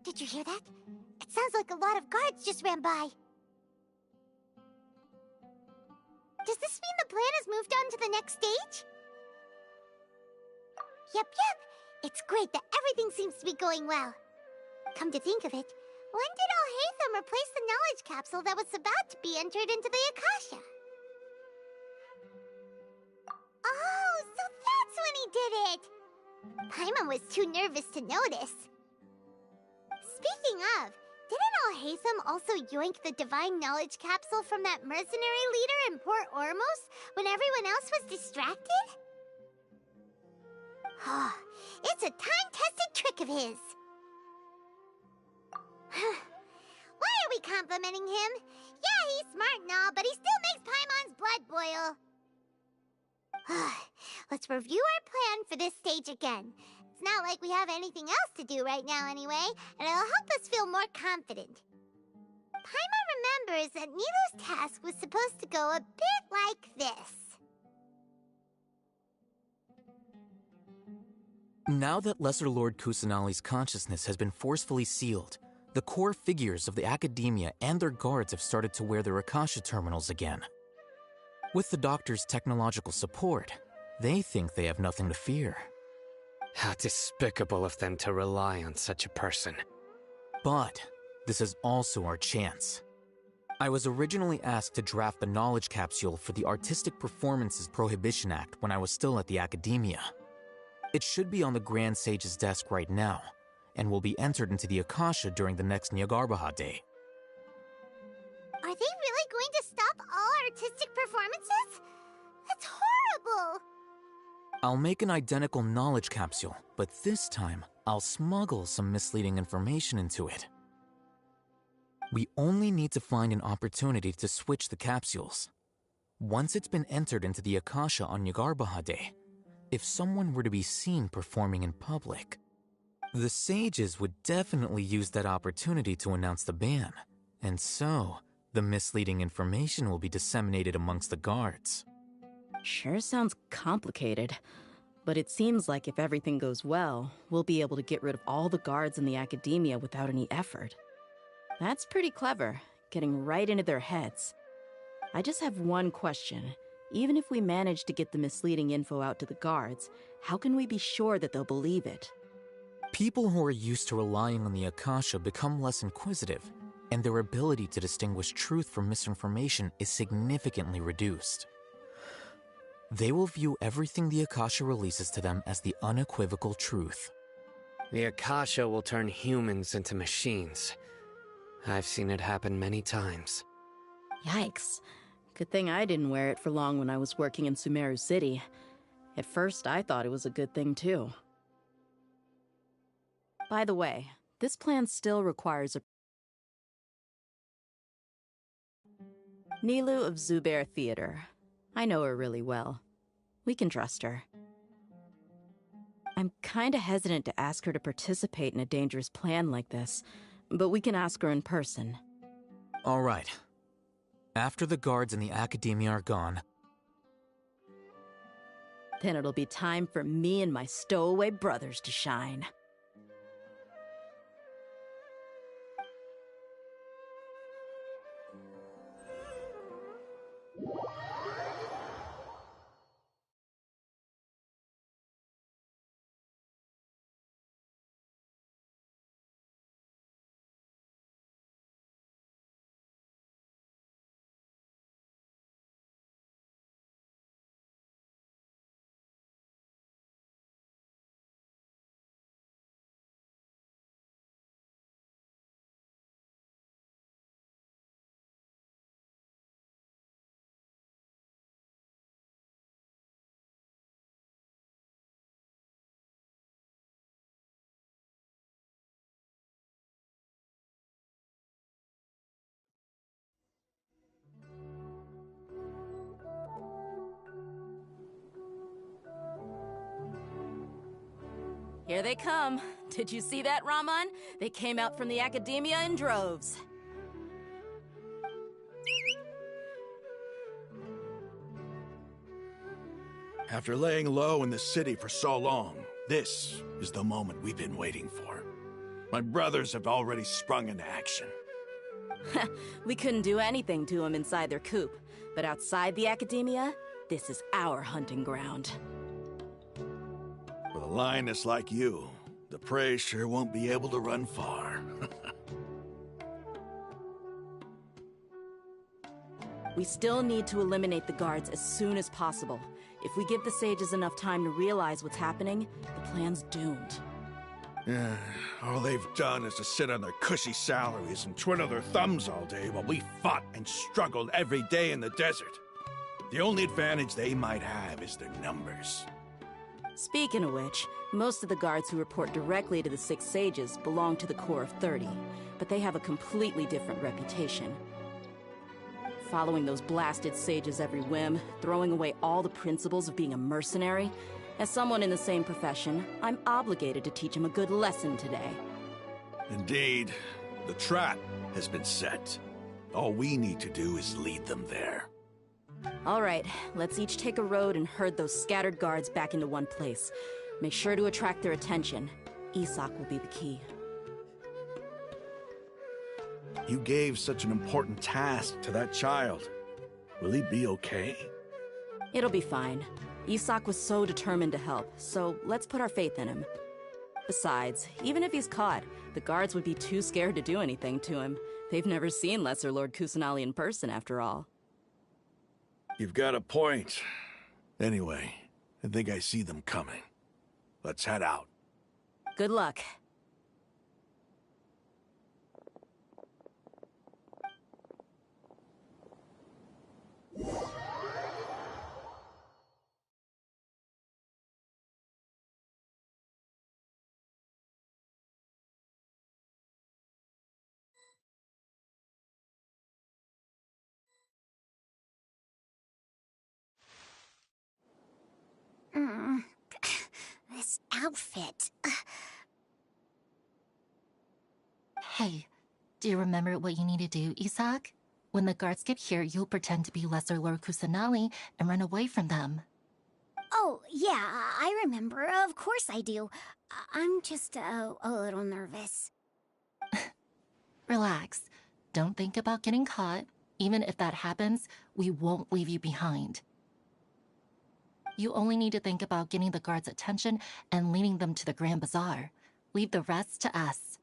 [SPEAKER 1] Did you hear that? It sounds like a lot of guards just ran by. Does this mean the plan has moved on to the next stage? Yep. It's great that everything seems to be going well. Come to think of it, when did Alhaitham replace the knowledge capsule that was about to be entered into the Akasha? Oh, so that's when he did it! Paimon was too nervous to notice. Speaking of, didn't Alhaitham also yoink the divine knowledge capsule from that mercenary leader in Port Ormos when everyone else was distracted? It's a time-tested trick of his. Why are we complimenting him? Yeah, he's smart and all, but he still makes Paimon's blood boil. Let's review our plan for this stage again. It's not like we have anything else to do right now anyway, and it'll help us feel more confident. Paimon remembers that Nilou's task was supposed to go a bit like this.
[SPEAKER 9] Now that Lesser Lord Kusanali's consciousness has been forcefully sealed, the core figures of the Academia and their guards have started to wear their Akasha terminals again. With the Doctor's technological support, they think they have nothing to fear.
[SPEAKER 5] How despicable of them to rely on such a person.
[SPEAKER 9] But this is also our chance. I was originally asked to draft the knowledge capsule for the Artistic Performances Prohibition Act when I was still at the Academia. It should be on the Grand Sage's desk right now, and will be entered into the Akasha during the next Nyargarbaha Day.
[SPEAKER 1] Are they really going to stop all artistic performances? That's horrible!
[SPEAKER 9] I'll make an identical knowledge capsule, but this time, I'll smuggle some misleading information into it. We only need to find an opportunity to switch the capsules. Once it's been entered into the Akasha on Nyargarbaha Day, if someone were to be seen performing in public, the sages would definitely use that opportunity to announce the ban, and so the misleading information will be disseminated amongst the guards.
[SPEAKER 4] Sure sounds complicated, but it seems like if everything goes well, we'll be able to get rid of all the guards in the Academia without any effort. That's pretty clever, getting right into their heads. I just have one question. Even if we manage to get the misleading info out to the guards, how can we be sure that they'll believe it?
[SPEAKER 9] People who are used to relying on the Akasha become less inquisitive, and their ability to distinguish truth from misinformation is significantly reduced. They will view everything the Akasha releases to them as the unequivocal truth.
[SPEAKER 5] The Akasha will turn humans into machines. I've seen it happen many times.
[SPEAKER 4] Yikes. Good thing I didn't wear it for long when I was working in Sumeru City. At first, I thought it was a good thing, too. By the way, this plan still requires a... Nilu of Zubair Theater. I know her really well. We can trust her. I'm kinda hesitant to ask her to participate in a dangerous plan like this, but we can ask her in person.
[SPEAKER 9] All right. After the guards in the Academia are gone,
[SPEAKER 4] then it'll be time for me and my stowaway brothers to shine. Here they come. Did you see that, Raman? They came out from the Academia in droves.
[SPEAKER 6] After laying low in the city for so long, this is the moment we've been waiting for. My brothers have already sprung into action.
[SPEAKER 4] We couldn't do anything to them inside their coop, but outside the Academia, this is our hunting ground.
[SPEAKER 6] With a lioness like you, the prey sure won't be able to run far.
[SPEAKER 4] We still need to eliminate the guards as soon as possible. If we give the sages enough time to realize what's happening, the plan's doomed.
[SPEAKER 6] Yeah, all they've done is to sit on their cushy salaries and twiddle their thumbs all day while we fought and struggled every day in the desert. The only advantage they might have is their numbers.
[SPEAKER 4] Speaking of which, most of the guards who report directly to the Six Sages belong to the Corps of 30, but they have a completely different reputation. Following those blasted sages every whim, throwing away all the principles of being a mercenary. As someone in the same profession, I'm obligated to teach them a good lesson today.
[SPEAKER 6] Indeed, the trap has been set. All we need to do is lead them there.
[SPEAKER 4] All right, let's each take a road and herd those scattered guards back into one place. Make sure to attract their attention. Isak will be the key.
[SPEAKER 6] You gave such an important task to that child. Will he be okay?
[SPEAKER 4] It'll be fine. Isak was so determined to help, so let's put our faith in him. Besides, even if he's caught, the guards would be too scared to do anything to him. They've never seen Lesser Lord Kusanali in person, after all.
[SPEAKER 6] You've got a point. Anyway, I think I see them coming. Let's head out.
[SPEAKER 4] Good luck.
[SPEAKER 1] This outfit.
[SPEAKER 2] Hey, do you remember what you need to do, Isaac? When the guards get here, you'll pretend to be Lesser Lord Kusanali and run away from them.
[SPEAKER 1] Oh, yeah, I remember. Of course I do. I'm just a little nervous.
[SPEAKER 2] Relax. Don't think about getting caught. Even if that happens, we won't leave you behind. You only need to think about getting the guards' attention and leading them to the Grand Bazaar. Leave the rest to us.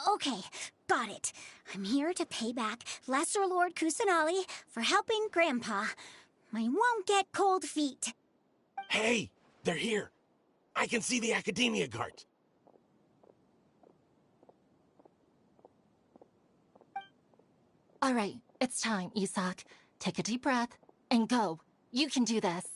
[SPEAKER 1] Okay, got it. I'm here to pay back Lesser Lord Kusanali for helping Grandpa. I won't get cold feet.
[SPEAKER 8] Hey, they're here. I can see the Academia guards.
[SPEAKER 2] All right, it's time, Isaac. Take a deep breath and go. You can do this.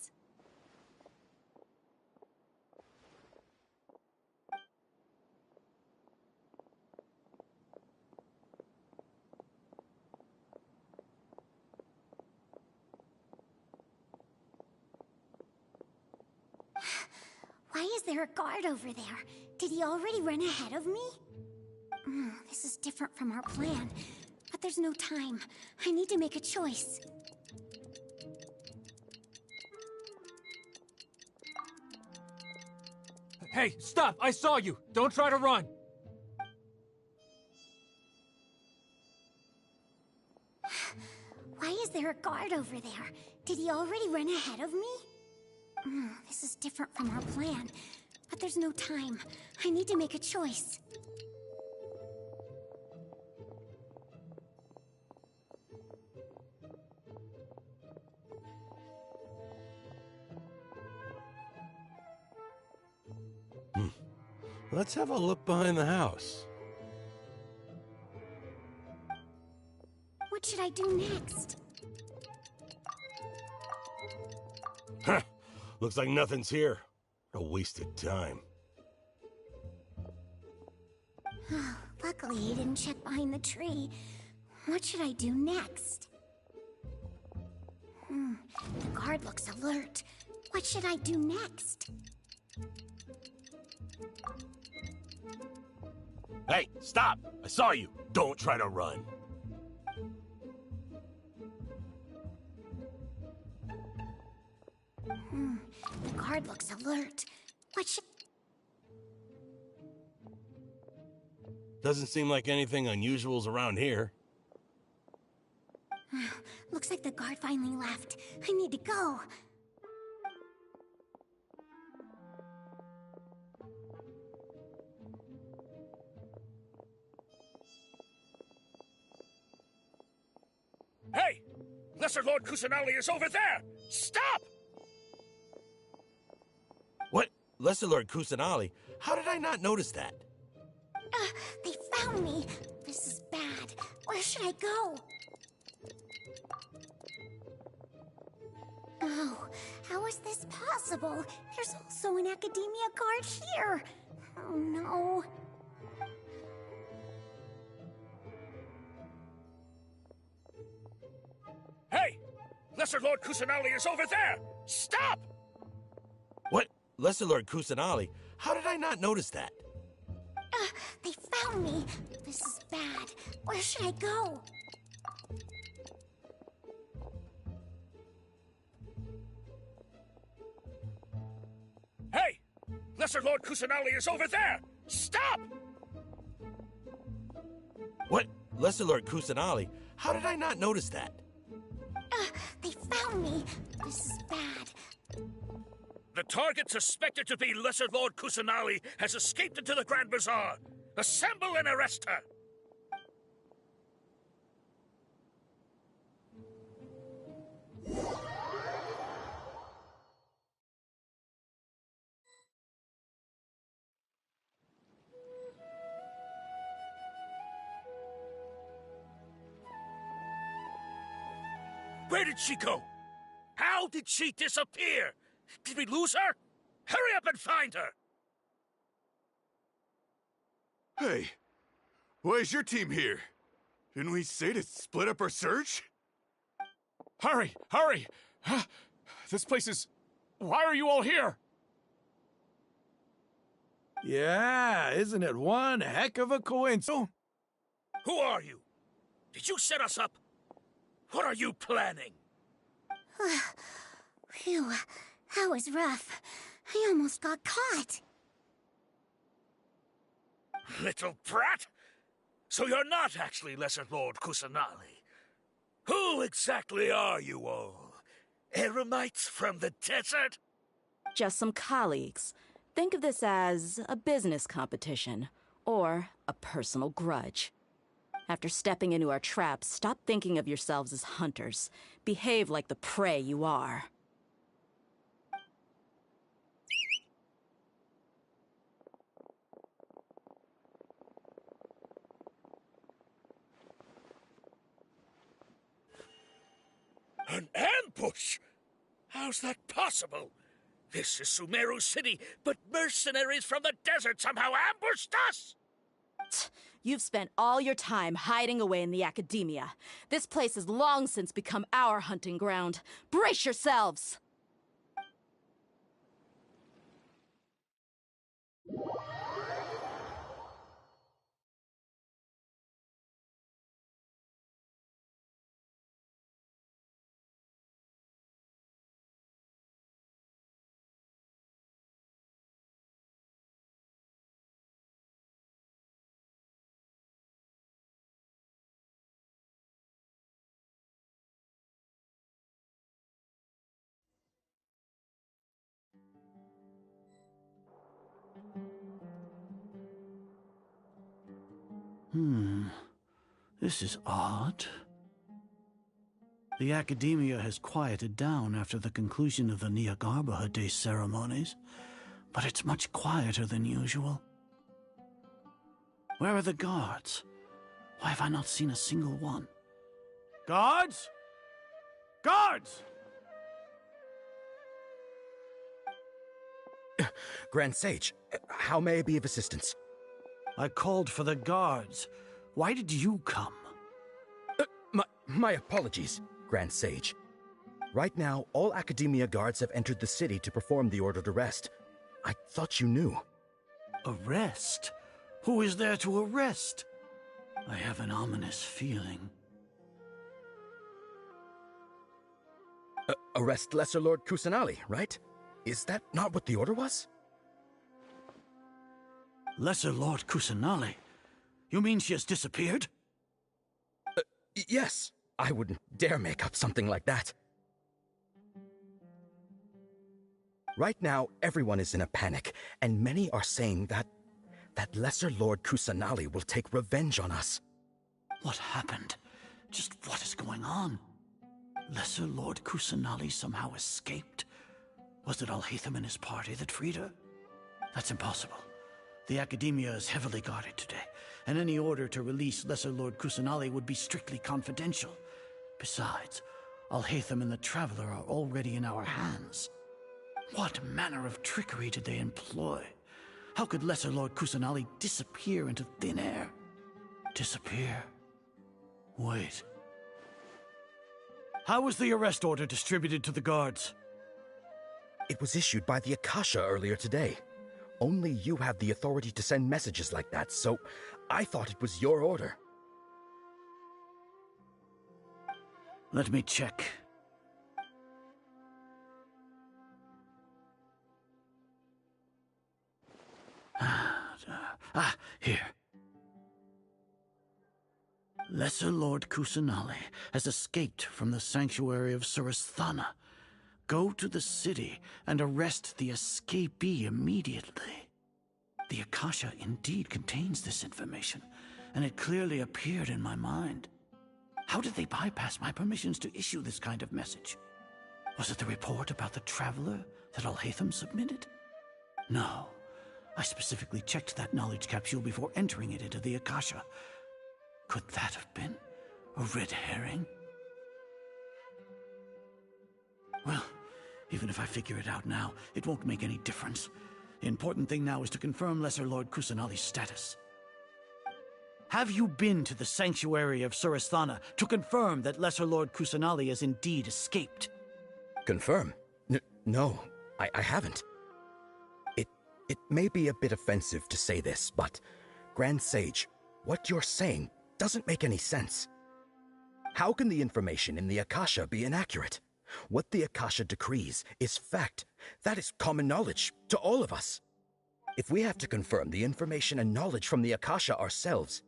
[SPEAKER 1] Why is there a guard over there? Did he already run ahead of me? This is different from our plan. But there's no time. I need to make a choice.
[SPEAKER 13] Hey, stop! I saw you! Don't try to run!
[SPEAKER 1] Why is there a guard over there? Did he already run ahead of me? This is different from our plan. But there's no time. I need to make a choice.
[SPEAKER 8] Let's have a look behind the house.
[SPEAKER 1] What should I do next?
[SPEAKER 8] Huh. Looks like nothing's here. A wasted time.
[SPEAKER 1] Luckily, he didn't check behind the tree. What should I do next? The guard looks alert. What should I do next?
[SPEAKER 8] Hey, stop! I saw you. Don't try to run.
[SPEAKER 1] The guard looks alert. What should...
[SPEAKER 8] Doesn't seem like anything unusual's around here.
[SPEAKER 1] Looks like the guard finally left. I need to go.
[SPEAKER 6] Hey! Lesser Lord Kusanali is over there! Stop!
[SPEAKER 8] What? Lesser Lord Kusanali? How did I not notice that?
[SPEAKER 1] They found me. This is bad. Where should I go? Oh, how is this possible? There's also an Academia guard here. Oh no.
[SPEAKER 6] Hey! Lesser Lord Kusanali is over there! Stop!
[SPEAKER 8] What? Lesser Lord Kusanali? How did I not notice that?
[SPEAKER 1] They found me. This is bad. Where should I go?
[SPEAKER 6] Hey! Lesser Lord Kusanali is over there! Stop!
[SPEAKER 8] What? Lesser Lord Kusanali? How did I not notice that?
[SPEAKER 1] They found me. This is bad.
[SPEAKER 6] The target suspected to be Lesser Lord Kusanali has escaped into the Grand Bazaar. Assemble and arrest her!
[SPEAKER 12] did she go? How did she disappear? Did we lose her? Hurry up and find her!
[SPEAKER 15] Hey, why is your team here? Didn't we say to split up our search?
[SPEAKER 13] Hurry! Hurry! This place is... Why are you all here?
[SPEAKER 6] Yeah, isn't it one heck of a coincidence?
[SPEAKER 12] Who are you? Did you set us up? What are you planning?
[SPEAKER 1] Phew, that was rough. I almost got caught.
[SPEAKER 12] Little brat? So you're not actually Lesser Lord Kusanali. Who exactly are you all? Eremites from the desert?
[SPEAKER 4] Just some colleagues. Think of this as a business competition, or a personal grudge. After stepping into our traps, stop thinking of yourselves as hunters. Behave like the prey you are.
[SPEAKER 12] An ambush? How's that possible? This is Sumeru City, but mercenaries from the desert somehow ambushed us!
[SPEAKER 4] You've spent all your time hiding away in the academia. This place has long since become our hunting ground. Brace yourselves!
[SPEAKER 19] This is odd. The academia has quieted down after the conclusion of the Nyagarbha Day ceremonies, but it's much quieter than usual. Where are the guards? Why have I not seen a single one? Guards? Guards!
[SPEAKER 23] Grand Sage, how may I be of assistance?
[SPEAKER 19] I called for the guards. Why did you come?
[SPEAKER 23] My apologies, Grand Sage. Right now, all Academia guards have entered the city to perform the ordered arrest. I thought you knew.
[SPEAKER 19] Arrest? Who is there to arrest? I have an ominous feeling.
[SPEAKER 23] Arrest Lesser Lord Kusanali, right? Is that not what the order was?
[SPEAKER 19] Lesser Lord Kusanali? You mean she has disappeared?
[SPEAKER 23] Yes. I wouldn't dare make up something like that. Right now, everyone is in a panic, and many are saying that Lesser Lord Kusanali will take revenge on us.
[SPEAKER 19] What happened? Just what is going on? Lesser Lord Kusanali somehow escaped? Was it Alhaitham and his party that freed her? That's impossible. The Academia is heavily guarded today, and any order to release Lesser Lord Kusanali would be strictly confidential. Besides, Alhaitham and the Traveler are already in our hands. What manner of trickery did they employ? How could Lesser Lord Kusanali disappear into thin air? Disappear? Wait. How was the arrest order distributed to the guards?
[SPEAKER 23] It was issued by the Akasha earlier today. Only you have the authority to send messages like that, so I thought it was your order.
[SPEAKER 19] Let me check. Here. Lesser Lord Kusanali has escaped from the sanctuary of Surasthana. Go to the city and arrest the escapee immediately. The Akasha indeed contains this information, and it clearly appeared in my mind. How did they bypass my permissions to issue this kind of message? Was it the report about the Traveler that Alhaitham submitted? No. I specifically checked that knowledge capsule before entering it into the Akasha. Could that have been a red herring? Well, even if I figure it out now, it won't make any difference. The important thing now is to confirm Lesser Lord Kusanali's status. Have you been to the sanctuary of Suristhana to confirm that Lesser Lord Kusanali has indeed escaped?
[SPEAKER 23] Confirm? No, I haven't. It may be a bit offensive to say this, but Grand Sage, what you're saying doesn't make any sense. How can the information in the Akasha be inaccurate? What the Akasha decrees is fact. That is common knowledge to all of us. If we have to confirm the information and knowledge from the Akasha ourselves,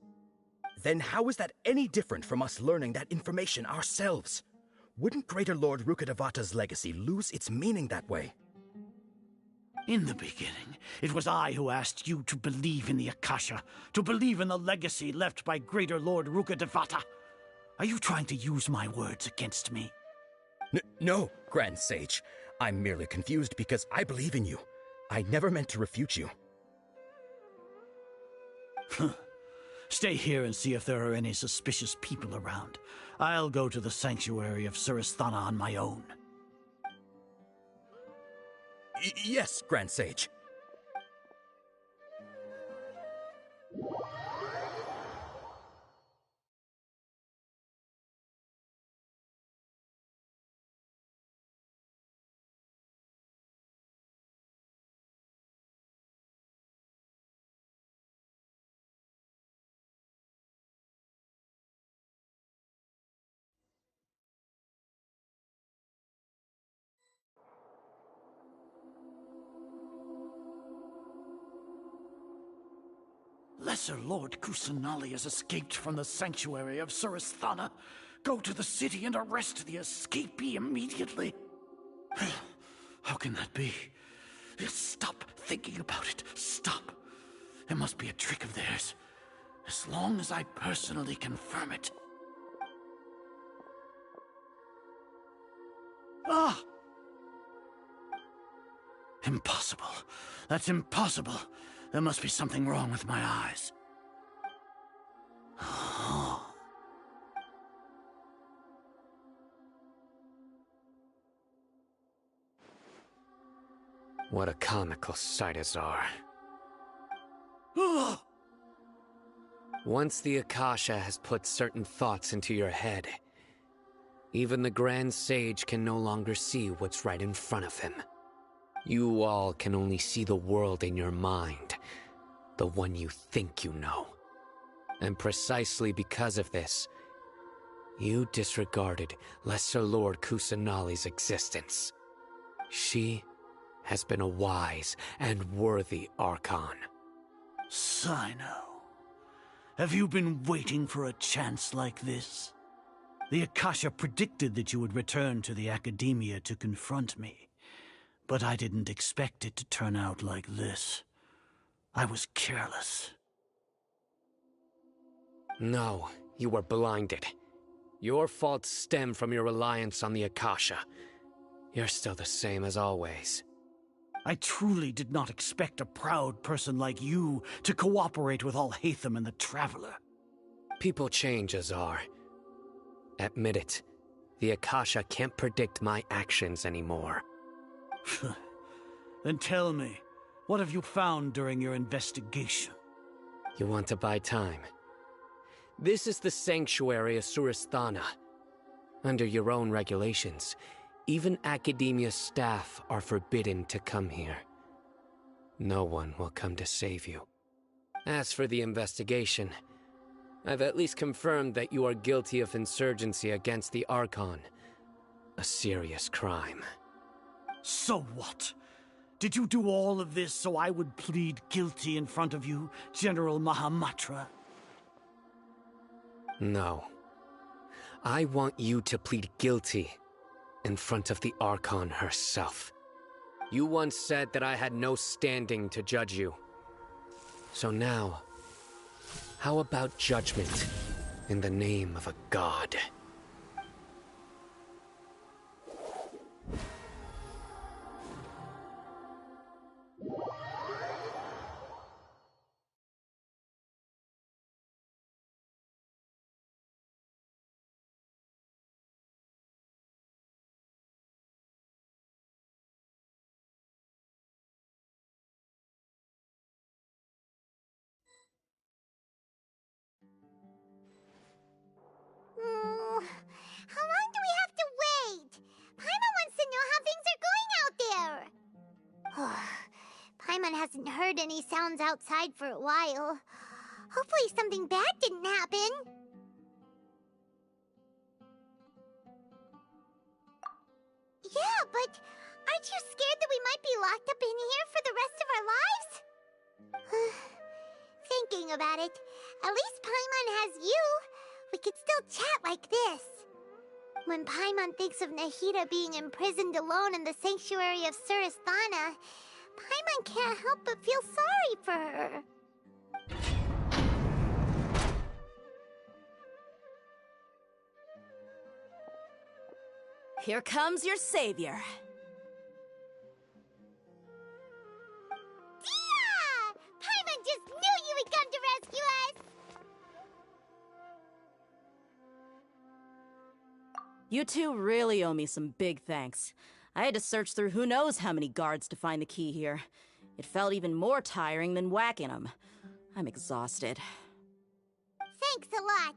[SPEAKER 23] then how is that any different from us learning that information ourselves? Wouldn't Greater Lord Rukkhadevata's legacy lose its meaning that way?
[SPEAKER 19] In the beginning, it was I who asked you to believe in the Akasha, to believe in the legacy left by Greater Lord Rukkhadevata. Are you trying to use my words against me?
[SPEAKER 23] No, Grand Sage. I'm merely confused because I believe in you. I never meant to refute you.
[SPEAKER 19] Stay here and see if there are any suspicious people around. I'll go to the sanctuary of Suristhana on my own.
[SPEAKER 23] Yes, Grand Sage.
[SPEAKER 19] Lesser Lord Kusanali has escaped from the sanctuary of Suristhana. Go to the city and arrest the escapee immediately. How can that be? Stop thinking about it. Stop. It must be a trick of theirs. As long as I personally confirm it. Ah! Impossible. That's impossible. There must be something wrong with my eyes.
[SPEAKER 5] What a comical sight, Azar. Once the Akasha has put certain thoughts into your head, even the Grand Sage can no longer see what's right in front of him. You all can only see the world in your mind, the one you think you know. And precisely because of this, you disregarded Lesser Lord Kusanali's existence. She has been a wise and worthy Archon.
[SPEAKER 19] Sino, have you been waiting for a chance like this? The Akasha predicted that you would return to the Academia to confront me. But I didn't expect it to turn out like this. I was careless.
[SPEAKER 5] No, you were blinded. Your faults stem from your reliance on the Akasha. You're still the same as always.
[SPEAKER 19] I truly did not expect a proud person like you to cooperate with Alhaitham and the Traveler.
[SPEAKER 5] People change, Azar. Admit it. The Akasha can't predict my actions anymore.
[SPEAKER 19] Then tell me, what have you found during your investigation?
[SPEAKER 5] You want to buy time? This is the sanctuary of Suristhana. Under your own regulations, even Academia staff are forbidden to come here. No one will come to save you. As for the investigation, I've at least confirmed that you are guilty of insurgency against the Archon. A serious crime.
[SPEAKER 19] So what? Did you do all of this so I would plead guilty in front of you, General Mahamatra?
[SPEAKER 5] No. I want you to plead guilty in front of the Archon herself. You once said that I had no standing to judge you. So now, how about judgment in the name of a god?
[SPEAKER 1] hasn't heard any sounds outside for a while. Hopefully something bad didn't happen. Yeah, but aren't you scared that we might be locked up in here for the rest of our lives? Thinking about it, at least Paimon has you. We could still chat like this. When Paimon thinks of Nahida being imprisoned alone in the sanctuary of Surasthana, Paimon can't help but feel sorry for her.
[SPEAKER 4] Here comes your savior.
[SPEAKER 1] Tia! Paimon just knew you would come to rescue us!
[SPEAKER 4] You two really owe me some big thanks. I had to search through who knows how many guards to find the key here. It felt even more tiring than whacking them. I'm exhausted.
[SPEAKER 1] Thanks a lot.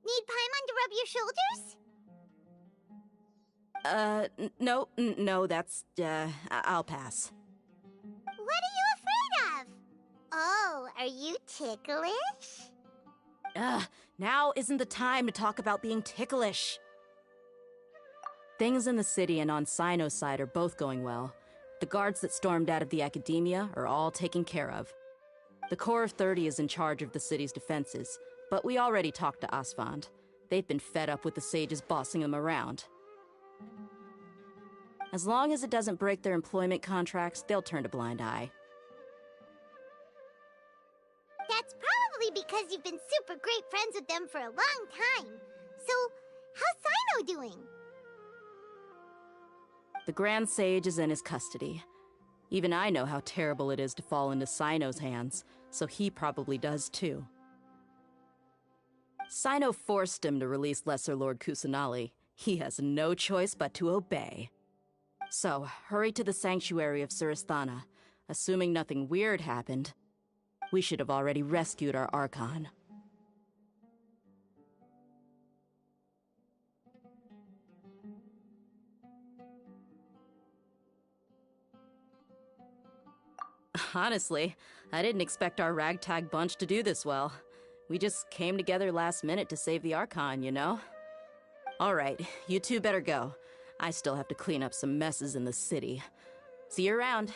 [SPEAKER 1] Need Paimon to rub your shoulders?
[SPEAKER 4] No, that's, I'll pass.
[SPEAKER 1] What are you afraid of? Oh, are you ticklish?
[SPEAKER 4] Now isn't the time to talk about being ticklish. Things in the city and on Sino's side are both going well. The guards that stormed out of the Academia are all taken care of. The Corps of 30 is in charge of the city's defenses, but we already talked to Asfand. They've been fed up with the sages bossing them around. As long as it doesn't break their employment contracts, they'll turn a blind eye.
[SPEAKER 1] That's probably because you've been super great friends with them for a long time. So, how's Sino doing?
[SPEAKER 4] The Grand Sage is in his custody. Even I know how terrible it is to fall into Sino's hands, so he probably does too. Sino forced him to release Lesser Lord Kusanali. He has no choice but to obey. So, hurry to the sanctuary of Surasthana. Assuming nothing weird happened, we should have already rescued our Archon. Honestly, I didn't expect our ragtag bunch to do this well. We just came together last minute to save the Archon, you know? Alright, you two better go. I still have to clean up some messes in the city. See you around.